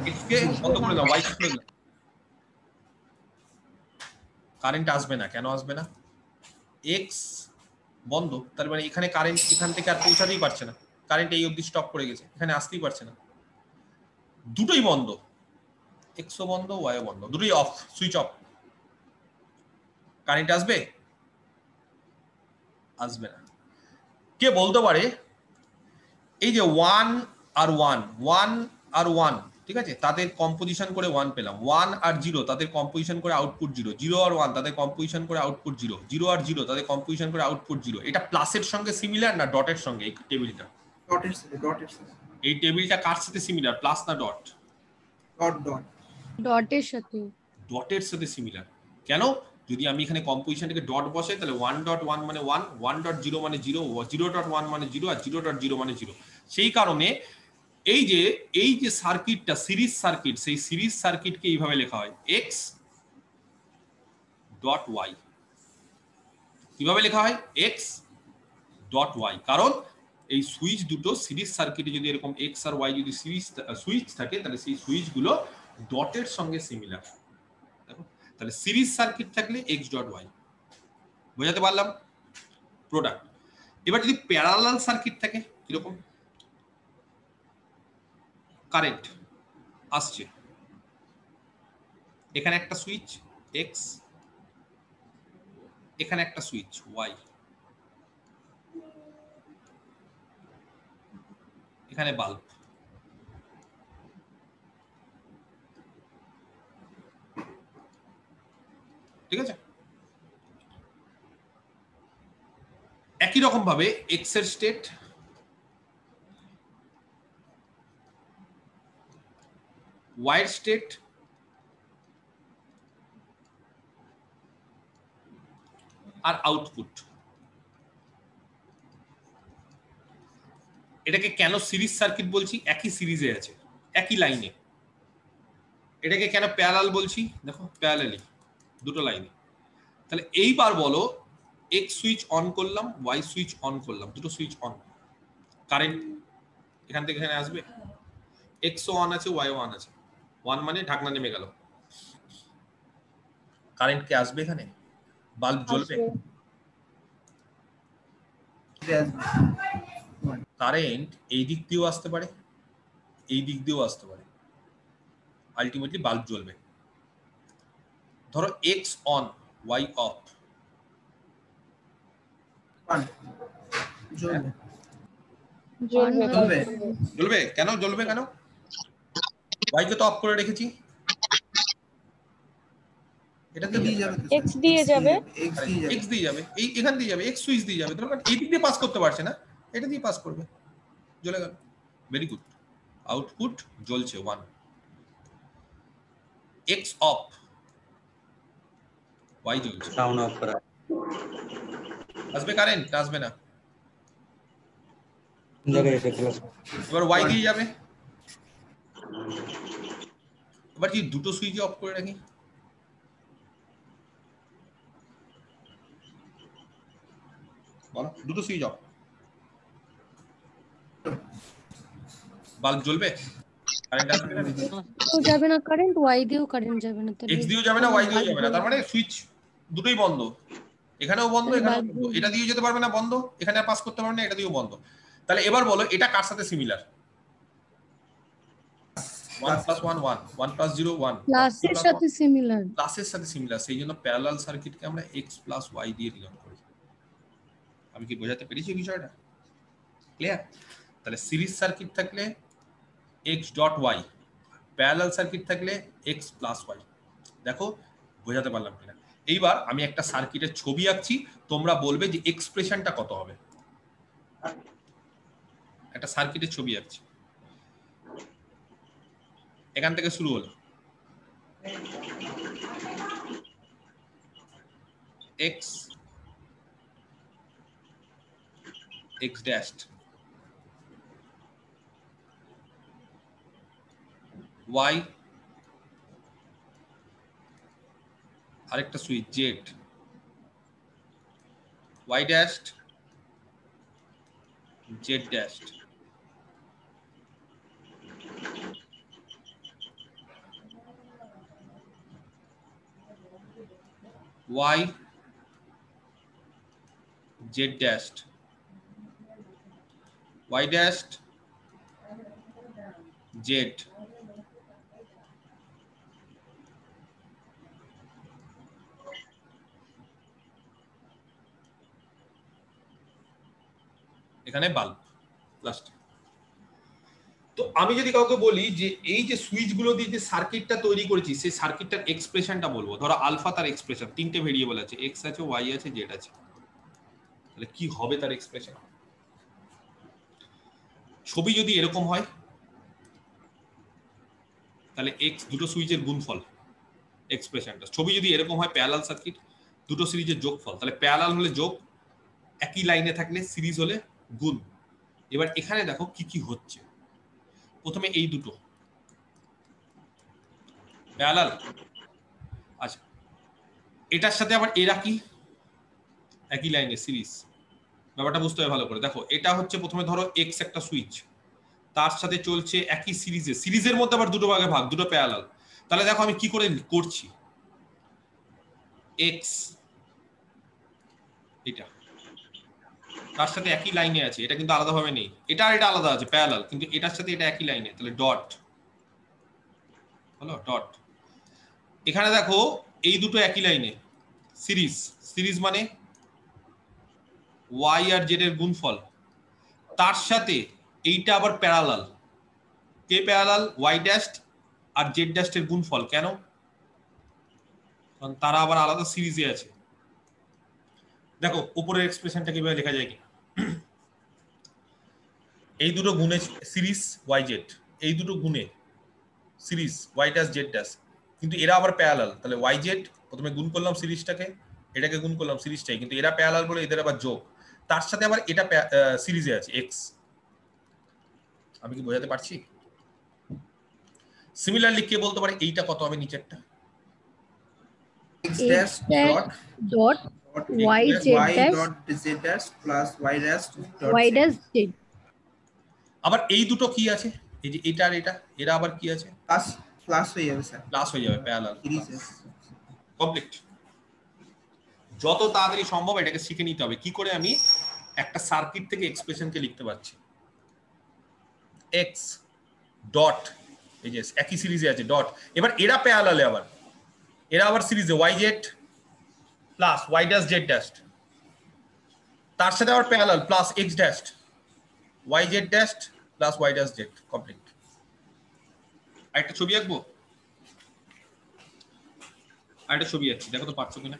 এক্স কে বন্ধ করে দাও, ওয়াই কে খুলে দাও, কারেন্ট আসবে না, কেন আসবে না? এক্স বন্ধ, তার মানে এখানে কারেন্ট এখান থেকে আর পৌঁছাতেই পারছে না, কারেন্ট এই অবধি স্টপ করে গেছে, এখানে আসতেই পারছে না, দুটোই বন্ধ, এক্সও বন্ধ ওয়াইও বন্ধ, দুটোই অফ, সুইচ অফ, কারেন্ট আসবে? আসবে না। কে বলতে পারে এই যে 1 আর 1, 1 আর 1 ঠিক আছে, তাদের কম্পোজিশন করে 1 পেলাম। 1 আর 0 তাদের কম্পোজিশন করে আউটপুট 0, 0 আর 1 তাদের কম্পোজিশন করে আউটপুট 0, 0 আর 0 তাদের কম্পোজিশন করে আউটপুট 0। এটা প্লাসের সঙ্গে সিমিলার না ডটের সঙ্গে? এই টেবিলটা এই টেবিলটা কার সাথে সিমিলার, প্লাস না ডট? ডটের সাথে। ডটের সাথে সিমিলার। কেন? যদি আমি এখানে কম্পোজিশনটাকে ডট বসাই তাহলে 1.1 মানে 1, 1.0 মানে 0, 0.1 মানে 0 আর 0.0 মানে 0। সেই কারণে এই যে সার্কিটটা সিরিজ সার্কিট, সেই সিরিজ সার্কিটকে এইভাবে লেখা হয় x ডট y। কিভাবে লেখা হয়? x dot y। কারণ এই সুইচ দুটো সিরিজ সার্কিটে যদি এরকম x আর y যদি সুইচ থাকে তাহলে সেই সুইচগুলো ডটের সঙ্গে সিমিলার। দেখো, তাহলে সিরিজ সার্কিট থাকলে x ডট y। বোঝাতে পারলাম? প্রোডাক্ট। এবার যদি প্যারালাল সার্কিট থাকে কিরকম? কারেন্ট আসছে, এখানে একটা সুইচ x, এখানে একটা সুইচ y, এখানে বাল্ব। ঠিক আছে, একই রকম ভাবে x এর স্টেট, y এর স্টেট, আর আউটপুট। এটাকে কেন সিরিজ সার্কিট বলছি? একই সিরিজে আছে, একই লাইনে। এটাকে কেন প্যারালাল বলছি? দেখো, প্যারালালি দুটো লাইনে। তাহলে এইবার বলো, x সুইচ অন করলাম, y সুইচ অন করলাম, দুটো সুইচ অন, কারেন্ট এখান থেকে এখানে আসবে। x ও অন আছে, y ও অন আছে। 1 মানে ঢাকনা নেমে গেল, কারেন্ট কে আসবে এখানে, বাল্ব জ্বলবে। কারেন্ট এই দিক দিয়েও আসতে পারে, এই দিক দিয়েও আসতে পারে, আলটিমেটলি বাল্ব জ্বলবে। ধরো x অন, y অফ, জ্বলবে। কেন জ্বলবে? কেন? y কে তো অফ করে রেখেছি, এটা দিয়ে যাবে, x দিয়ে যাবে, x দিয়ে যাবে, এই এখান দিয়ে যাবে, x সুইচ দিয়ে যাবে। ধরো এই দিক দিয়ে পাস করতে পারছে না, এটা দিয়ে পাস করবে, জ্বলে গেল। ভেরি গুড, আউটপুট জ্বলছে 1। x অফ, y জ্বলছে। সাউন্ড অফ করা, আসবে কারেন্ট? আসবে না, জায়গায় এসে প্লাস। এবার y দিয়ে যাবে। এবার কি দুটো সুইচ অফ করে রাখি, বলো, দুটো সুইচ অফ, বাল্ব জ্বলবে? কারেন্ট আসবে না? তো যাবে না কারেন্ট, ওয়াই দিয়েও কারেন্ট যাবে না, তাহলে x দিয়েও যাবে না, y দিয়েও যাবে না। তার মানে সুইচ দুটোই বন্ধ, এখানেও বন্ধ, এখানেও বন্ধ। এটা দিয়ে যেতে পারবে না, বন্ধ। এখানে পাস করতে পারবে না, এটা দিয়েও বন্ধ। তাহলে এবার বলো, এটা কার সাথে সিমিলার? 1 + 1 1, 1 + 0 1, প্লাসের সাথে সিমিলার। প্লাসের সাথে সিমিলার। সেই জন্য প্যারালাল সার্কিটকে আমরা x + y দিয়ে ডিনোট করি। আমি কি বোঝাতে পেরেছি বিষয়টা? ক্লিয়ার? তাহলে সিরিজ সার্কিট থাকলে x dot y, parallel circuit থাকলে x + y। দেখো বোঝাতে পারলাম কিনা? এইবার আমি একটা সার্কিটের ছবি আঁকছি, তোমরা বলবে যে এক্সপ্রেশনটা কত হবে। একটা সার্কিটের ছবি আঁকছি, এখান থেকে শুরু হলো, x x dashed, y আরেকটা switch z, y dashed, z dashed, y z dashed, y dashed, z, এখানে বাল্ব লাস্ট। তো আমি যদি কাউকে বলি যে এই যে সুইচ গুলো দিয়ে যে সার্কিটটা তৈরি করেছি সেই সার্কিটটার এক্সপ্রেশনটা বলবো, ধরো আলফা তার এক্সপ্রেশন, তিনটে ভেরিয়েবল আছে, এক্স আছে, ওয়াই আছে, জেড আছে, তাহলে কি হবে তার এক্সপ্রেশন? ছবি যদি এরকম হয় তাহলে এক্স দুটো সুইচের গুণফল এক্সপ্রেশনটা। ছবি যদি এরকম হয় প্যারালাল সার্কিট, দুটো সিরিজের যোগফল, তাহলে প্যারালাল হলে যোগ, একই লাইনে থাকলে সিরিজ হলে গুণ। এবার এখানে দেখো কি কি হচ্ছে। প্রথমে এই দুটো প্যারালাল, আচ্ছা এটার সাথে আবার এরা কি একই লাইনে সিরিজ। ব্যাপারটা বুঝতে হবে ভালো করে। দেখো এটা হচ্ছে প্রথমে ধরো এক্স একটা সুইচ, তার সাথে চলছে একই সিরিজে, সিরিজের মধ্যে আবার দুটো ভাগে ভাগ, দুটো প্যারালাল। তাহলে দেখো আমি কি করে করছি, এক্স এটা তার সাথে একই লাইনে আছে, এটা কিন্তু আলাদাভাবে নেই, এটা আর এটা আলাদা আছে প্যারালাল, কিন্তু এটার সাথে এটা একই লাইনে, তাহলে ডট হলো ডট। এখানে দেখো এই দুটো একই লাইনে সিরিজ, সিরিজ মানে ওয়াই আর জেড এর গুণফল, তার সাথে এইটা আবার প্যারালাল, কে প্যারালাল? ওয়াই ড্যাশ আর জেড ড্যাশ এর গুণফল। কেন? কারণ তারা আবার আলাদা সিরিজে আছে। দেখো উপরের এক্সপ্রেশনটা কিভাবে লেখা যায় কি, এই দুটো গুণে সিরিজ ওয়াই জেড, এই দুটো গুণে series Y dash Z dash, কিন্তু এরা আবার প্যারালাল, তাহলে ওয়াই জেড প্রথমে গুণ করলাম সিরিজটাকে, এটাকে গুণ করলাম সিরিজটাই, কিন্তু এরা প্যারালাল বলে এদের আবার যোগ, তার সাথে আবার এটা সিরিজে আছে এক্স। আমি কি বোঝাতে পারছি? সিমিলারলি কে বলতে পারে এইটা কত হবে নিচেরটা? x dash dot y z dot z dash plus y dash dot y dash z। আবার এই দুটো কি আছে, এই যে এটা আর এটা, এরা আবার কি আছে? প্লাস হয়ে যাবে স্যার, প্লাস হয়ে যাবে প্যারালাল সিরিজ কমপ্লিট। যত তাড়াতাড়ি সম্ভব এটাকে শিখে নিতে হবে কি করে আমি একটা সার্কিট থেকে এক্সপ্রেশনকে লিখতে পারছি। এক্স ডট, এই যে একই সিরিজে আছে ডট, এবার এরা প্যারালালে, আবার এরা আবার সিরিজে Y Z plus Y dash Z dash, তার সাথে আবার parallel plus x dash Y Z dash plus Y dash Z. Complete. আরেকটা ছবি আঁকবো, আরেকটা ছবি আঁকছি, দেখো তো পারছো কিনা।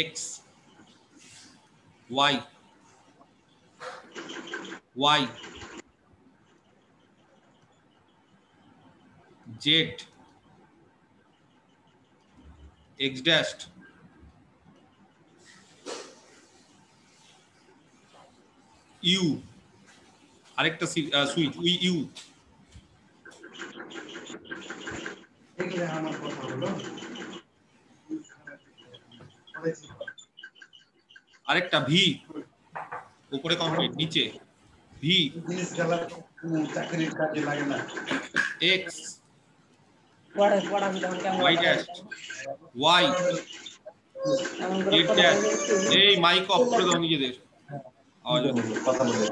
x y y z x dashed u, আরেকটা সুইচ উই ইউ, আরেকটা ভি, উপরে কমপ্লিট, নিচে V X Y dash Y Z dash. এই মাইক অফ করে দাও নিজেদের আওয়াজ কথা বলে।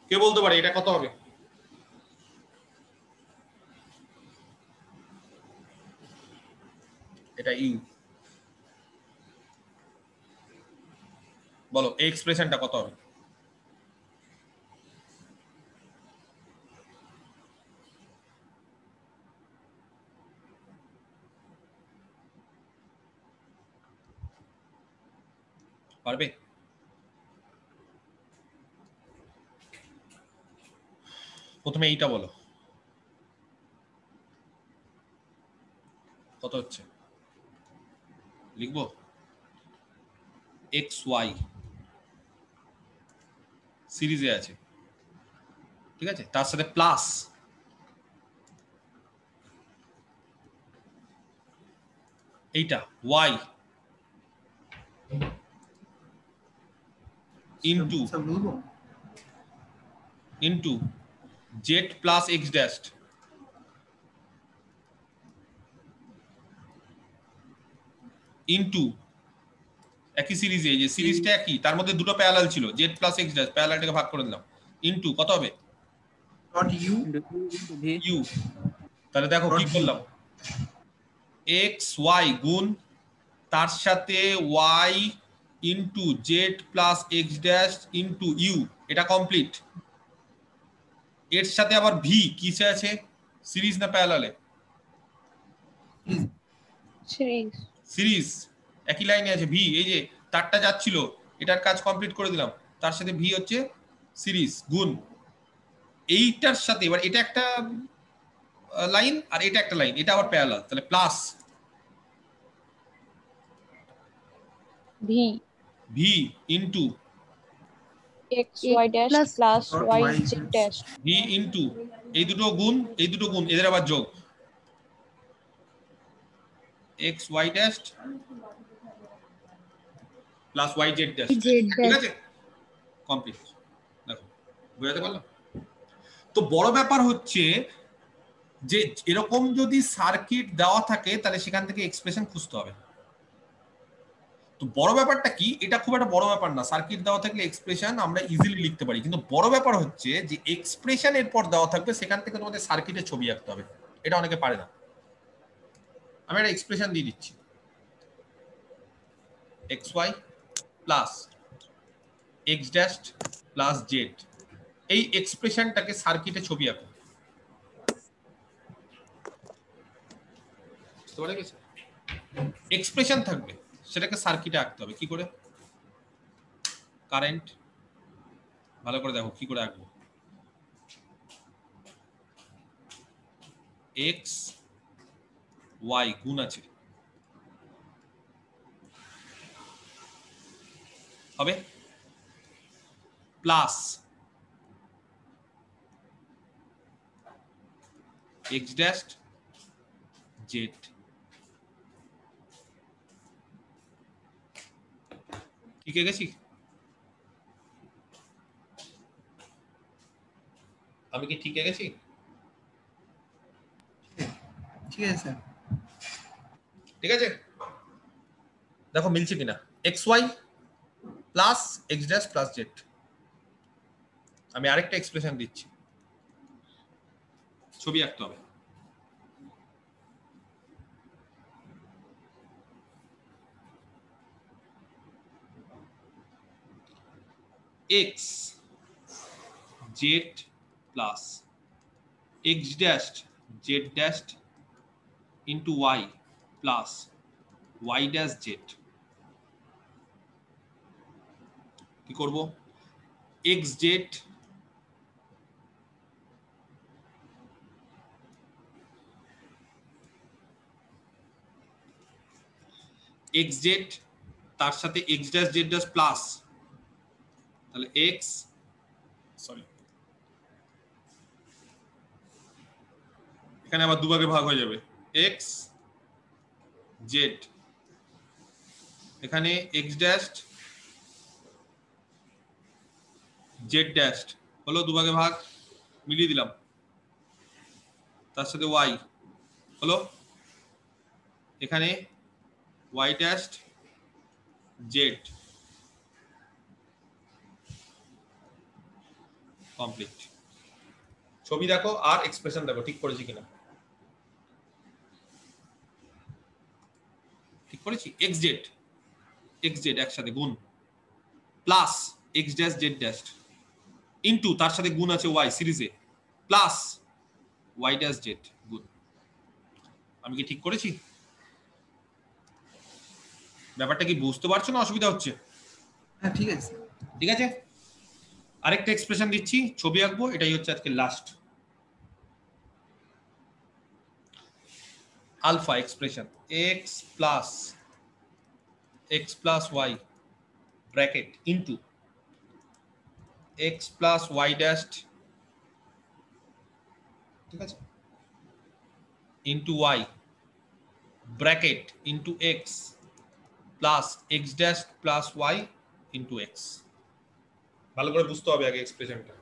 কে বলতে পারে এটা কত হবে? এটা ইউ, বলো এই এক্সপ্রেশনটা কত হবে? পারবে? প্রথমে এইটা বলো কত হচ্ছে, লিখবো এক্স ওয়াই সিরিজে আছে, ঠিক আছে, তার সাথে প্লাস এইটা Y into Z plus x dash into একই সিরিজে, এই যে সিরিজটা একই, তার মধ্যে দুটো প্যারালাল ছিল, জেড প্লাস এক্স ড্যাশ, প্যারালালটাকে ভাগ করে দিলাম, ইনটু কত হবে ডট ইউ ইউ। তাহলে দেখো কি করলাম, এক্স ওয়াই গুণ তার সাথে Y into Z plus x dash into U, এটা কমপ্লিট। এর সাথে আবার ভি কিসে আছে, সিরিজ না প্যারালালে? সিরিজ। সিরিজ, একই লাইনে আছে ভি, এই যে তারটা যাচ্ছিল এটার কাজ কমপ্লিট করে দিলাম, তার সাথে ভি হচ্ছে সিরিজ গুণ এইটার সাথে, এবার এটা একটা লাইন আর এটা একটা লাইন, এটা আবার প্যারালাল, তাহলে plus V V into X Y dash plus Y Z dash V into এই দুটো গুণ এই দুটো গুণ, এদের আবার যোগ X Y dash plus Y Z dash, ঠিক আছে কমপ্লিট। দেখো বুঝাতে পারলাম? তো বড় ব্যাপার হচ্ছে যে এরকম যদি সার্কিট দেওয়া থাকে তাহলে সেখান থেকে এক্সপ্রেশন খুঁজতে হবে। তো বড় ব্যাপারটা কি, এটা খুব একটা বড় ব্যাপার না, সার্কিট দেওয়া থাকলে এক্সপ্রেশন আমরা ইজিলি লিখতে পারি, কিন্তু বড় ব্যাপার হচ্ছে যে এক্সপ্রেশন এরপর দেওয়া থাকবে সেখান থেকে তোমাদের সার্কিটের ছবি আঁকতে হবে, এটা অনেকে পারে না। আমি একটা এক্সপ্রেশন দিয়ে দিচ্ছি, X Y plus x dash plus Z, এই এক্সপ্রেশনটাকে সার্কিটে ছবি আঁকো। এক্সপ্রেশন থাকবে সেটাকে সার্কিটে আঁকতে হবে, কি করে? কারেন্ট, ভালো করে দেখো কি করে আঁকবো, এক্স ওয়াই গুণ আছে হবে প্লাস এক্স ড্যাশ জেড, ঠিক আছে? আমি কি ঠিক গেছি? ঠিক আছে স্যার, ঠিক আছে, দেখো মিলছে কিনা, x Y plus x dash plus z. আমি আরেকটা এক্সপ্রেশন দিচ্ছি, ছবি আঁকতে হবে। X z plus x dash Z dash into y plus Y dash z. কি করব, এক্স জেড এক্স জেড তার সাথে x dash Z dash plus, তাহলে এক্স সরি এখানে আবার দুভাগে ভাগ হয়ে যাবে, এক্স জেড এখানে এক্স ড্যাশ জেড ড্যাশ হলো দুভাগে ভাগ, মিলিয়ে দিলাম, তার সাথে ওয়াই হলো এখানে ওয়াই ড্যাশ জেড, কমপ্লিট। ছবি দেখো আর এক্সপ্রেশন দেখো ঠিক করেছি কিনা, ঠিক করেছি। এক্স জেড একসাথে গুণ plus x dash Z dash into তার সাথে গুণ আছে ওয়াই সিরিজে প্লাস ওয়াই ড্যাশ জেড গুণ। আমি কি ঠিক করেছি? ব্যাপারটা কি বুঝতে পারছো না অসুবিধা হচ্ছে? হ্যাঁ ঠিক আছে, ঠিক আছে। আরেকটা এক্সপ্রেশন দিচ্ছি, ছবি আঁকবো, এটাই হচ্ছে আজকে last. Alpha expression x plus y bracket into x plus Y dash, ঠিক আছে, into y bracket into x plus x dash plus y into x. ভালো করে বুঝতে হবে আগে এক্সপ্রেশনটা,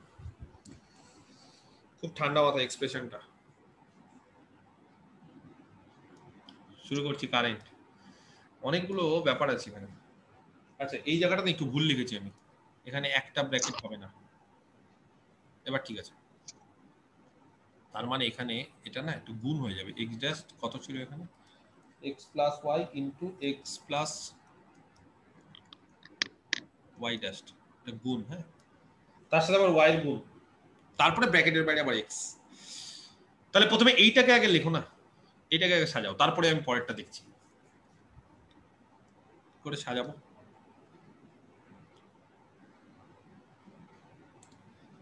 খুব ঠান্ডা মাথায় এক্সপ্রেশনটা। শুরু করছি কারেন্ট, অনেকগুলো ব্যাপার আছে এখানে। আচ্ছা এই জায়গাটাতে একটু ভুল লিখেছি আমি, এখানে একটা ব্র্যাকেট হবে না, এবার ঠিক আছে, তার মানে এখানে এটা না একটু গুণ হয়ে যাবে। x ড্যাশ কত ছিল এখানে, x plus y into x plus Y dash, এটা গুণ, হ্যাঁ, তার সাথে আবার ওয়াই এর গুণ, তারপরে ব্র্যাকেটের বাইরে আবার x। তাহলে প্রথমে এইটাকে আগে লেখো না, এইটাকে আগে সাজাও, তারপরে আমি পরেরটা দেখছি করে সাজাবো।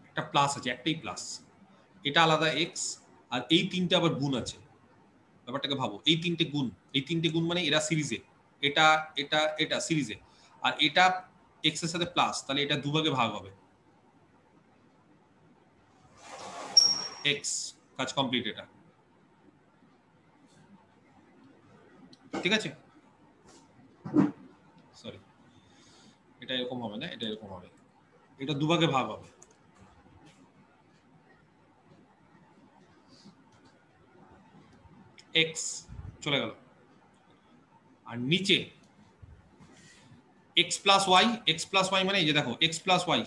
একটা প্লাস আছে, একটাই প্লাস, এটা আলাদা x, আর এই তিনটে আবার গুণ আছে। ব্যাপারটাকে ভাবো, এই তিনটে গুণ মানে এরা সিরিজে, এটা এটা এটা সিরিজে, আর এটা x এর সাথে প্লাস, তাহলে এটা দুভাগে ভাগ হবে। x কাজ কমপ্লিট, এটা ঠিক আছে। সরি, এটা এরকম হবে না, এটা এরকম হবে, এটা দুভাগে ভাগ হবে। x চলে গেল, আর নিচে x প্লাস ওয়াই মানে এই যে দেখো x প্লাস ওয়াই,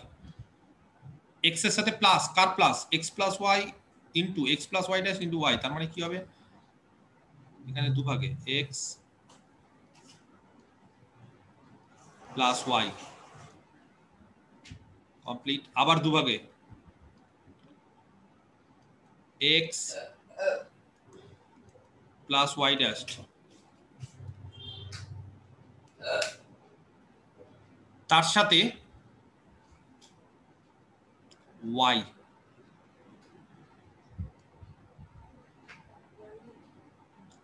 x এর সাথে প্লাস, কার plus, x plus y into x plus Y dash into y, তার মানে কি হবে এখানে দুভাগে x প্লাস ওয়াই কমপ্লিট, আবার দুভাগে x প্লাস ওয়াই ড্যাশ, তার সাথে y,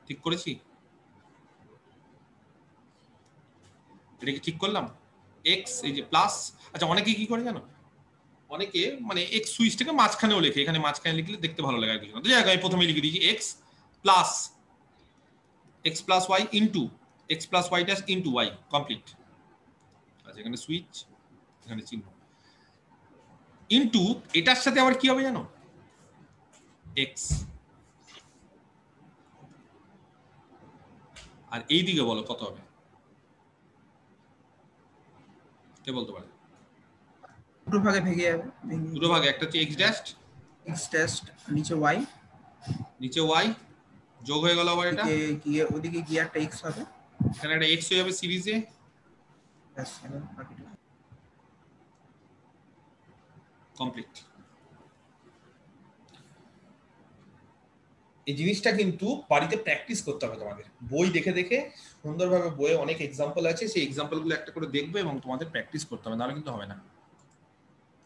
ঠিক করেছি? এটা কি ঠিক করলাম? x এই যে প্লাস, আচ্ছা অনেকে কি করে জানো, অনেকে মানে x সুইচটাকে মাঝখানেও লেখে, এখানে মাঝখানে লিখলে দেখতে ভালো লাগে আর কিছু না, তো যাই হোক আমি প্রথমে লিখে দিয়েছি x plus y into x plus Y dash into y complete. আচ্ছা এখানে সুইচ, এখানে চিহ্ন, ইন্টু এটার সাথে আবার কি হবে জানো, x, আর এই দিকে বলো কত হবে, কে বলতে পারে? দুটো ভাগে ভেঙে যাবে, দুটো ভাগে, একটা হচ্ছে x ড্যাশ নিচে y যোগ হয়ে গেল, আবার এটা ওদিকে গিয়ে একটা x হবে, এখানে একটা x হয়ে যাবে সিরিজে, কমপ্লিট। এই জিনিসটা কিন্তু বাড়িতে প্র্যাকটিস করতে হবে তোমাদের, বই দেখে দেখে সুন্দরভাবে, বইয়ে অনেক এক্সাম্পল আছে, সেই এক্সাম্পলগুলো একটা করে দেখবে এবং তোমাদের প্র্যাকটিস করতে হবে, নাহলে কিন্তু হবে না।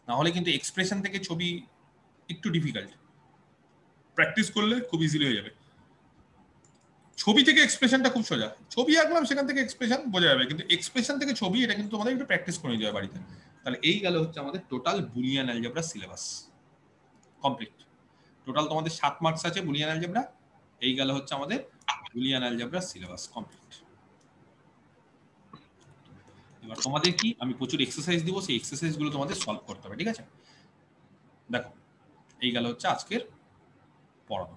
নাহলে কিন্তু এক্সপ্রেশন থেকে ছবি একটু ডিফিকাল্ট, প্র্যাকটিস করলে খুব ইজিলি হয়ে যাবে। ছবি থেকে এক্সপ্রেশনটা খুব সোজা, ছবি আঁকলাম সেখান থেকে এক্সপ্রেশন বোঝা যাবে, কিন্তু এক্সপ্রেশন থেকে ছবি, এটা কিন্তু তোমাদের একটু প্র্যাকটিস করে নিতে হবে বাড়িতে। তাহলে এই গেল হচ্ছে আমাদের total Boolean algebra syllabus complete. Total তোমাদের 7 মার্কস আছে বুলিয়ান অ্যালজেব্রা, এই গেল হচ্ছে আমাদের বুলিয়ান অ্যালজেব্রা সিলেবাস কমপ্লিট। এবার তোমাদের কি, আমি প্রচুর এক্সারসাইজ দিব, সেই এক্সারসাইজগুলো তোমাদের সলভ করতে হবে, ঠিক আছে? দেখো এই গেল হচ্ছে আজকের পড়ানো।